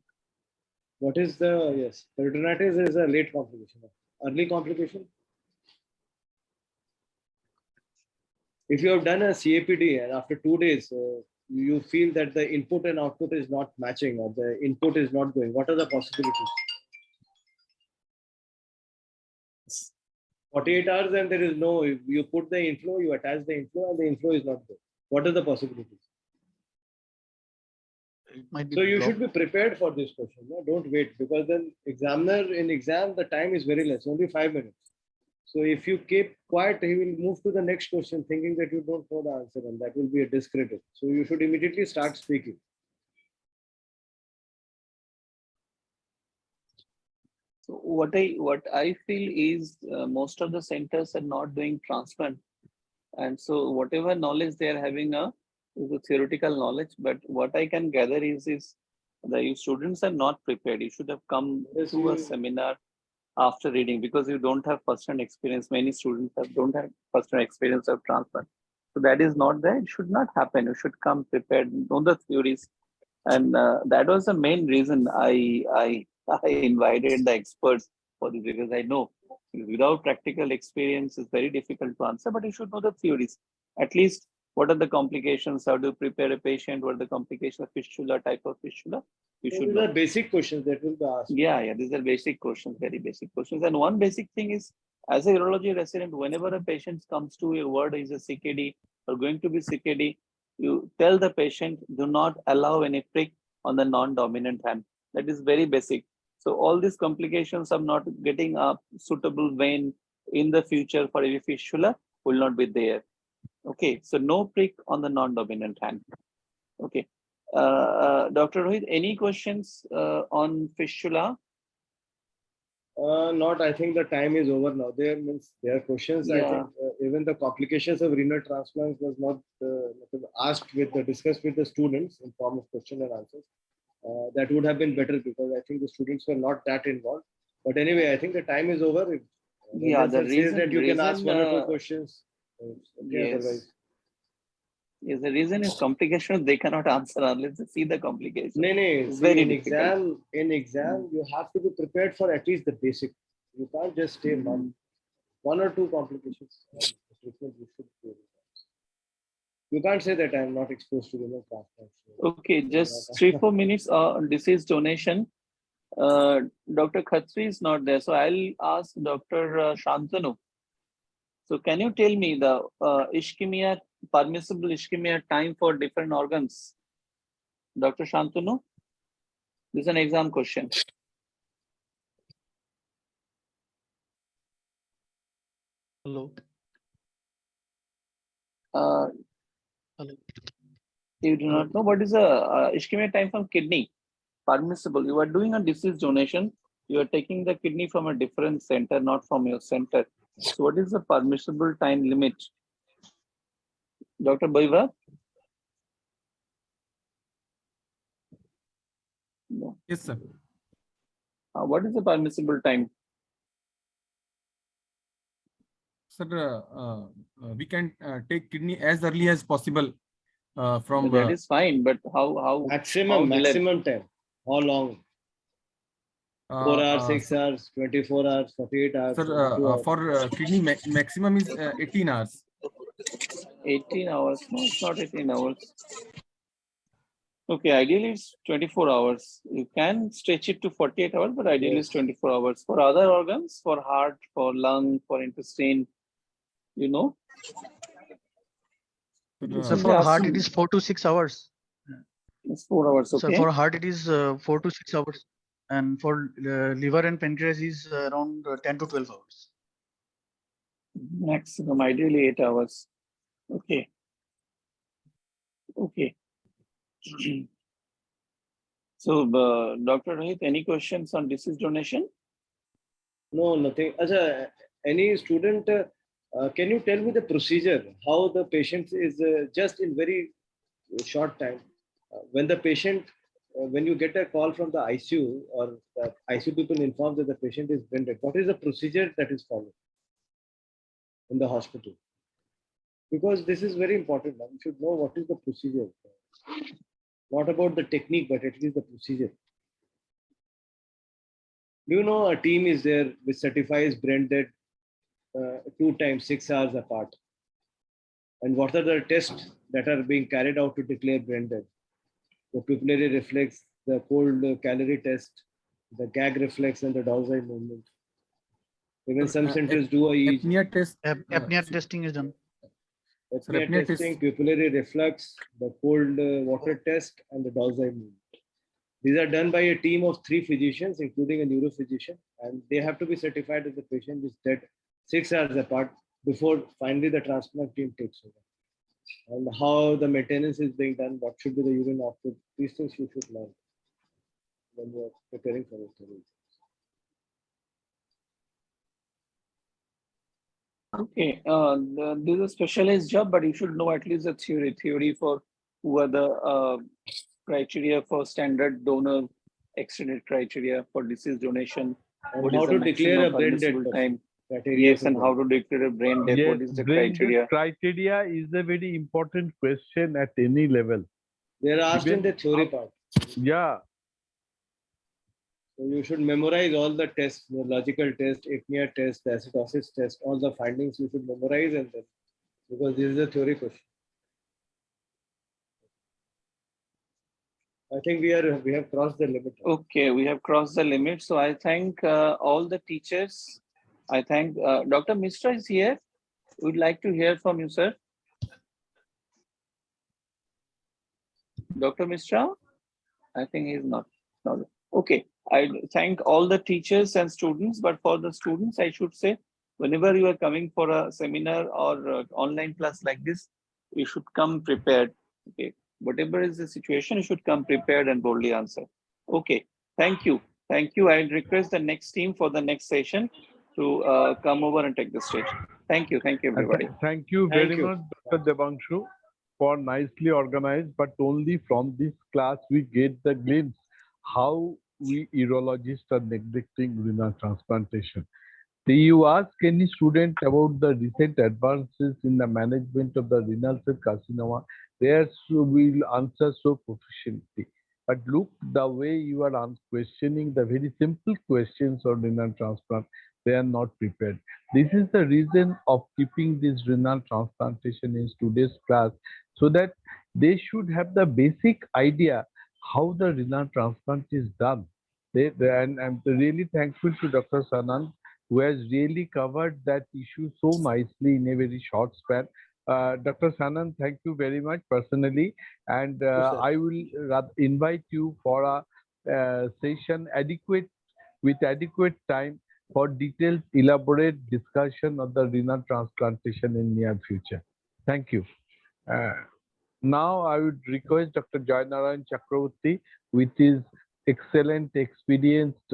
What is the, yes, peritonitis is a late complication. Early complication? If you have done a CAPD and after 2 days, you feel that the input and output is not matching, or the input is not going, what are the possibilities? 48 hours and there is no, you put the inflow, you attach the inflow, and the inflow is not good. What are the possibilities? it might be So you blocked. should be prepared for this question. No? Don't wait, because then examiner in exam, the time is very less, only 5 minutes. So if you keep quiet, he will move to the next question thinking that you don't know the answer, and that will be a discredit. So you should immediately start speaking. So what I feel is most of the centers are not doing transplant, and so whatever knowledge they are having is a theoretical knowledge. But what I can gather is the students are not prepared. You should have come Yes, to a seminar after reading, because you don't have first-hand experience. Many students don't have first-hand experience of transplant. So that is not there. It should not happen. You should come prepared, know the theories. And that was the main reason I invited the experts for this, because I know without practical experience, it's very difficult to answer, but you should know the theories. At least what are the complications? How to prepare a patient? What are the complications of fistula, type of fistula? You should know. These are basic questions that will be asked. Yeah, these are basic questions, very basic questions. And one basic thing is, as a urology resident, whenever a patient comes to your ward is a CKD or going to be CKD, you tell the patient, do not allow any prick on the non-dominant hand. That is very basic. So all these complications of not getting a suitable vein in the future for AV fistula will not be there. Okay, so no prick on the non-dominant hand. Okay. Dr. Rohit, any questions on fistula? Not, I think the time is over now. There are questions. I think even the complications of renal transplants was not asked discussed with the students in form of question and answers. That would have been better, because I think the students were not that involved. But anyway, I think the time is over. The reason that you can ask 1 or 2 questions. Yes. Otherwise. Yes, the reason is complications they cannot answer unless they see the complications. It's very difficult. In exam, you have to be prepared for at least the basic. You can't just stay 1 or 2 complications. You can't say that I'm not exposed to renal transplant. Okay, just 3-4 minutes on disease donation. Dr. Khatri is not there, so I'll ask Dr. Shantanu. So can you tell me the ischemia, permissible ischemia time for different organs? Dr. Shantanu, this is an exam question. Hello. Hello. You do not know what is the ischemia time from kidney? Permissible. You are doing a disease donation. you are taking the kidney from a different center, not from your center. So what is the permissible time limit? Dr. Boiva? No. Yes, sir. What is the permissible time? Sir, we can take kidney as early as possible from That is fine, but how Maximum delayed? maximum time. How long? 4 hours, 6 hours, 24 hours, 48 hours. Sir, 42 hours. for kidney maximum is 18 hours. 18 hours. No, it's not 18 hours. Okay, ideally it's 24 hours. You can stretch it to 48 hours, but ideally it's 24 hours. For other organs, for heart, for lung, for intestine, you know. So for heart, it is 4 to 6 hours. It's 4 hours, okay. So for heart, it is 4 to 6 hours. And for liver and pancreas is around 10 to 12 hours. Maximum, ideally 8 hours. Okay. Okay. So, Dr. Rohit, any questions on disease donation? No, nothing. Acha, any student, can you tell me the procedure, how the patient is just in very short time? When the patient, when you get a call from the ICU or the ICU people inform that the patient is brain dead, what is the procedure that is followed in the hospital? Because this is very important. You should know what is the procedure. Not about the technique, but at least the procedure. Do you know a team is there which certifies brain dead 2 times 6 hours apart? And what are the tests that are being carried out to declare brain dead? The pupillary reflex, the cold calorie test, the gag reflex, and the dorsal movement. Even some centers do a EEG. Apnea test. Apnea testing is done. Apnea testing, pupillary reflux, the cold water test, and the dorsal movement. These are done by a team of 3 physicians, including a neurophysician, and they have to be certified that the patient is dead 6 hours apart before finally the transplant team takes over. And how the maintenance is being done, what should be the urine output, these things you should learn when you are preparing for the study. Okay, this is a specialized job, but you should know at least the theory for who are the criteria for standard donor, extended criteria for disease donation. And how to declare a brain dead person. Yes, and how to declare a brain dead. Yes, what is the brain death criteria? criteria is a very important question at any level. They are asked in Even the theory part. Yeah, So you should memorize all the tests, the logical test, apnea test, the acidosis test, all the findings you should memorize, and then, because this is a theory question. I think we have crossed the limit. Okay, we have crossed the limit. So I thank all the teachers. I thank Dr. Mishra is here. We'd like to hear from you, sir. Dr. Mishra? I think he's not. Okay, I thank all the teachers and students, but for the students, I should say, whenever you are coming for a seminar or online class like this, you should come prepared. Okay, whatever is the situation, you should come prepared and boldly answer. Okay, thank you. Thank you. I request the next team for the next session to come over and take the stage. Thank you. Thank you, everybody. Thank you very much, Dr. Devanshu, for nicely organized, but only from this class we get the glimpse how we urologists are neglecting renal transplantation. Do you ask any student about the recent advances in the management of the renal cell carcinoma, they will answer so proficiently. But look, the way you are questioning the very simple questions on renal transplant, they are not prepared. This is the reason of keeping this renal transplantation in today's class, so that they should have the basic idea how the renal transplant is done. And I'm really thankful to Dr. Sanand, who has really covered that issue so nicely in a very short span. Dr. Sanand, thank you very much personally, and I will invite you for a session with adequate time for detailed, elaborate discussion of the renal transplantation in near future. Thank you. Now I would request Dr. Jayanarayan Chakraborty with his excellent, experienced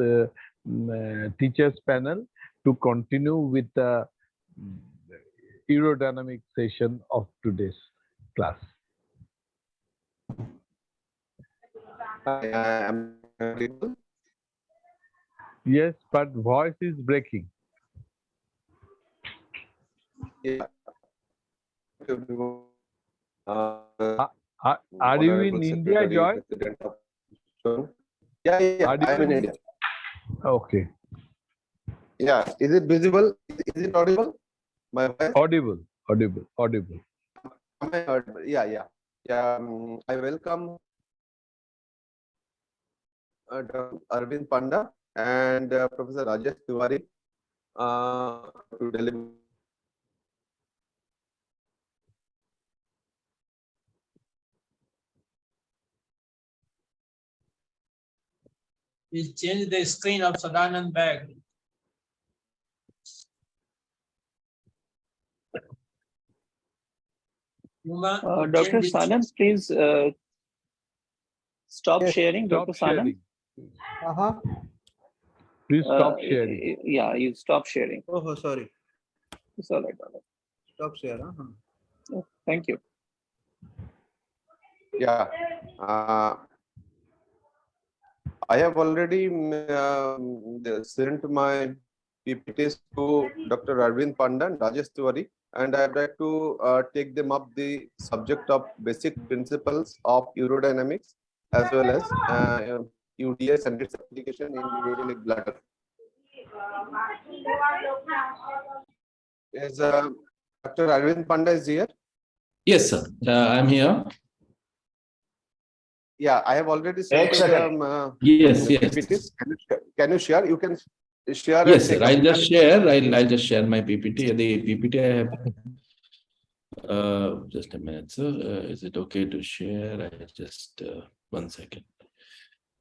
teachers panel to continue with the aerodynamic session of today's class. Am I audible? Yes, but voice is breaking. Yeah. Are you in India, Joy? Yeah, Are you I'm in in- India. Okay, Yeah, is it visible? Is it audible? My voice? audible. Am I audible? Yeah. I welcome Dr. Arvind Panda and Professor Rajesh Tiwari to deliver. Please change the screen of Sadanand bag. Dr. Sanand, please stop Yes, sharing, stop Dr. Sanand. sharing. Please stop sharing. Yeah, you stop sharing. Oh, sorry. It's all right. Stop share. Thank you. Yeah. I have already sent my PPTs to Dr. Arvind Panda and Rajesh Tiwari, and I would like to take them up the subject of basic principles of aerodynamics as well as UDS and its application in urinary bladder. Is Dr. Arvind Panda is here? Yes, sir. I'm here. Yeah, I have already sent you the Yes. PPTs. Can you share? You can share. Yes, sir. I'll just share. I'll just share my PPT. The PPT I have. Just a minute, sir. Is it okay to share? I just 1 second.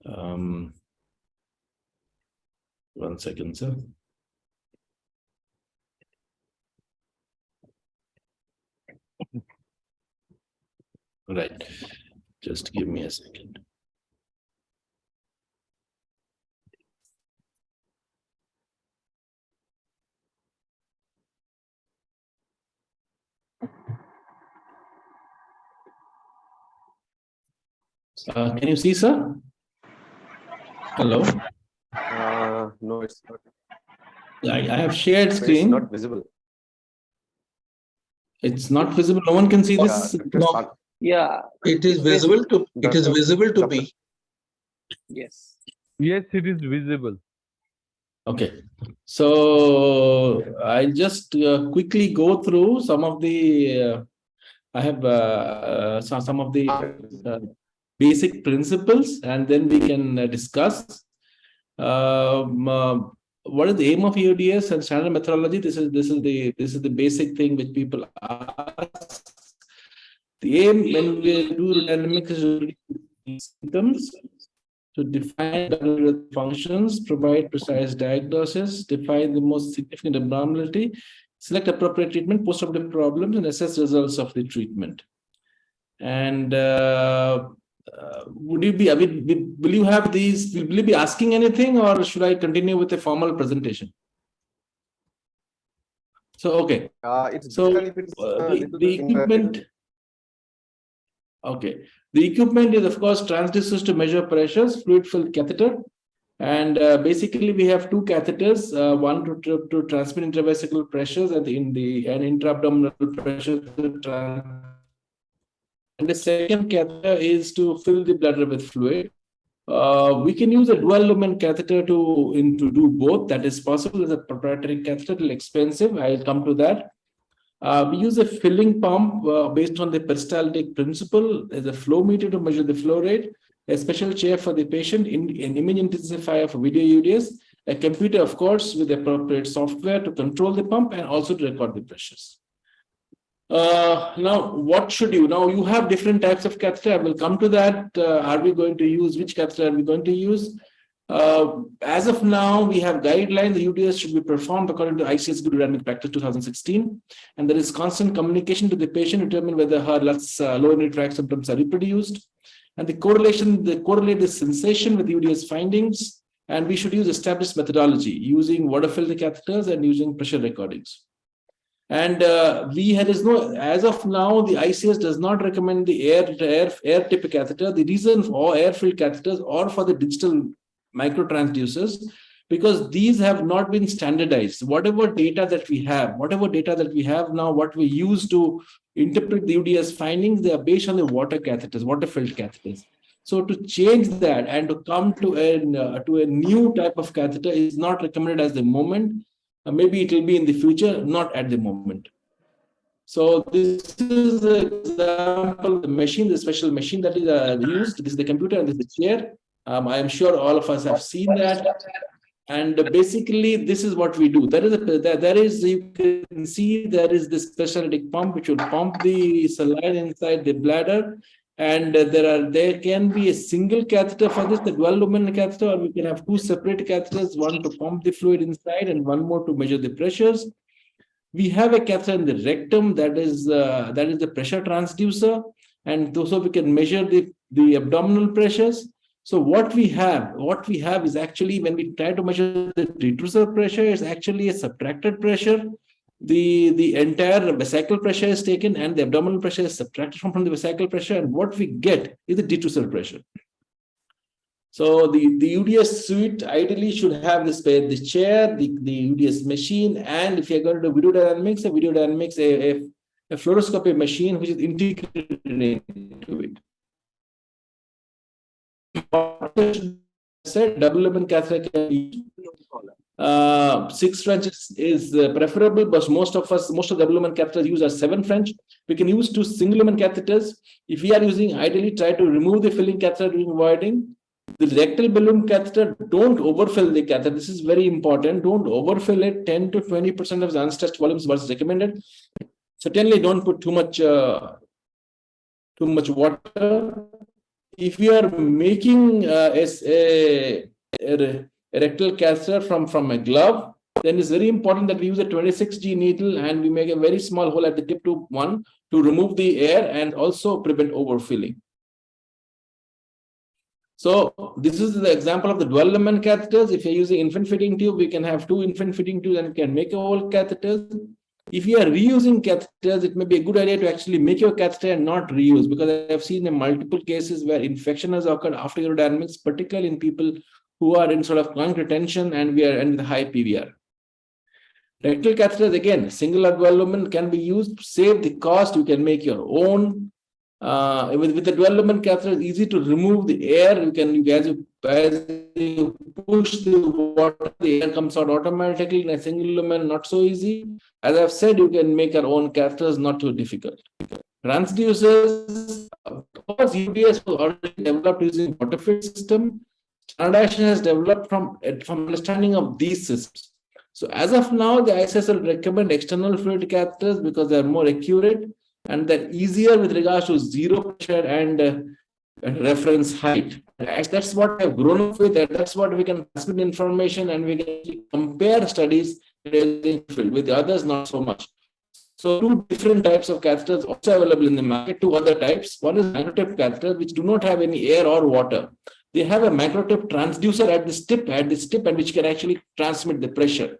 1 second, sir. Right. Just give me a second. Can you see, sir? Hello? No, it's not. I have shared It's screen. not visible. It's not visible. No one can see this. No. Yeah. It is visible to me. Yes. Yes, it is visible. Okay, so I'll just quickly go through some of the. I have some of the basic principles, and then we can discuss. What is the aim of EUDS and standard methodology? This is the basic thing which people ask. The aim when we do dynamics is symptoms, to define functions, provide precise diagnosis, define the most significant abnormality, select appropriate treatment, post-operative problems, and assess results of the treatment. And would you be? I mean, will you have these? Will you be asking anything, or should I continue with a formal presentation? So okay. So the equipment. Okay. The equipment is, of course, transducers to measure pressures, fluid-filled catheter. And basically, we have two catheters, one to transmit intravesical pressures and intra-abdominal pressure. And the second catheter is to fill the bladder with fluid. We can use a dual lumen catheter to do both. That is possible. It's a proprietary catheter, little expensive. I'll come to that. We use a filling pump based on the peristaltic principle. There's a flow meter to measure the flow rate, a special chair for the patient, an image intensifier for video UDS, a computer, of course, with appropriate software to control the pump and also to record the pressures. Now, what should you? Now, you have different types of catheter. I will come to that. Are we going to use? Which catheter are we going to use? As of now, we have guidelines. The UDS should be performed according to ICS Good Dynamic Practice 2016, and there is constant communication to the patient to determine whether her lower urinary tract symptoms are reproduced, and the correlate the sensation with UDS findings, And we should use established methodology using water-filled catheters and using pressure recordings. And as of now, the ICS does not recommend the air tip catheter. The reason for air-filled catheters or for the digital microtransducers, because these have not been standardized. Whatever data that we have now, what we use to interpret the UDS findings, they are based on the water-filled catheters. So to change that and to come to a new type of catheter is not recommended at the moment. Maybe it will be in the future, not at the moment. So this is the example of the machine, the special machine that is used. This is the computer and this is the chair. I am sure all of us have seen that. And basically, this is what we do. You can see there is this specialty pump which will pump the saline inside the bladder. And there can be a single catheter for this, the dual lumen catheter, or we can have two separate catheters, one to pump the fluid inside and one more to measure the pressures. We have a catheter in the rectum that is the pressure transducer, and so we can measure the abdominal pressures. So what we have is actually, when we try to measure the detrusor pressure, it's actually a subtracted pressure. The entire vesical pressure is taken and the abdominal pressure is subtracted from the vesical pressure, and what we get is the detrusor pressure. So the UDS suite ideally should have the chair, the UDS machine, and if you're going to do video dynamics, a fluoroscopy machine which is integrated into it. Said double lumen catheter can be 6 French is preferable, but most of the lumen catheters used are 7 French. We can use 2 single lumen catheters. If we are using, ideally try to remove the filling catheter during voiding. The rectal balloon catheter, don't overfill the catheter. This is very important. Don't overfill it. 10 to 20% of the unstressed volumes was recommended. Certainly don't put too much water. If we are making a rectal catheter from a glove, then it's very important that we use a 26G needle and we make a very small hole at the tip to remove the air and also prevent overfilling. So this is the example of the dual lumen catheters. If you're using infant feeding tube, we can have 2 infant feeding tubes and can make a whole catheter. If you are reusing catheters, it may be a good idea to actually make your catheter and not reuse, because I have seen in multiple cases where infection has occurred after urodynamics, particularly in people who are in sort of chronic retention and with high PVR. Rectal catheters, again, single or dual lumen can be used to save the cost. You can make your own. With the dual lumen catheter, it's easy to remove the air. You can, as you push the water, the air comes out automatically. In a single lumen, not so easy. As I've said, you can make your own catheters, not too difficult. Transducers, because UDS was already developed using water-filled system, standardization has developed from understanding of these systems. So as of now, the ICS will recommend external fluid catheters because they are more accurate and they're easier with regards to zero pressure and reference height. That's what I've grown up with, and that's what we can transmit information, and we can compare studies with the others, not so much. So 2 different types of catheters also available in the market, 2 other types. One is microtip catheters, which do not have any air or water. They have a microtip transducer at this tip, and which can actually transmit the pressure.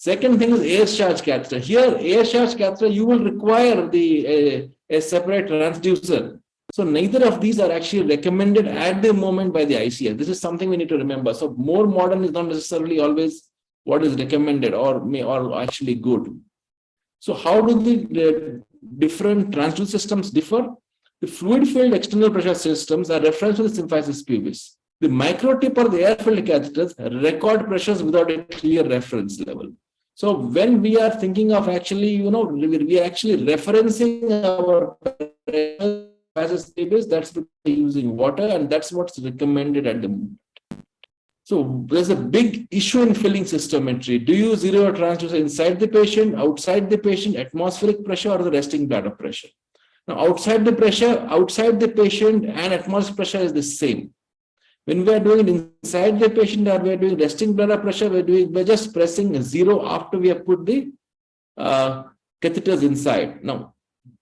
Second thing is air charge catheter. Here, air charge catheter, you will require a separate transducer. So neither of these are actually recommended at the moment by the ICS. This is something we need to remember. So more modern is not necessarily always what is recommended or actually good. So how do the different transducer systems differ? The fluid-filled external pressure systems are referenced to the symphysis pubis. The microtip or the air-filled catheters record pressures without a clear reference level. So when we are thinking of actually, we are actually referencing our symphysis pubis, that's using water, and that's what's recommended at the moment. So there's a big issue in filling systometry. Do you use zero transducer inside the patient, outside the patient, atmospheric pressure, or the resting bladder pressure? Now, outside the patient and atmospheric pressure is the same. When we are doing it inside the patient or we are doing resting bladder pressure, we're just pressing 0 after we have put the catheters inside. Now,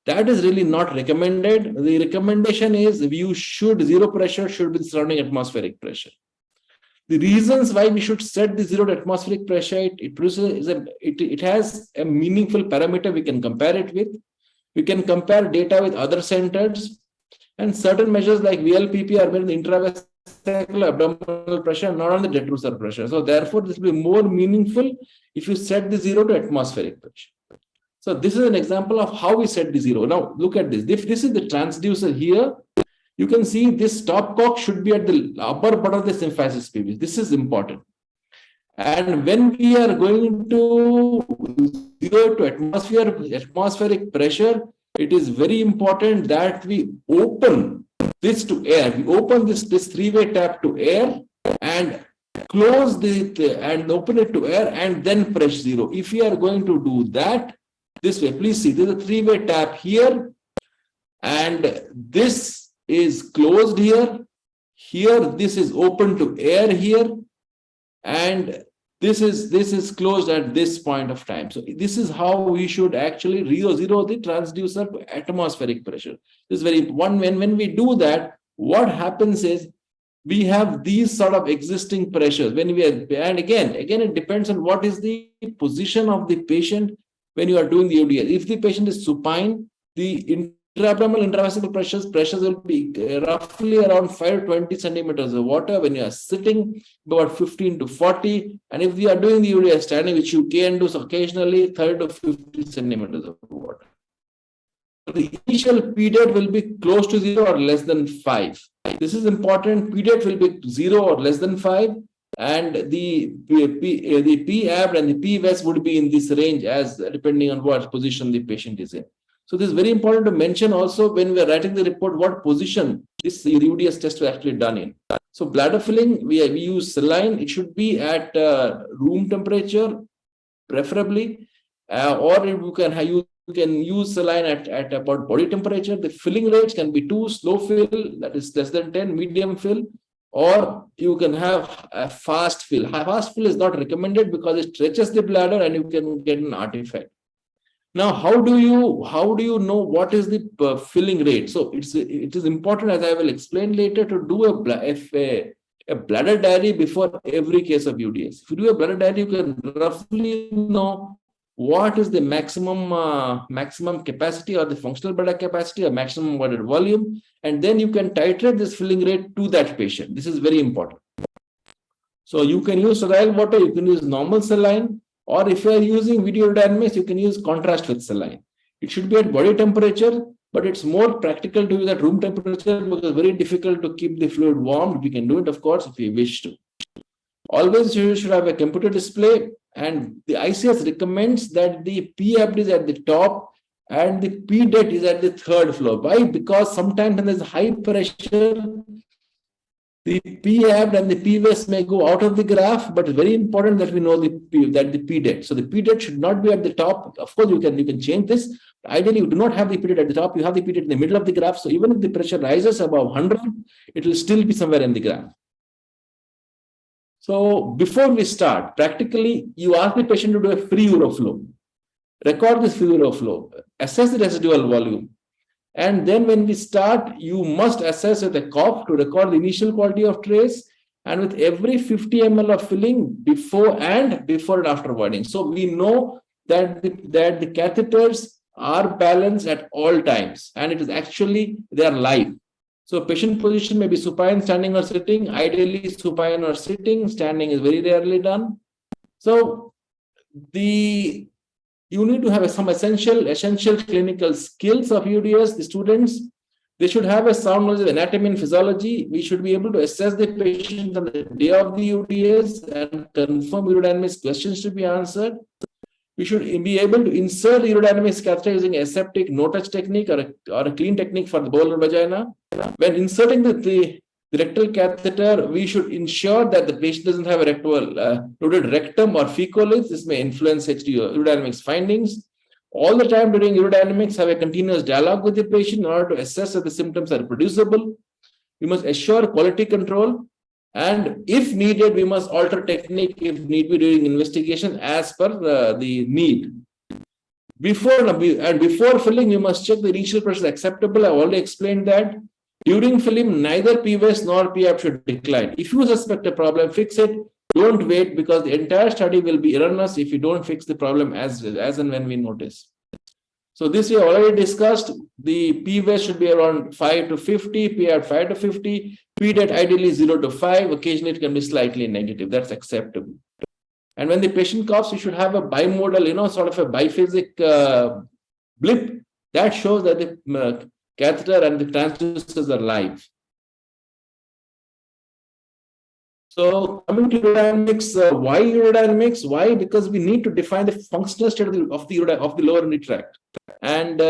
that is really not recommended. The recommendation is zero pressure should be surrounding atmospheric pressure. The reasons why we should set the 0 to atmospheric pressure, it has a meaningful parameter we can compare it with. We can compare data with other centers, and certain measures like VLPP are made in the intravesical abdominal pressure, not on the detrusor pressure. So therefore, this will be more meaningful if you set the 0 to atmospheric pressure. So this is an example of how we set the 0. Now look at this. If this is the transducer here, you can see this stopcock should be at the upper part of the symphysis pubis. This is important. And when we are going to 0 to atmospheric pressure, it is very important that we open this to air. We open this three-way tap to air and close and open it to air and then press 0. If we are going to do that this way, please see, there is a three-way tap here, and this is closed here. Here, this is open to air here, and this is closed at this point of time. So this is how we should actually zero the transducer to atmospheric pressure. This is very important. When we do that, what happens is we have these sort of existing pressures. When we are, and again, it depends on what is the position of the patient when you are doing the UDS. If the patient is supine, the intra-abdominal intravesical pressures will be roughly around 5 to 20 centimeters of water. When you are sitting, about 15 to 40. And if we are doing the UDS standing, which you can do occasionally, 30 to 50 centimeters of water. The initial P-det will be close to 0 or less than 5. This is important. P-det will be 0 or less than 5. And the P-abt and the P-vest would be in this range, as depending on what position the patient is in. So this is very important to mention also when we are writing the report, what position this UDS test was actually done in. So bladder filling, we use saline. It should be at room temperature, preferably, or you can use saline at about body temperature. The filling rates can be 2, slow fill, that is less than 10, medium fill, or you can have a fast fill. Fast fill is not recommended because it stretches the bladder and you can get an artifact. Now, how do you know what is the filling rate? So it is important, as I will explain later, to do a bladder diary before every case of UDS. If you do a bladder diary, you can roughly know what is the maximum capacity or the functional bladder capacity or maximum water volume, and then you can titrate this filling rate to that patient. This is very important. So you can use sterile water, you can use normal saline, or if you are using video dynamics, you can use contrast with saline. It should be at body temperature, but it's more practical to use at room temperature because it's very difficult to keep the fluid warm. We can do it, of course, if we wish to. Always you should have a computer display, and the ICS recommends that the P-abt is at the top and the P-det is at the 3rd floor. Why? Because sometimes when there's high pressure, the P-abt and the P-vest may go out of the graph, but it's very important that we know the P-det. So the P-det should not be at the top. Of course, you can change this. Ideally, you do not have the P-det at the top. You have the P-det in the middle of the graph. So even if the pressure rises above 100, it will still be somewhere in the graph. So before we start, practically, you ask the patient to do a free uroflow. Record this free uroflow. Assess the residual volume. And then when we start, you must assess with a cough to record the initial quality of trace, and with every 50 ml of filling before and after voiding. So we know that the catheters are balanced at all times, and it is actually, they are live. So patient position may be supine, standing or sitting. Ideally supine or sitting. Standing is very rarely done. So you need to have some essential clinical skills of UDS. The students, they should have a sound knowledge of anatomy and physiology. We should be able to assess the patient on the day of the UDS and confirm urodynamics questions to be answered. We should be able to insert the urodynamics catheter using aseptic no-touch technique or a clean technique for the bowel or vagina. When inserting the rectal catheter, we should ensure that the patient doesn't have a loaded rectum or fecalith. This may influence urodynamics findings. All the time during urodynamics, have a continuous dialogue with the patient in order to assess if the symptoms are reproducible. We must assure quality control. And if needed, we must alter technique if need be during investigation as per the need. Before filling, you must check the initial pressure is acceptable. I've already explained that. During filling, neither PVS nor PAP should decline. If you suspect a problem, fix it. Don't wait, because the entire study will be erroneous if you don't fix the problem as and when we notice. So this we have already discussed. The PVS should be around 5 to 50, PAP 5 to 50, PDAT ideally 0 to 5. Occasionally it can be slightly negative. That's acceptable. And when the patient coughs, you should have a bimodal, sort of a biphasic blip that shows that the catheter and the transducers are live. So coming to urodynamics, why urodynamics? Why? Because we need to define the functional state of the lower urinary tract. And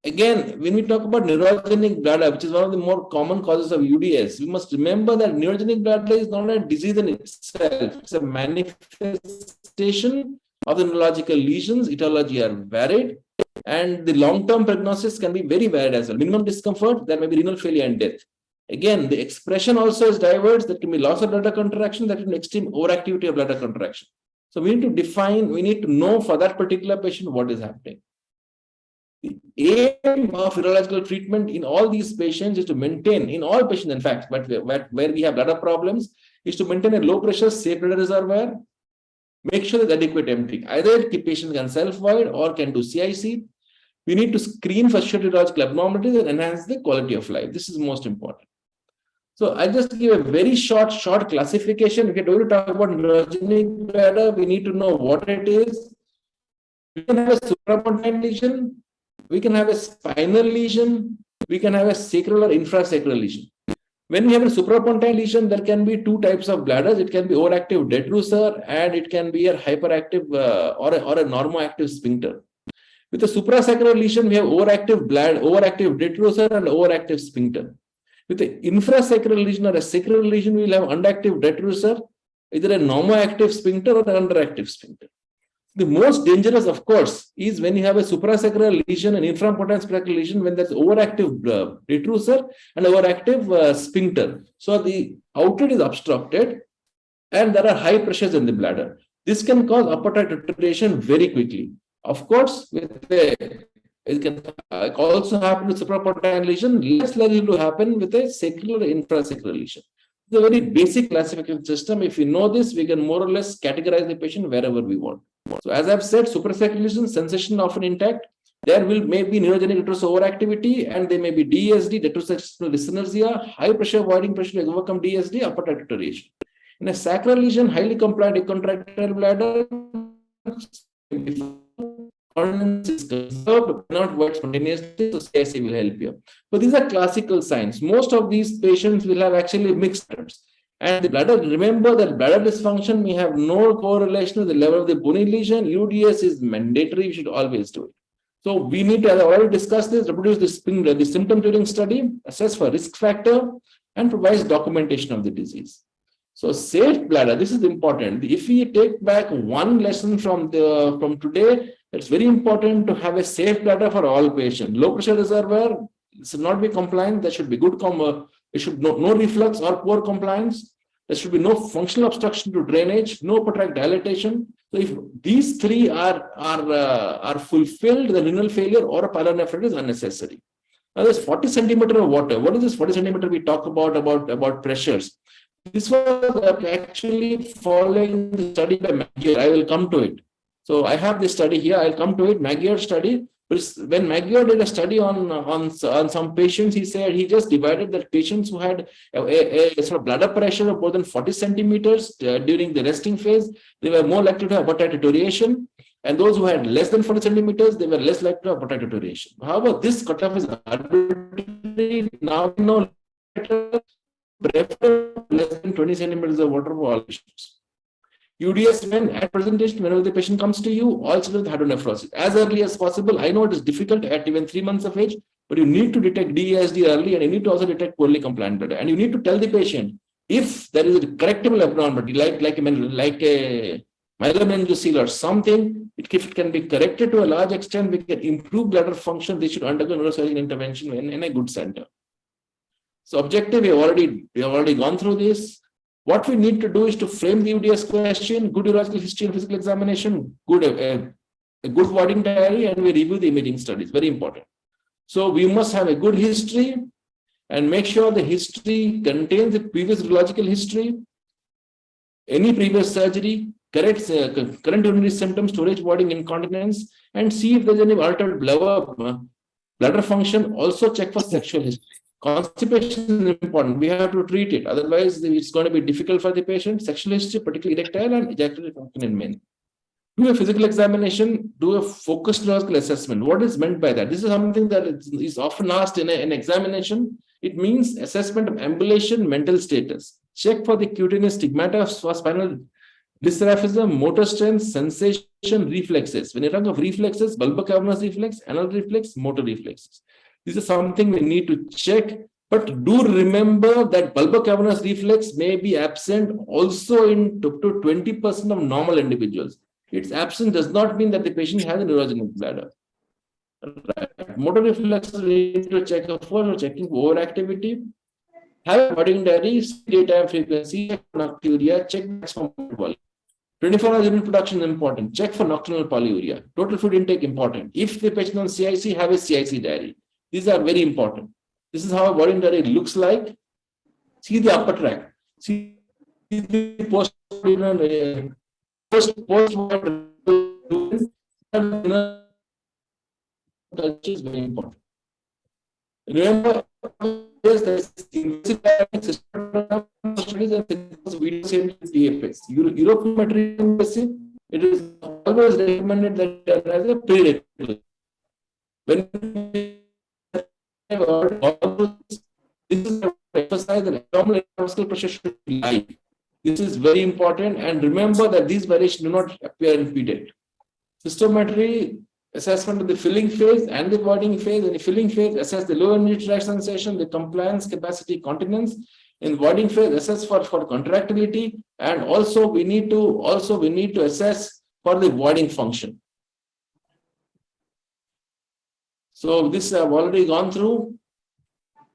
again, when we talk about neurogenic bladder, which is one of the more common causes of UDS, we must remember that neurogenic bladder is not a disease in itself. It's a manifestation of the neurological lesions. Etiology are varied, and the long-term prognosis can be very varied as well. Minimum discomfort, there may be renal failure and death. Again, the expression also is diverse. That can be loss of bladder contraction, that can be extreme overactivity of bladder contraction. So we need to define, we need to know for that particular patient what is happening. The aim of urological treatment in all these patients is to maintain, in all patients in fact, but where we have bladder problems, is to maintain a low pressure, safe bladder reservoir, make sure that adequate emptying. Either the patient can self-void or can do CIC. We need to screen for urological abnormalities and enhance the quality of life. This is most important. So I just give a very short classification. If you're going to talk about neurogenic bladder, we need to know what it is. We can have a suprapontine lesion, we can have a spinal lesion, we can have a sacral or infrasacral lesion. When we have a suprapontine lesion, there can be two types of bladders. It can be overactive detrusor, and it can be a hyperactive or a normoactive sphincter. With a suprasacral lesion, we have overactive detrusor and overactive sphincter. With the infrasacral lesion or a sacral lesion, we will have underactive detrusor, either a normoactive sphincter or an underactive sphincter. The most dangerous, of course, is when you have a suprasacral lesion and infrapontine sacral lesion, when there's overactive detrusor and overactive sphincter. So the outlet is obstructed and there are high pressures in the bladder. This can cause upper tract deterioration very quickly. Of course, it can also happen with suprapontine lesion, less likely to happen with a sacral or infrasacral lesion. It's a very basic classification system. If we know this, we can more or less categorize the patient wherever we want. So as I've said, suprasacral lesion, sensation often intact. There may be neurogenic detrusor overactivity, and there may be DSD, detrusor dyskinesia, high pressure, voiding pressure to overcome DSD, upper tract deterioration. In a sacral lesion, highly compliant decontractile bladder, is conserved, not void spontaneously, so CIC will help you. So these are classical signs. Most of these patients will have actually mixed bladders. And the bladder, remember that bladder dysfunction may have no correlation with the level of the bony lesion. UDS is mandatory, you should always do it. So we need to, as I already discussed this, reproduce the symptom during study, assess for risk factor, and provide documentation of the disease. So safe bladder, this is important. If we take back one lesson from today, it's very important to have a safe bladder for all patients. Low pressure reservoir should not be compliant. There should be good it should no reflux or poor compliance. There should be no functional obstruction to drainage, no upper tract dilatation. So if these three are fulfilled, the renal failure or a pyelonephritis is unnecessary. Now there's 40 centimeter of water. What is this 40 centimeter we talk about pressures? This was actually following the study by Magyar. I will come to it. So I have this study here. I'll come to it. Magyar study. When Magyar did a study on some patients, he said he just divided the patients who had a sort of bladder pressure of more than 40 centimeters during the resting phase. They were more likely to have upper tract deterioration. And those who had less than 40 centimeters, they were less likely to have upper tract deterioration. However, this cutoff is arbitrary. Now we know prefer less than 20 centimeters of water for all patients. UDS, when at presentation, whenever the patient comes to you, all children with hydronephrosis. As early as possible. I know it is difficult at even 3 months of age, but you need to detect DSD early, and you need to also detect poorly compliant bladder. And you need to tell the patient if there is a correctable abnormality, like a myelomeningocele or something, if it can be corrected to a large extent, we can improve bladder function. They should undergo neurosurgical intervention in a good center. So objective, we have already gone through this. What we need to do is to frame the UDS question, good urological history and physical examination, a good wording diary, and we review the imaging studies. Very important. So we must have a good history. and make sure the history contains the previous radiological history, any previous surgery, current urinary symptoms, storage, voiding, incontinence, and see if there's any altered bladder function. Also check for sexual history. Constipation is important. We have to treat it. Otherwise, it's going to be difficult for the patient. Sexual history, particularly erectile and ejaculatory function in men. Do a physical examination, do a focused neurological assessment. What is meant by that? This is something that is often asked in an examination. It means assessment of ambulation, mental status. Check for the cutaneous stigmata for spinal dysraphism, motor strength, sensation, reflexes. When you talk of reflexes, bulbocavernous reflex, anal reflex, motor reflexes. This is something we need to check. But do remember that bulbocavernous reflex may be absent also in up to 20% of normal individuals. Its absence does not mean that the patient has a neurogenic bladder. Right. Motor reflexes we need to check for checking overactivity. Have a voiding diary, daytime frequency, nocturia, check maximum volume. 24 hours urine production is important. Check for nocturnal polyuria. Total food intake important. If the patient on CIC, have a CIC diary. These are very important. This is how a voiding diary looks like. See the upper tract. See the post is very important. Remember, European it is always recommended that as a prerequisite. When this is emphasize that abdominal muscle pressure should be high. This is very important, and remember that these variations do not appear repeated. Cystometry, assessment of the filling phase and the voiding phase. In the filling phase, assess the lower urinary tract sensation, the compliance, capacity, continence. In voiding phase, assess for contractility, and also we need to assess for the voiding function. So this I've already gone through.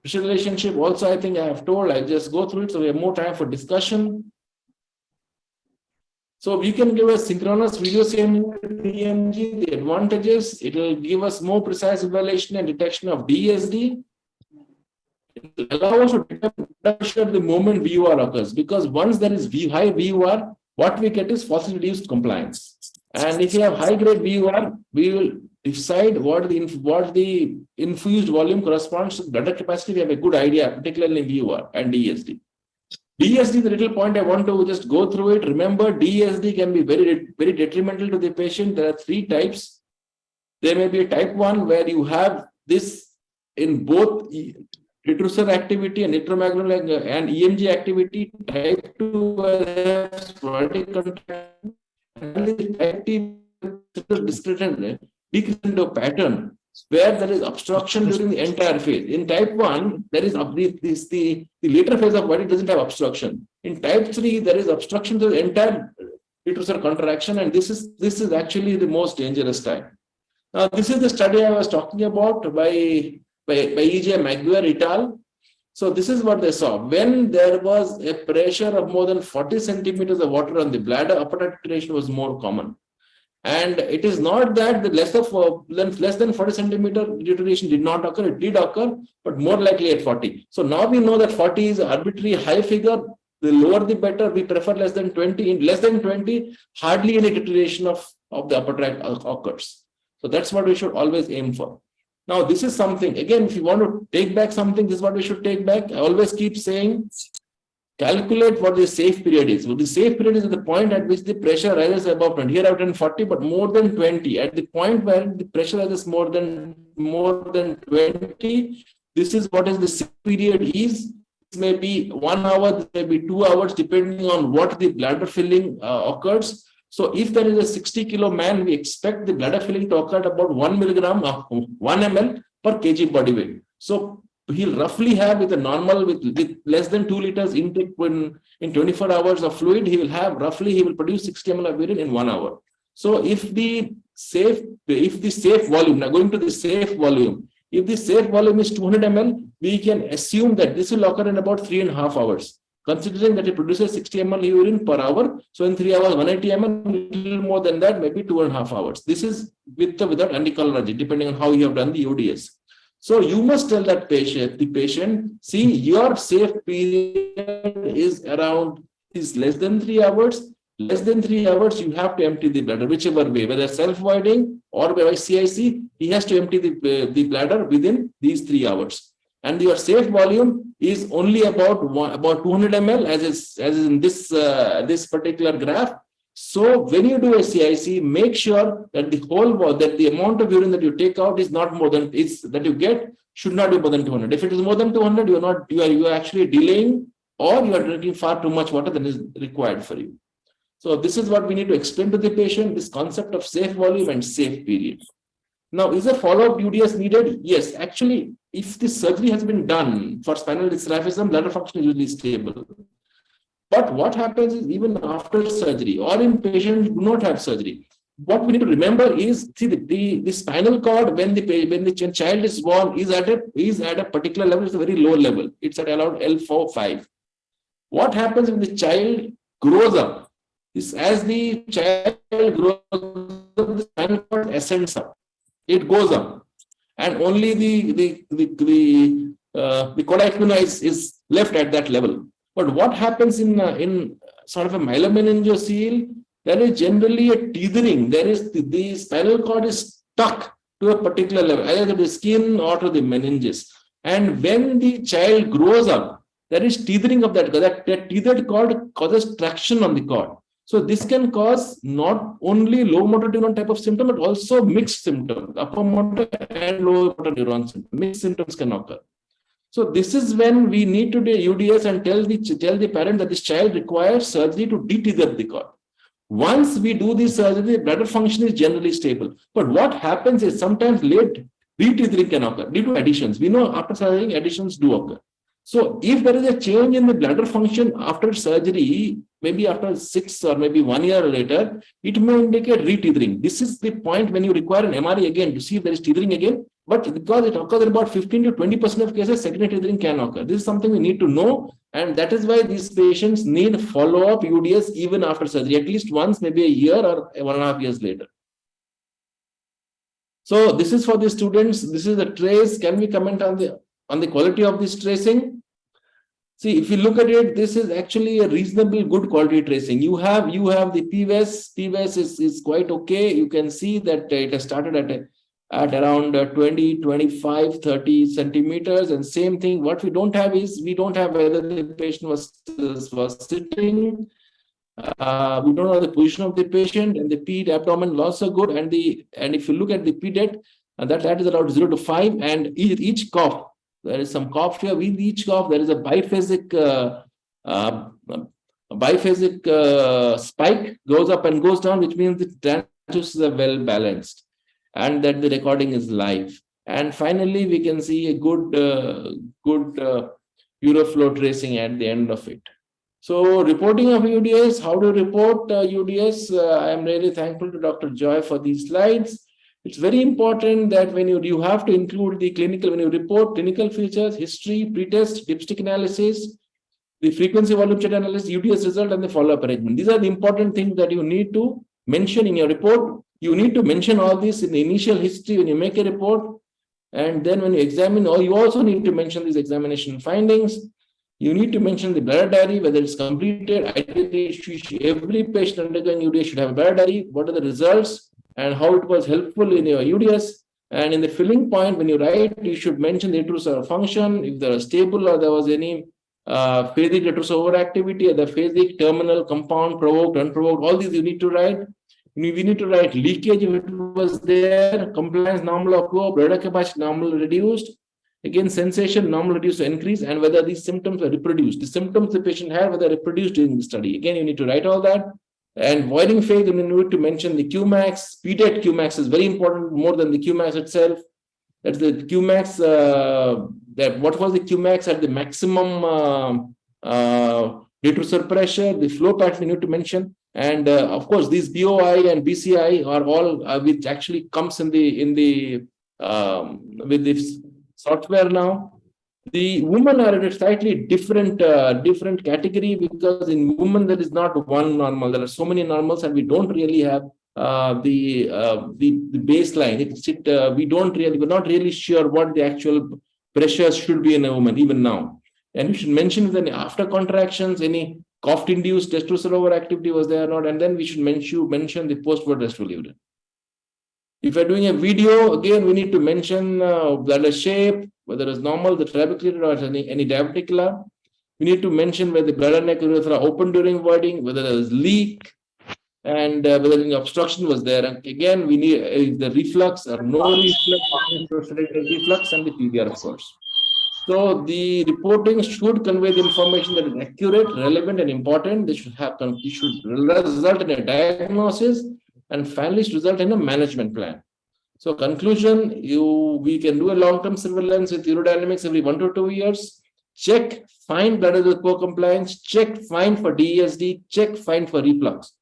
Pressure relationship also I think I have told. I just go through it, so we have more time for discussion. So we can give a synchronous video EMG, the advantages. It will give us more precise evaluation and detection of DSD. It will allow us to detect pressure the moment VUR occurs, because once there is high VUR, what we get is falsely reduced compliance. And if you have high grade VUR, we will decide what the infused volume corresponds to bladder capacity. We have a good idea, particularly in VUR and DSD. DSD, the little point I want to just go through it. Remember, DSD can be very, very detrimental to the patient. There are three types. There may be a type 1 where you have this in both retrocessor activity and intramagnal and EMG activity. Type 2 where sporadic contraction, and type 3 decrescendo pattern where there is obstruction during the entire phase. In type 1, there is the later phase of body doesn't have obstruction. In type 3, there is obstruction to the entire retrocessor contraction, and this is actually the most dangerous type. Now, this is the study I was talking about by E.J. Maguire et al. So this is what they saw. When there was a pressure of more than 40 centimeters of water on the bladder, upper titration was more common. And it is not that the less than 40 centimeter deterioration did not occur. It did occur, but more likely at 40. So now we know that 40 is an arbitrary high figure. The lower the better. We prefer less than 20. In less than 20, hardly any deterioration of the upper tract occurs. So that's what we should always aim for. Now, this is something, again, if you want to take back something, this is what we should take back. I always keep saying, calculate what the safe period is. Well, the safe period is the point at which the pressure rises above 20. Here I've done 40, but more than 20. At the point where the pressure rises more than 20, this is what is the safe period is. This may be 1 hour, this may be 2 hours, depending on what the bladder filling occurs. So if there is a 60 kilo man, we expect the bladder filling to occur at about 1 milligram, 1 ml per kg body weight. So he'll roughly have with a normal, with less than 2 liters intake in 24 hours of fluid, he will produce 60 ml of urine in 1 hour. So if the safe volume, now going to the safe volume, if the safe volume is 200 ml, we can assume that this will occur in about 3.5 hours. Considering that it produces 60 ml urine per hour, so in 3 hours, 180 ml, a little more than that, maybe 2.5 hours. This is with or without anticholinergic, depending on how you have done the UDS. So you must tell that patient, see, your safe period is less than 3 hours. Less than 3 hours, you have to empty the bladder, whichever way, whether self-voiding or by CIC, he has to empty the bladder within these 3 hours. And your safe volume is only about 200 ml, as is in this particular graph. So when you do a CIC, make sure that the amount of urine that you take out is not more than that you get should not be more than 200. If it is more than 200, you are actually delaying, or you are drinking far too much water than is required for you. So this is what we need to explain to the patient, this concept of safe volume and safe period. Now, is a follow-up UDS needed? Yes, actually, if the surgery has been done for spinal dysraphism, bladder function is usually stable. But what happens is, even after surgery or in patients who do not have surgery, what we need to remember is, see, the spinal cord when the child is born is at a particular level, it's a very low level. It's at around L4, 5. What happens when the child grows up is, as the child grows up, the spinal cord ascends up. It goes up, and only the chorda equina is left at that level. But what happens in sort of a myelomeningocele, there is generally a tethering. There is the spinal cord is stuck to a particular level, either to the skin or to the meninges. And when the child grows up, there is tethering of that tethered cord causes traction on the cord. So this can cause not only low motor neuron type of symptom, but also mixed symptoms, upper motor and lower motor neuron symptoms. Mixed symptoms can occur. So this is when we need to do UDS and tell the parent that this child requires surgery to detether the cord. Once we do this surgery, the bladder function is generally stable. But what happens is, sometimes late retethering can occur due to additions. We know after surgery, additions do occur. So if there is a change in the bladder function after surgery, maybe after 6 or maybe 1 year later, it may indicate retethering. This is the point when you require an MRI again to see if there is tethering again. But because it occurs in about 15 to 20% of cases, secondary tethering can occur. This is something we need to know. And that is why these patients need follow-up UDS even after surgery, at least once, maybe a year or 1.5 years later. So this is for the students. This is the trace. Can we comment on the quality of this tracing? See, if you look at it, this is actually a reasonably good quality tracing. You have the PVES. PVES is quite okay. You can see that it has started at around 20, 25, 30 centimeters. And same thing, what we don't have is, we don't have whether the patient was sitting. We don't know the position of the patient, and the P abdomen loss are good. And if you look at the PDET, that is around 0 to 5. And each cough, there is some cough here. With each cough, there is a biphasic spike, goes up and goes down, which means the transducers are well balanced, and that the recording is live. And finally, we can see a good uroflow tracing at the end of it. So reporting of UDS, how to report UDS? I am really thankful to Dr. Joy for these slides. It's very important that when you have to include the clinical, when you report clinical features, history, pretest, dipstick analysis, the frequency volume chart analysis, UDS result, and the follow-up arrangement. These are the important things that you need to mention in your report. You need to mention all this in the initial history when you make a report. And then when you examine, or you also need to mention these examination findings. You need to mention the bladder diary, whether it's completed. Ideally, every patient undergoing UDS should have a bladder diary. What are the results and how it was helpful in your UDS? And in the filling point, when you write, you should mention the retrocerebral function, if there was stable or there was any phasic retrocerebral overactivity, or the phasic, terminal, compound, provoked, unprovoked, all these you need to write. We need to write leakage if it was there, compliance normal or poor, bladder capacity normal reduced, again sensation normal reduced to increase, and whether these symptoms are reproduced. The symptoms the patient had, whether reproduced during the study. Again, you need to write all that. And voiding phase, you need to mention the Qmax. PDET Qmax is very important, more than the Qmax itself. That's the Qmax. What was the Qmax at the maximum retrocerebral pressure? The flow pattern you need to mention. And of course, these BOI and BCI are all which actually comes in the with this software now. The women are in a slightly different category, because in women there is not one normal. There are so many normals, and we don't really have the baseline. We're not really sure what the actual pressures should be in a woman even now. And we should mention that after contractions, any cough-induced testosterone overactivity was there or not, and then we should mention the post-birth restful urine. If you're doing a video, again, we need to mention bladder shape, whether it's normal, the trabecular, or any diverticular. We need to mention whether the bladder neck urethra open during voiding, whether there is leak, and whether any obstruction was there. And again, we need the reflux or no reflux, and the PVR, of course. So the reporting should convey the information that is accurate, relevant, and important. It should result in a diagnosis, and finally result in a management plan. So conclusion, we can do a long-term surveillance with urodynamics every 1 to 2 years. Check, find bladder with poor compliance. Check, find for DESD. Check, find for reflux.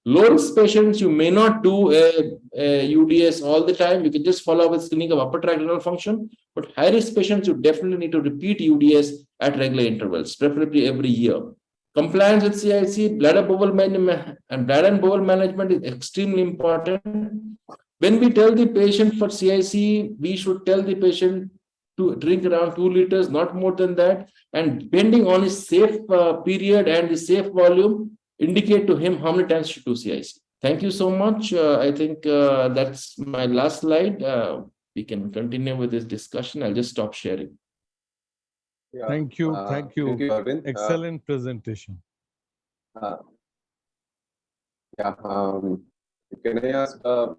Low-risk patients, you may not do a UDS all the time. You can just follow up with screening of upper tract renal function. But high-risk patients, you definitely need to repeat UDS at regular intervals, preferably every year. Compliance with CIC, bladder bowel management, and bladder and bowel management is extremely important. When we tell the patient for CIC, we should tell the patient to drink around 2 liters, not more than that. And depending on his safe period and the safe volume, indicate to him how many times to do CIC. Thank you so much. I think that's my last slide. We can continue with this discussion. I'll just stop sharing. Yeah. Thank you. Thank you, Arvind. Excellent presentation. Yeah. Can I ask Dr.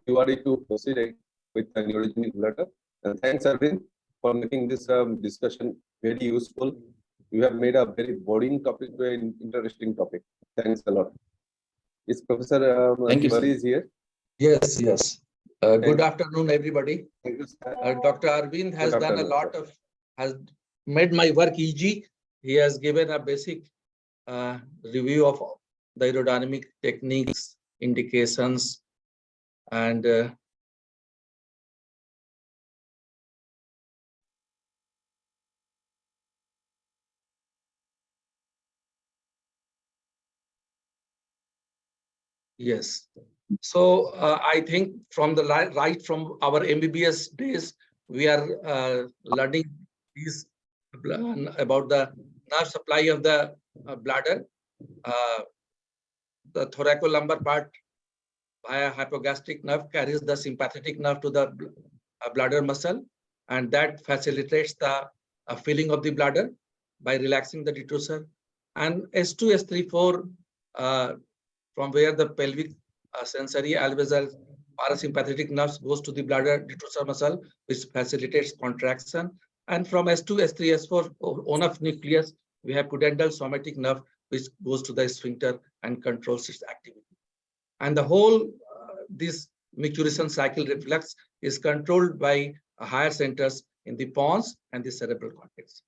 Tiwari to proceed with the neurogenic bladder? And thanks, Arvind, for making this discussion very useful. You have made a very boring topic to an interesting topic. Thanks a lot. Is Professor Tiwari is here? Yes, yes. Good afternoon, everybody. Thank you, Dr. Arvind has done a lot of, has made my work easy. He has given a basic review of the aerodynamic techniques, indications, and yes. So I think from the right from our MBBS days, we are learning these about the nerve supply of the bladder. The thoracolumbar part via hypogastric nerve carries the sympathetic nerve to the bladder muscle, and that facilitates the filling of the bladder by relaxing the detrusor. And S2, S3, 4, from where the pelvic sensory as well as parasympathetic nerves goes to the bladder detrusor muscle, which facilitates contraction. And from S2, S3, S4, on of nucleus, we have pudendal somatic nerve, which goes to the sphincter and controls its activity. And the whole this micturition cycle reflex is controlled by higher centers in the pons and the cerebral cortex.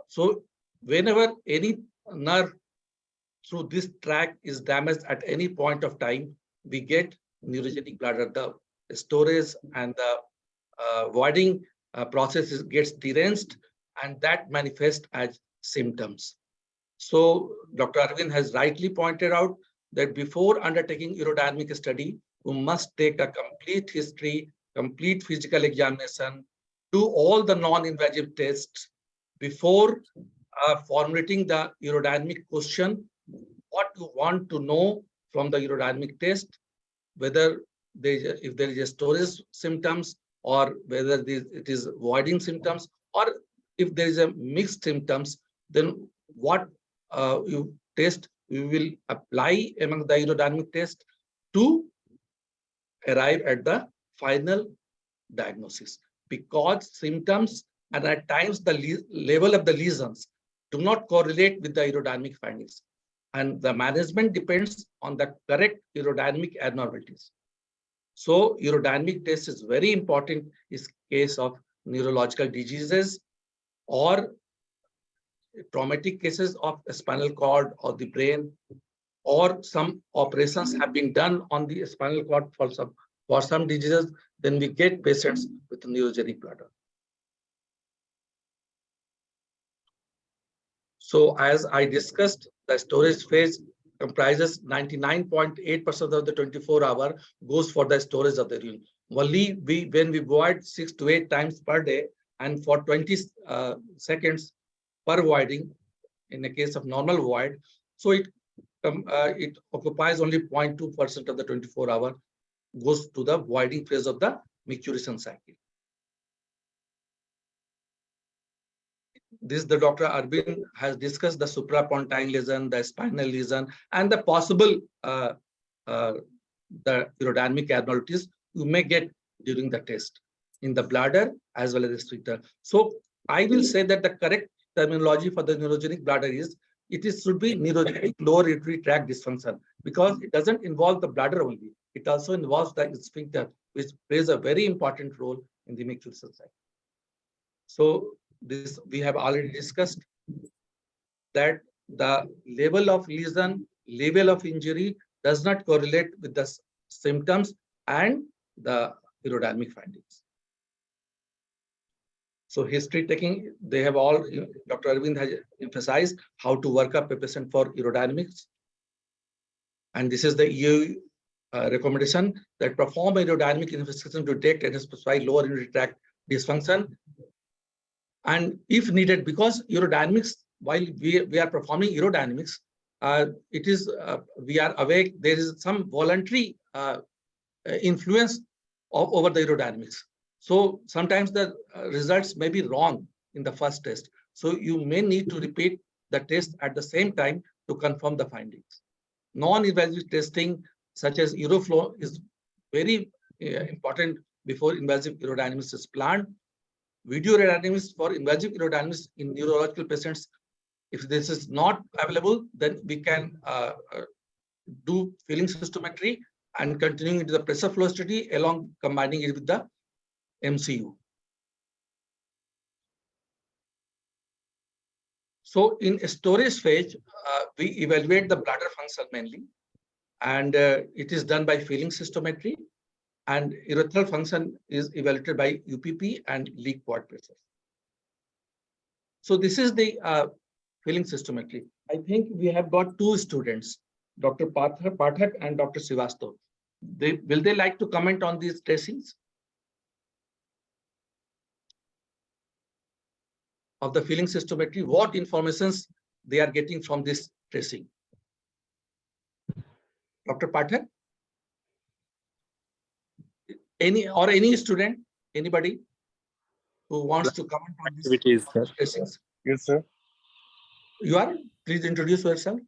So whenever any nerve through this tract is damaged at any point of time, we get neurogenic bladder. The storage and the voiding process gets deranged, and that manifests as symptoms. So Dr. Arvind has rightly pointed out that before undertaking urodynamic study, we must take a complete history, complete physical examination, do all the non-invasive tests before formulating the urodynamic question. What you want to know from the urodynamic test, whether if there is a storage symptoms, or whether it is voiding symptoms, or if there is a mixed symptoms, then what you test we will apply among the urodynamic test to arrive at the final diagnosis. Because symptoms and at times the level of the lesions do not correlate with the aerodynamic findings, and the management depends on the correct aerodynamic abnormalities. So urodynamic test is very important in case of neurological diseases or traumatic cases of the spinal cord or the brain, or some operations have been done on the spinal cord for some diseases. Then we get patients with neurogenic bladder. So as I discussed, the storage phase comprises 99.8% of the 24-hour goes for the storage of the urine. Only when we void 6 to 8 times per day and for 20 seconds per voiding in the case of normal void, so it occupies only 0.2% of the 24-hour goes to the voiding phase of the micturition cycle. This the Dr. Arvind has discussed the suprapontine lesion, the spinal lesion, and the possible the urodynamic abnormalities you may get during the test in the bladder as well as the sphincter. So I will say that the correct terminology for the neurogenic bladder is should be neurogenic lower urinary tract dysfunction, because it doesn't involve the bladder only. It also involves the sphincter, which plays a very important role in the micturition cycle. So this we have already discussed that the level of lesion, level of injury does not correlate with the symptoms and the urodynamic findings. So history taking, they have all, Dr. Arvind has emphasized how to work up a patient for urodynamics. And this is the EU recommendation that perform a urodynamic investigation to detect and specify lower urinary tract dysfunction. And if needed, because urodynamics, while we are performing urodynamics, it is we are aware there is some voluntary influence over the urodynamics. So sometimes the results may be wrong in the first test. So you may need to repeat the test at the same time to confirm the findings. Non-invasive testing such as uroflow is very important before invasive urodynamics is planned. Video urodynamics for invasive urodynamics in neurological patients, if this is not available, then we can do feeling cystometry and continuing into the pressure flow study along combining it with the MCU. So in storage phase, we evaluate the bladder function mainly, and it is done by feeling cystometry, and urethral function is evaluated by UPP and leak port pressure. So this is the feeling cystometry. I think we have got two students, Dr. Pathak and Dr. Srivastav. Will they like to comment on these tracings of the feeling cystometry? What informations they are getting from this tracing? Dr. Pathak? Any student, anybody who wants to comment on these tracings? Yes, sir. You are? Please introduce yourself.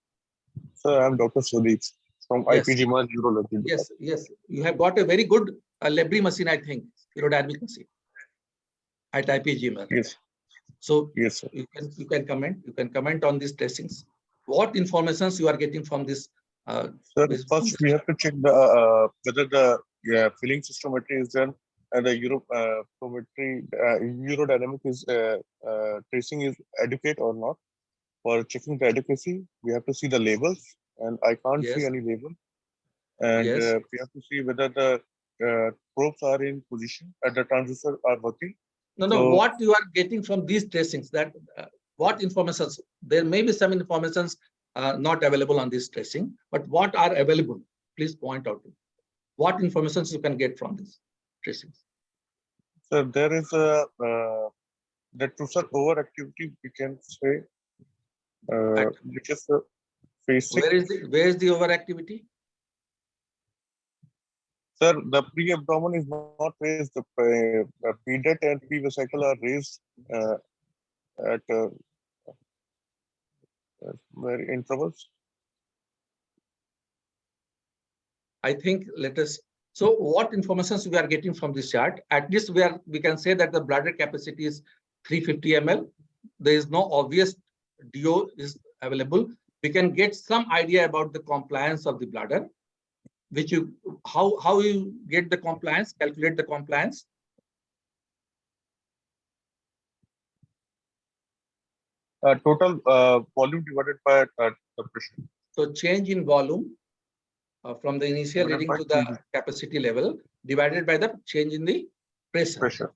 Sir, I'm Dr. Sudeep from IPGMR Urology. Yes, yes. You have got a very good Lebri machine, I think, urodynamic machine at IPGMR. Yes. So yes, sir. You can comment. You can comment on these tracings. What informations you are getting from this? Sir, first we have to check the whether the feeling cystometry is done and the urodynamic is tracing is adequate or not. For checking the adequacy, we have to see the labels, and I can't see any label. And we have to see whether the probes are in position and the transducer are working. No, so, what you are getting from these tracings, that what informations, there may be some informations not available on this tracing, but what are available? Please point out what informations you can get from this tracings. So there is a the TRUSAR overactivity, we can say, which is phase 6. Where is the overactivity? Sir, the pre-abdomen is not raised. The PDET and pre-vesicle are raised at very intervals. I think let us. So, what informations we are getting from this chart? At least we can say that the bladder capacity is 350 ml. There is no obvious DO is available. We can get some idea about the compliance of the bladder, which how you get the compliance, calculate the compliance. Total volume divided by the pressure. So change in volume from the initial reading to the capacity level divided by the change in the pressure.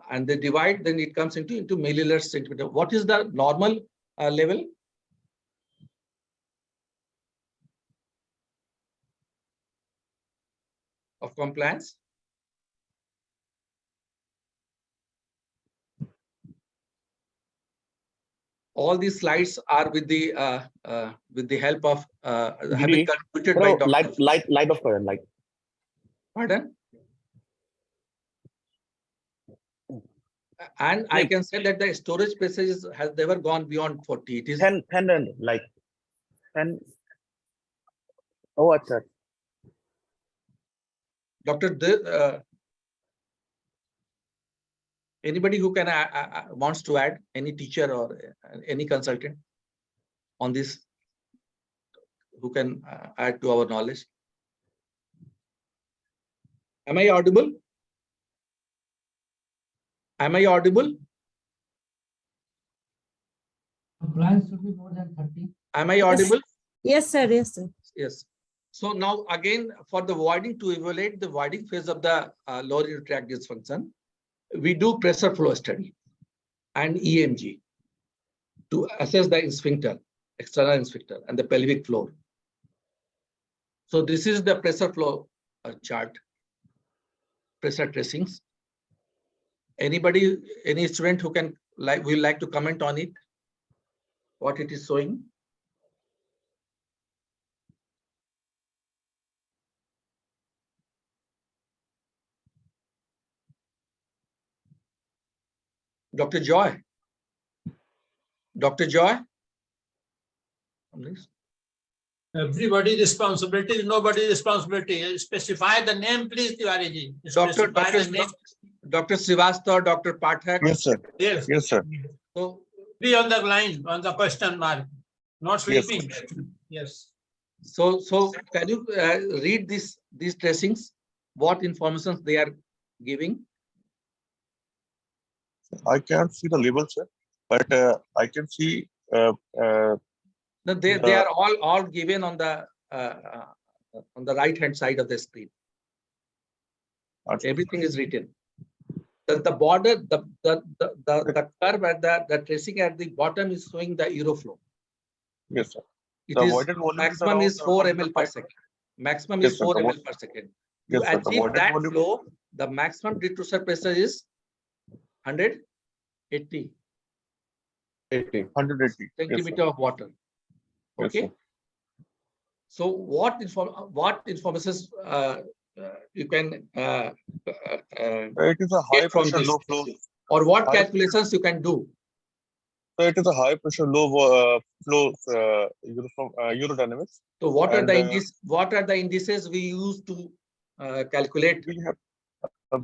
And they divide, then it comes into milliliters centimeter. What is the normal level? of compliance. All these slides are with the help of have been contributed by Dr. Light of current, light. Pardon? And I can say that the storage spaces has never gone beyond 40. It is 10 and like 10. Oh, अच्छा. Dr. Anybody who can wants to add, any teacher or any consultant on this, who can add to our knowledge? Am I audible? Am I audible? Compliance should be more than 30. Am I audible? Yes, sir. Yes, sir. Yes. So now again, for the voiding, to evaluate the voiding phase of the lower urinary tract dysfunction, we do pressure flow study and EMG to assess the sphincter, external sphincter, and the pelvic floor. So this is the pressure flow chart, pressure tracings. Anybody, any student who can will like to comment on it, what it is showing? Dr. Joy. Dr. Joy. Everybody responsibility, nobody responsibility. Specify the name, please, Tiwari ji. Dr. Srivastava, Dr. Pathak. Yes, sir. Yes. Yes, sir. So be on the line, on the question mark, not sleeping. Yes. So can you read these tracings? What information they are giving? I can't see the label, sir, but I can see. No, they are all given on the right hand side of the screen. Everything is written. The border, the curve at the tracing at the bottom is showing the uroflow. Yes, sir. It is maximum is 4 ml per second. Maximum is 4 ml per second. To achieve that flow, the maximum detrusor pressure is 180 centimeter of water. Okay. Yes, so what information you can it is a high pressure low flow, or what calculations you can do? So it is a high pressure low flow urodynamics. So what are the indices we use to calculate?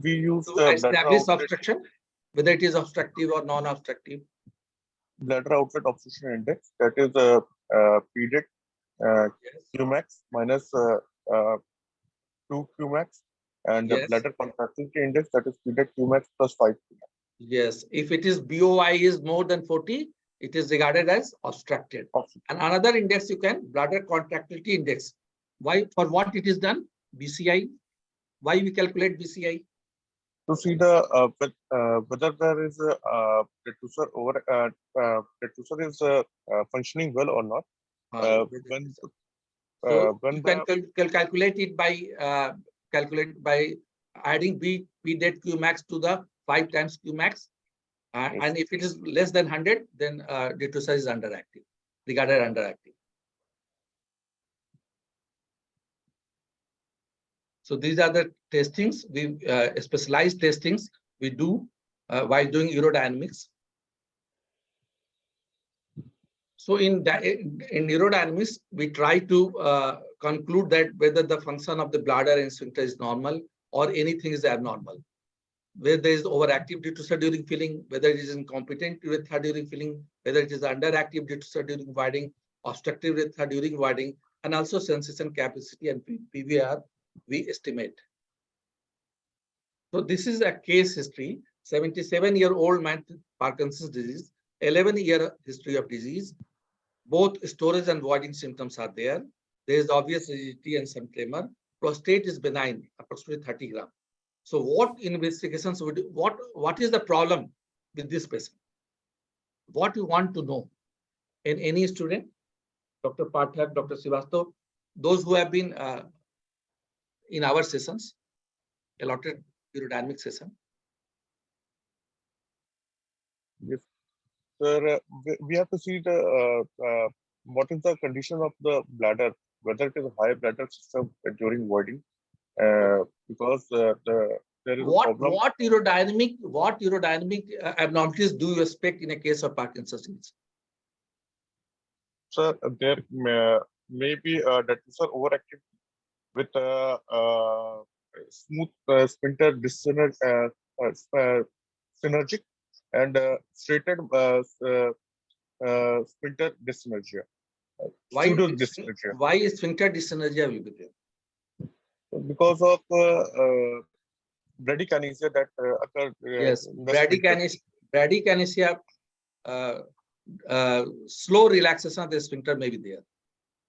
We use to establish obstruction, whether it is obstructive or non-obstructive. Bladder outlet obstruction index, that is PDEC Qmax minus 2 Qmax, and the bladder contractility index, that is PDEC Qmax plus 5 Qmax. Yes, if it is BOI is more than 40, it is regarded as obstructed. And another index you can, bladder contractility index. Why? For what it is done? BCI. Why we calculate BCI? To see the whether there is a detrusor is functioning well or not. When you can calculate it by adding PDEC Qmax to the 5 times Qmax, and if it is less than 100, then detrusor is underactive, regarded underactive. So these are the testings, we specialized testings we do while doing urodynamics. So in urodynamics, we try to conclude that whether the function of the bladder and sphincter is normal or anything is abnormal. Whether there is overactive detrusor during filling, whether it is incompetent urethra during filling, whether it is underactive detrusor during voiding, obstructive urethra during voiding, and also sensation capacity and PVR we estimate. So this is a case history. 77-year-old man, Parkinson's disease, 11-year history of disease. Both storage and voiding symptoms are there. There is obvious rigidity and some tremor. Prostate is benign, approximately 30 grams. So what investigations would do? What is the problem with this patient? What you want to know in any student, Dr. Pathak, Dr. Srivastava, those who have been in our sessions, allotted urodynamic session. Yes, sir. We have to see the what is the condition of the bladder, whether it is a high bladder system during voiding, because there is a problem. What urodynamic abnormalities do you expect in a case of Parkinson's disease? Sir, there may be that is overactive with smooth sphincter synergic and straightened sphincter dysynergia. Pseudo dysynergia. Why is sphincter dysynergia will be there? Because of bradykinesia that occur. Yes, bradykinesia, slow relaxation of the sphincter may be there.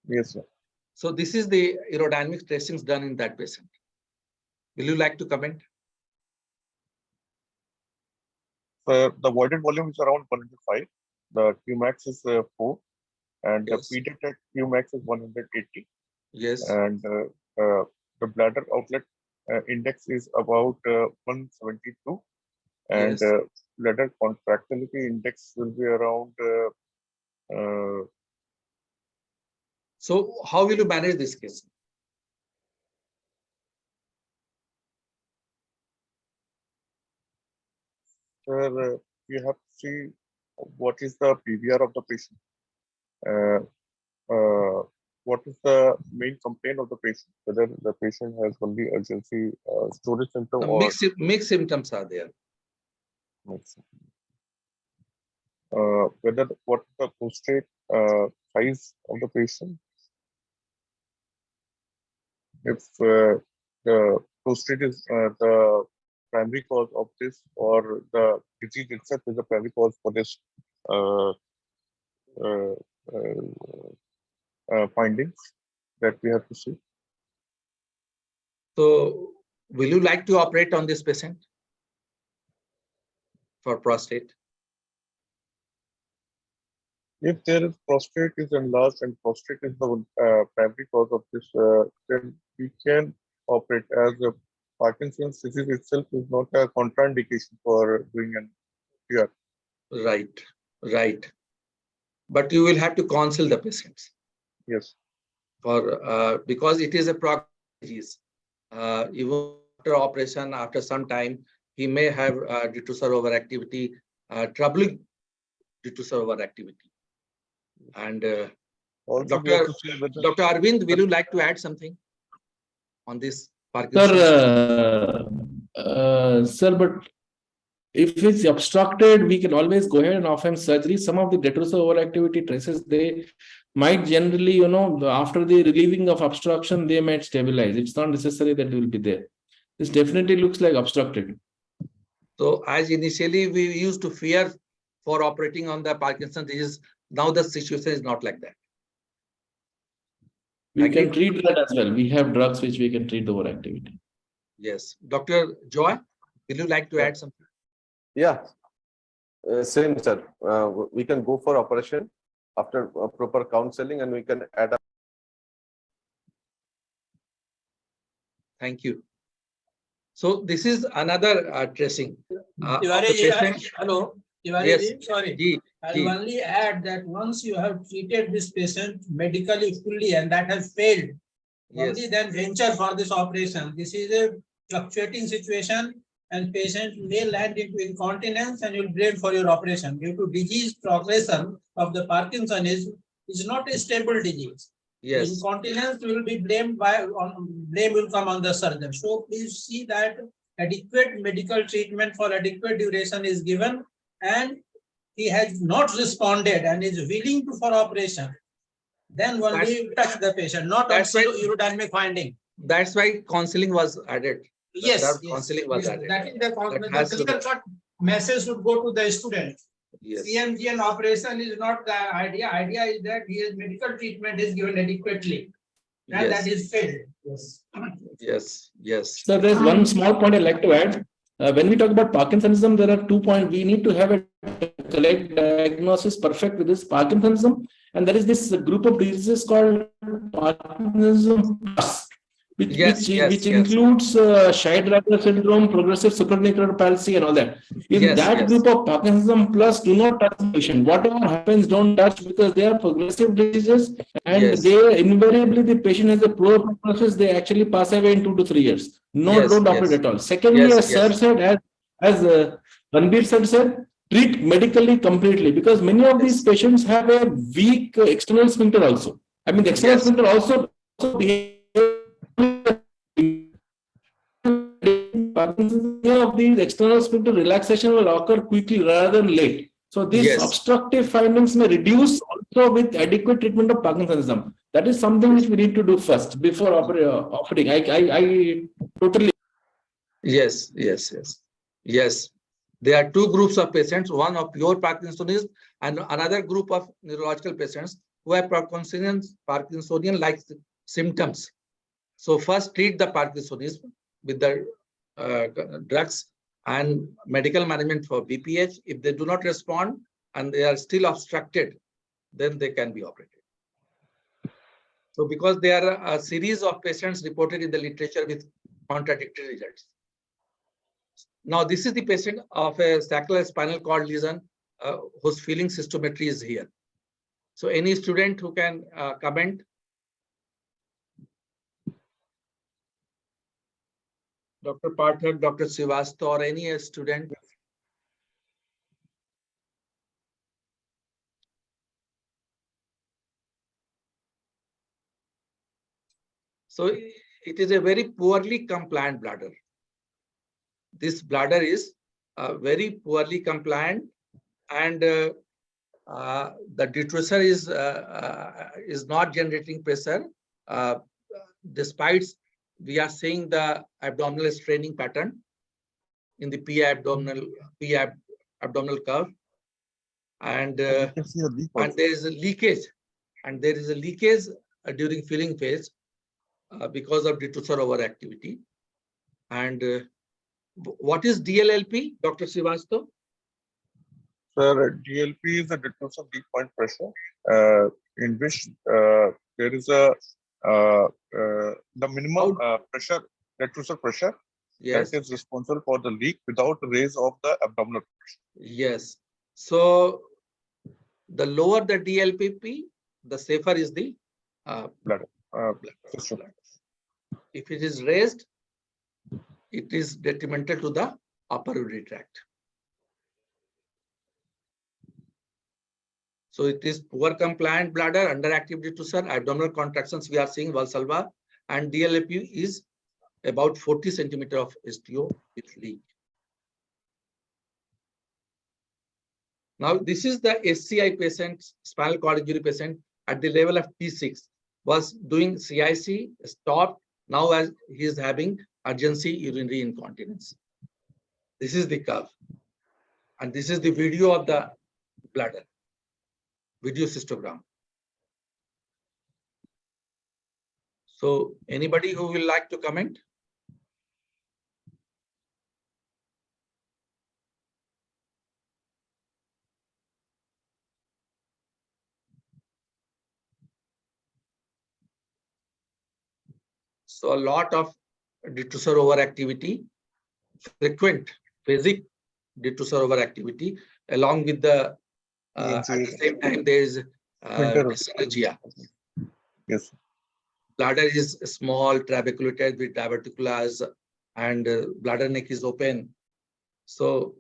Yes, sir. So this is the aerodynamic tracings done in that patient. Will you like to comment? The voided volume is around 105. The Qmax is 4, and Yes. the P-detect Qmax is 180. Yes. And the bladder outlet index is about 172, and Yes. bladder contractility index will be around. So how will you manage this case? Sir, we have to see what is the PVR of the patient. What is the main complaint of the patient? Whether the patient has only urgency storage symptom The or mixed symptoms are there. Whether what is the prostate size of the patient? If the prostate is the primary cause of this, or the disease itself is the primary cause for this findings that we have to see. So will you like to operate on this patient for prostate? If there is prostate is enlarged and prostate is the primary cause of this, then we can operate, as Parkinson's disease itself is not a contraindication for doing an PR. Right, right. But you will have to counsel the patients. Yes. For because it is a progressive disease. Even after operation, after some time, he may have detrusor overactivity, troubling detrusor overactivity. And Dr. Arvind, will you like to add something on this Parkinson's? Sir, but if it's obstructed, we can always go ahead and offer him surgery. Some of the detrusor overactivity traces, they might generally, after the relieving of obstruction, they might stabilize. It's not necessary that it will be there. This definitely looks like obstructed. So as initially we used to fear for operating on the Parkinson's disease, now the situation is not like that. We can treat that as well. We have drugs which we can treat the overactivity. Yes. Dr. Joy, will you like to add something? Yeah, same, sir. We can go for operation after proper counseling, and we can add up. Thank you. So this is another tracing. Hello. Yes. Sorry. I'll only add that once you have treated this patient medically fully and that has failed, only then venture for this operation. This is a fluctuating situation, and patient may land into incontinence and you'll blame for your operation. Due to disease progression of the Parkinson's is not a stable disease. Yes. Incontinence will be blamed blame will come on the surgeon. So please see that adequate medical treatment for adequate duration is given, and he has not responded and is willing to for operation. Then only touch the patient, not also urodynamic finding. That's why counseling was added. Yes, counseling was added. That is the clear-cut message should go to the student. Yes. CMG and operation is not the idea. Idea is that his medical treatment is given adequately, and that is failed. Yes. Yes. Yes. So there's one small point I'd like to add. When we talk about Parkinsonism, there are 2 points. We need to have a correct diagnosis perfect with this Parkinsonism, and there is this group of diseases called Parkinsonism plus. which includes Scheidler syndrome, progressive supranuclear palsy, and all that. In that group of Parkinsonism plus, do not touch the patient. Whatever happens, don't touch, because they are progressive diseases, and they invariably, the patient has a poor prognosis. They actually pass away in 2 to 3 years. No, don't operate at all. Secondly, as Sir said, as Ranbir sir said, treat medically completely, because many of these patients have a weak external sphincter also. I mean, the external sphincter also behaves. Many of these external sphincter relaxation will occur quickly rather than late. So these obstructive findings may reduce also with adequate treatment of Parkinsonism. That is something which we need to do first before operating. I totally. Yes. There are two groups of patients, one of pure Parkinsonism and another group of neurological patients who have Parkinsonian-like symptoms. So first treat the Parkinsonism with the drugs and medical management for BPH. If they do not respond and they are still obstructed, then they can be operated. So because there are a series of patients reported in the literature with contradictory results. Now, this is the patient of a sacral spinal cord lesion whose feeling cystometry is here. So any student who can comment? Dr. Pathak, Dr. Srivastava, or any student? So it is a very poorly compliant bladder. This bladder is very poorly compliant, and the detrusor is not generating pressure, despite we are seeing the abdominal straining pattern in the PI abdominal curve, and there is a leakage, during filling phase because of detrusor overactivity. And what is DLLP, Dr. Srivastava? Sir, DLP is a detrusor deep point pressure, in which there is a the minimum pressure, detrusor pressure, that is responsible for the leak without raise of the abdominal pressure. Yes. So the lower the DLPP, the safer is the bladder. If it is raised, it is detrimental to the upper urinary tract. So it is poor compliant bladder, underactive detrusor, abdominal contractions we are seeing Valsalva, and DLP is about 40 centimeter of STO with leak. Now this is the SCI patient, spinal cord injury patient at the level of T6, was doing CIC, stopped, now as he is having urgency urinary incontinence. This is the curve. And this is the video of the bladder, video cystogram. So anybody who will like to comment? So a lot of detrusor overactivity, frequent phasic detrusor overactivity, along with the at the same time there is dyssynergia. Yes. Bladder is small, trabeculated with diverticulars, and bladder neck is open. So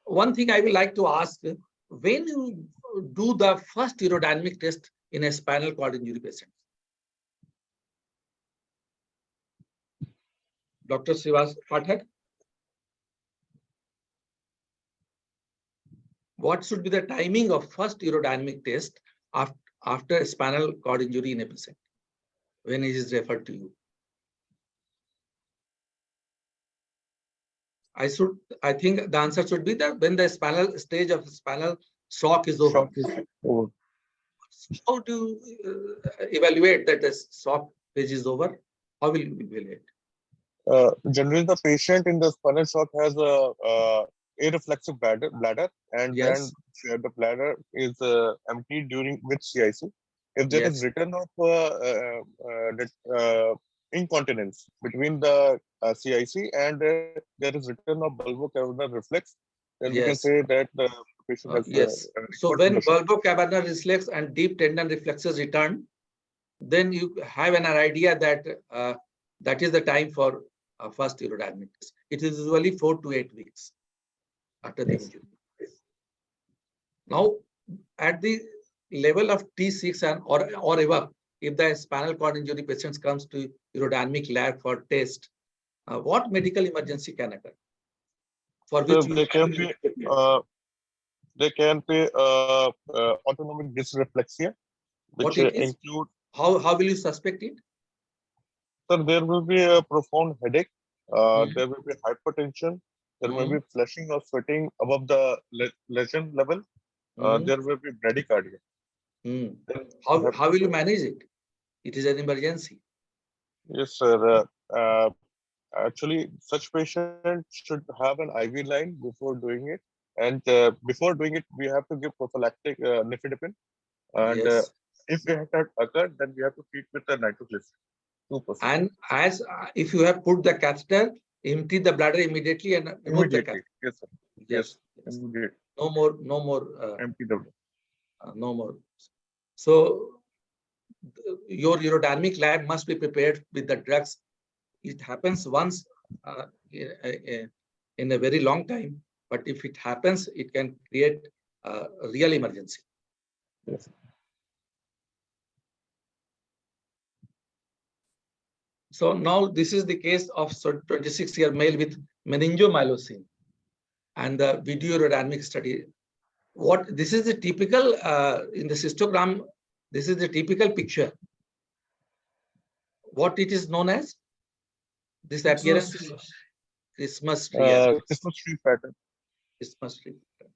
one thing I would like to ask, when you do the first aerodynamic test in a spinal cord injury patient? Dr. Srivastava Pathak? What should be the timing of first aerodynamic test after a spinal cord injury in a patient when it is referred to you? I think the answer should be that when the spinal stage of spinal shock is over. How do you evaluate that the shock phase is over? How will you evaluate? Generally, the patient in the spinal shock has a irreflexive bladder, and then the bladder is empty with CIC. if there is return of incontinence between the CIC and there is return of bulbocavernar reflex, then we can say that the patient has So when bulbocavernar reflex and deep tendon reflexes return, then you have an idea that that is the time for first urodynamic test. It is usually 4 to 8 weeks after the injury. Now, at the level of T6 and or above, if the spinal cord injury patients comes to urodynamic lab for test, what medical emergency can occur? For which they can be autonomic dysreflexia, which include. How will you suspect it? So there will be a profound headache. There will be hypertension. There may be flushing or sweating above the lesion level. There will be bradycardia. How will you manage it? It is an emergency. Yes, sir. Actually, such patients should have an IV line before doing it. And before doing it, we have to give prophylactic nifedipine. And if it had occurred, then we have to treat with the nitroglycerin. 2%. And as if you have put the catheter, empty the bladder immediately and remove the catheter. Yes, sir. Yes. Immediately. No more. Empty the bladder. No more. So your urodynamic lab must be prepared with the drugs. It happens once in a very long time, but if it happens, it can create a real emergency. Yes. So now this is the case of 26-year male with meningomyelocene and the video urodynamic study. This is the typical in the cystogram. This is the typical picture. What it is known as? This appearance? Christmas tree. Christmas tree pattern. Christmas tree pattern.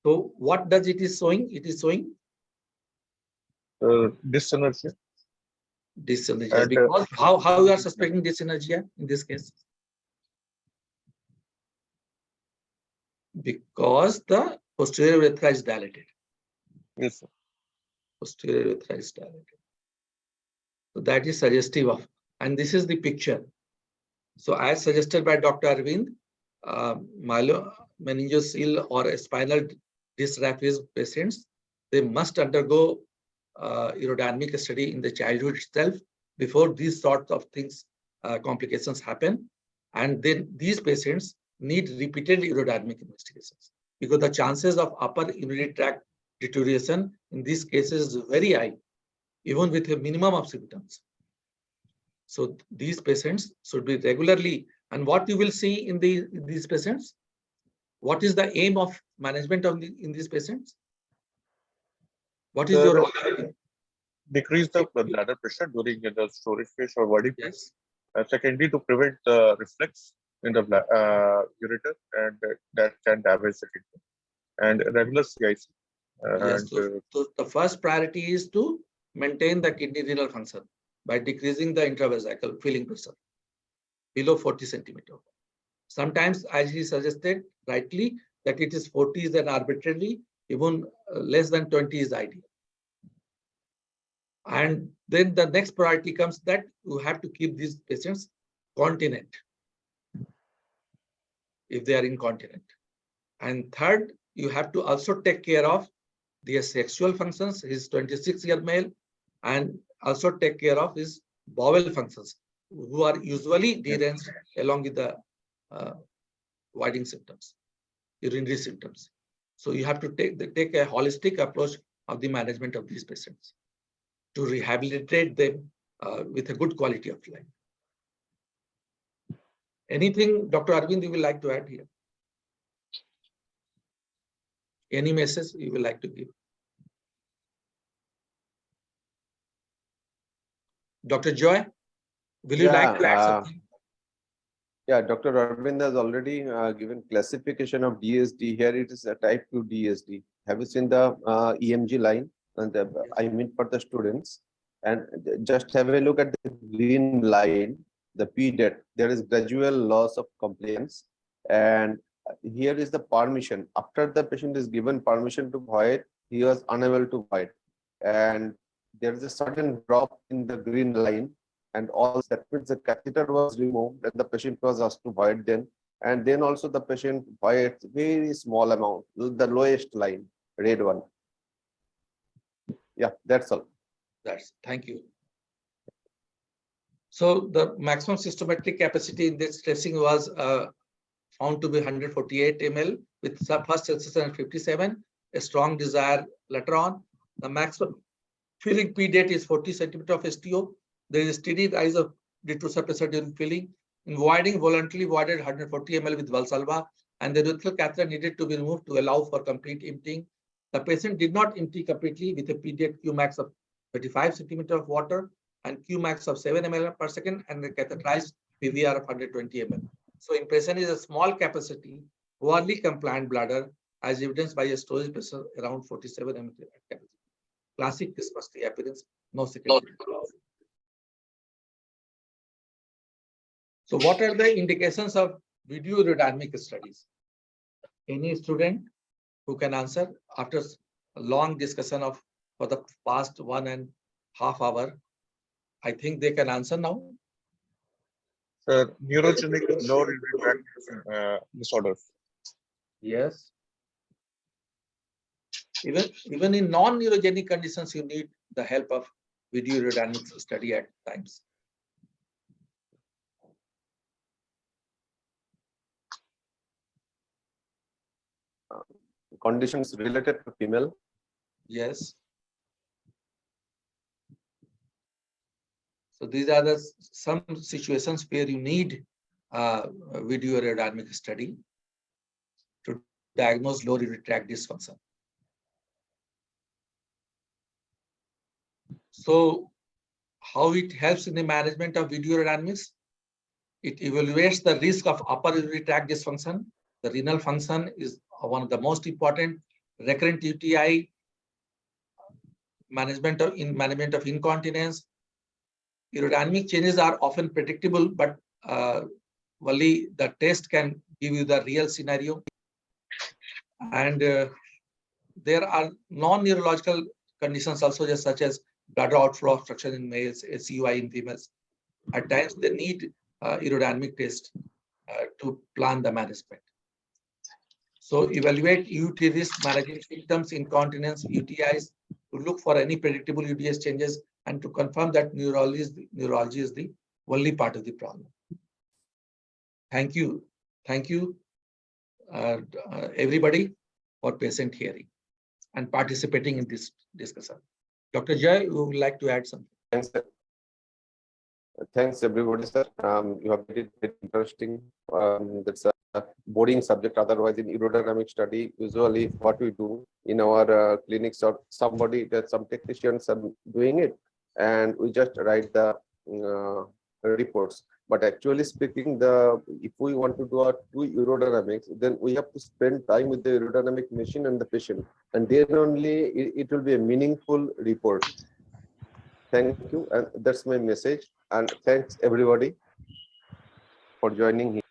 So what does it is showing? It is showing dysynergia. Dysynergia. Because how you are suspecting dysynergia in this case? Because the posterior urethra is dilated. Yes, sir. Posterior urethra is dilated. So that is suggestive of, and this is the picture. So as suggested by Dr. Arvind, meningocele or spinal dysraphy patients, they must undergo urodynamic study in the childhood itself before these sorts of things, complications happen. And then these patients need repeated urodynamic investigations because the chances of upper urinary tract deterioration in these cases is very high, even with a minimum of symptoms. So these patients should be regularly, and what you will see in these patients, what is the aim of management in these patients? What is your decrease the bladder pressure during the storage phase or voiding phase. Secondly, to prevent the reflex in the ureter, and that can damage the kidney. And regular CIC. So the first priority is to maintain the kidney renal function by decreasing the intravesical filling pressure below 40 centimeter. Sometimes, as he suggested rightly, that it is 40 is an arbitrarily, even less than 20 is ideal. And then the next priority comes that you have to keep these patients continent if they are incontinent. And third, you have to also take care of their sexual functions, his 26-year male, and also take care of his bowel functions, who are usually deranged along with the voiding symptoms, urinary symptoms. So you have to take a holistic approach of the management of these patients to rehabilitate them with a good quality of life. Anything, Dr. Arvind, you would like to add here? Any message you would like to give? Dr. Joy, will you like to add something? Yeah, Dr. Arvind has already given classification of DSD. Here it is a type 2 DSD. Have you seen the EMG line? And I mean for the students. And just have a look at the green line, the PDET. There is gradual loss of compliance. And here is the permission. After the patient is given permission to void, he was unable to void. And there is a sudden drop in the green line, and all that means the catheter was removed and the patient was asked to void then. And then also the patient voids very small amount, the lowest line, red one. Yeah, that's all. Thank you. So the maximum systometric capacity in this tracing was found to be 148 ml with first sensation at 57, a strong desire later on. The maximum filling P date is 40 centimeter of STO. There is a steady rise of detrusor pressure during filling. In voiding, voluntarily voided 140 ml with Valsalva, and the urethral catheter needed to be removed to allow for complete emptying. The patient did not empty completely with a P date Q max of 35 centimeter of water and Q max of 7 ml per second and the catheterized PVR of 120 ml. So impression is a small capacity, poorly compliant bladder as evidenced by a storage pressure around 47 ml at capacity. Classic dysmusty appearance, no secondary. So what are the indications of video urodynamic studies? Any student who can answer after a long discussion of for the past 1.5 hours? I think they can answer now. Neurogenic lower urinary tract disorders. Yes. Even in non-neurogenic conditions, you need the help of video urodynamics study at times. Conditions related to female. Yes. So these are the some situations where you need video urodynamic study to diagnose lower urinary tract dysfunction. So how it helps in the management of video urodynamics? It evaluates the risk of upper urinary tract dysfunction. The renal function is one of the most important. Recurrent UTI, management of incontinence. Urodynamic changes are often predictable, but only the test can give you the real scenario. And there are non-neurological conditions also, just such as bladder outflow obstruction in males, CUI in females. At times, they need urodynamic test to plan the management. So evaluate UT risk, managing symptoms, incontinence, UTIs, to look for any predictable UDS changes and to confirm that neurology is the only part of the problem. Thank you. Thank you, everybody, for patient hearing and participating in this discussion. Dr. Jai, you would like to add something? Thanks, sir. Thanks, everybody, sir. You have made it very interesting. That's a boring subject. Otherwise, in urodynamic study, usually what we do in our clinics or some technicians are doing it, and we just write the reports. But actually speaking, if we want to do our true urodynamics, then we have to spend time with the urodynamic machine and the patient, and then only it will be a meaningful report. Thank you, and that's my message. And thanks everybody for joining here.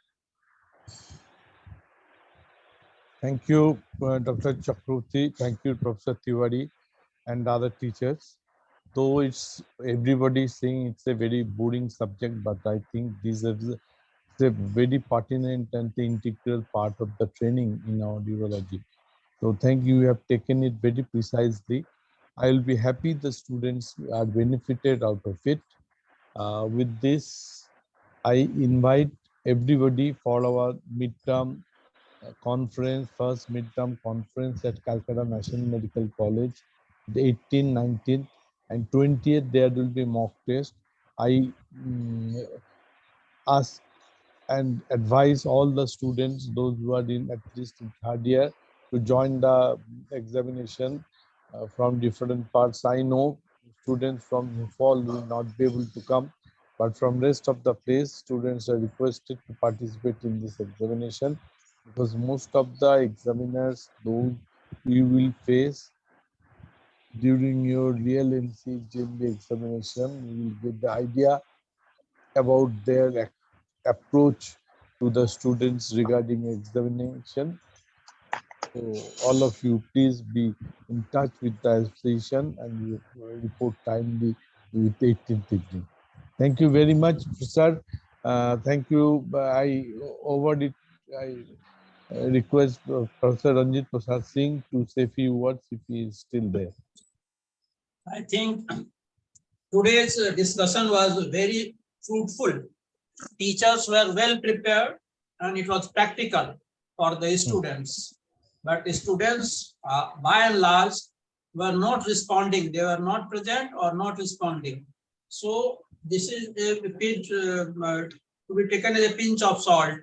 Thank you, Dr. Chakravarti. Thank you, Professor Tiwari and other teachers. Though it's everybody saying it's a very boring subject, but I think this is a very pertinent and integral part of the training in our urology. So thank you. You have taken it very precisely. I will be happy the students are benefited out of it. With this, I invite everybody for our midterm conference, first midterm conference at Calcutta National Medical College, the 18th, 19th, and 20th. There will be mock test. I ask and advise all the students, those who are in at least in third year, to join the examination from different parts. I know students from fall will not be able to come, but from rest of the place, students are requested to participate in this examination, because most of the examiners, those you will face during your real NCs in the examination, you will get the idea about their approach to the students regarding examination. So all of you, please be in touch with the association and you report timely with 18th evening. Thank you very much, sir. Thank you. I request Professor Ranjit Prasad Singh to say a few words if he is still there. I think today's discussion was very fruitful. Teachers were well prepared and it was practical for the students. But the students, by and large, were not responding. They were not present or not responding. So this is a pinch, to be taken as a pinch of salt.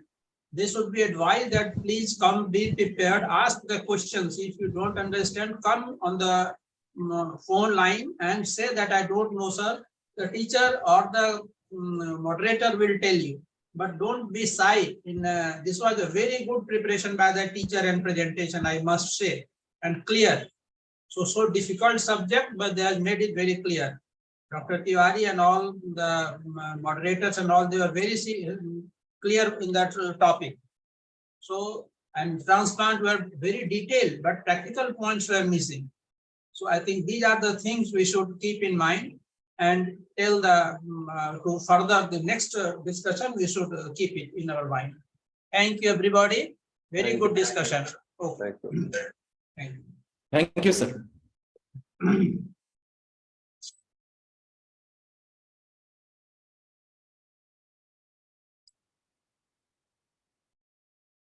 This would be advised that please come, be prepared, ask the questions. If you don't understand, come on the phone line and say that I don't know, sir. The teacher or the moderator will tell you. But don't be shy. This was a very good preparation by the teacher and presentation, I must say, and clear. So difficult subject, but they have made it very clear. Dr. Tiwari and all the moderators and all, they were very clear in that topic. So, and transplant were very detailed, but practical points were missing. So I think these are the things we should keep in mind and tell the, to further the next discussion, we should keep it in our mind. Thank you, everybody. Very good discussion. Okay. Thank you. Thank you. Thank you, sir.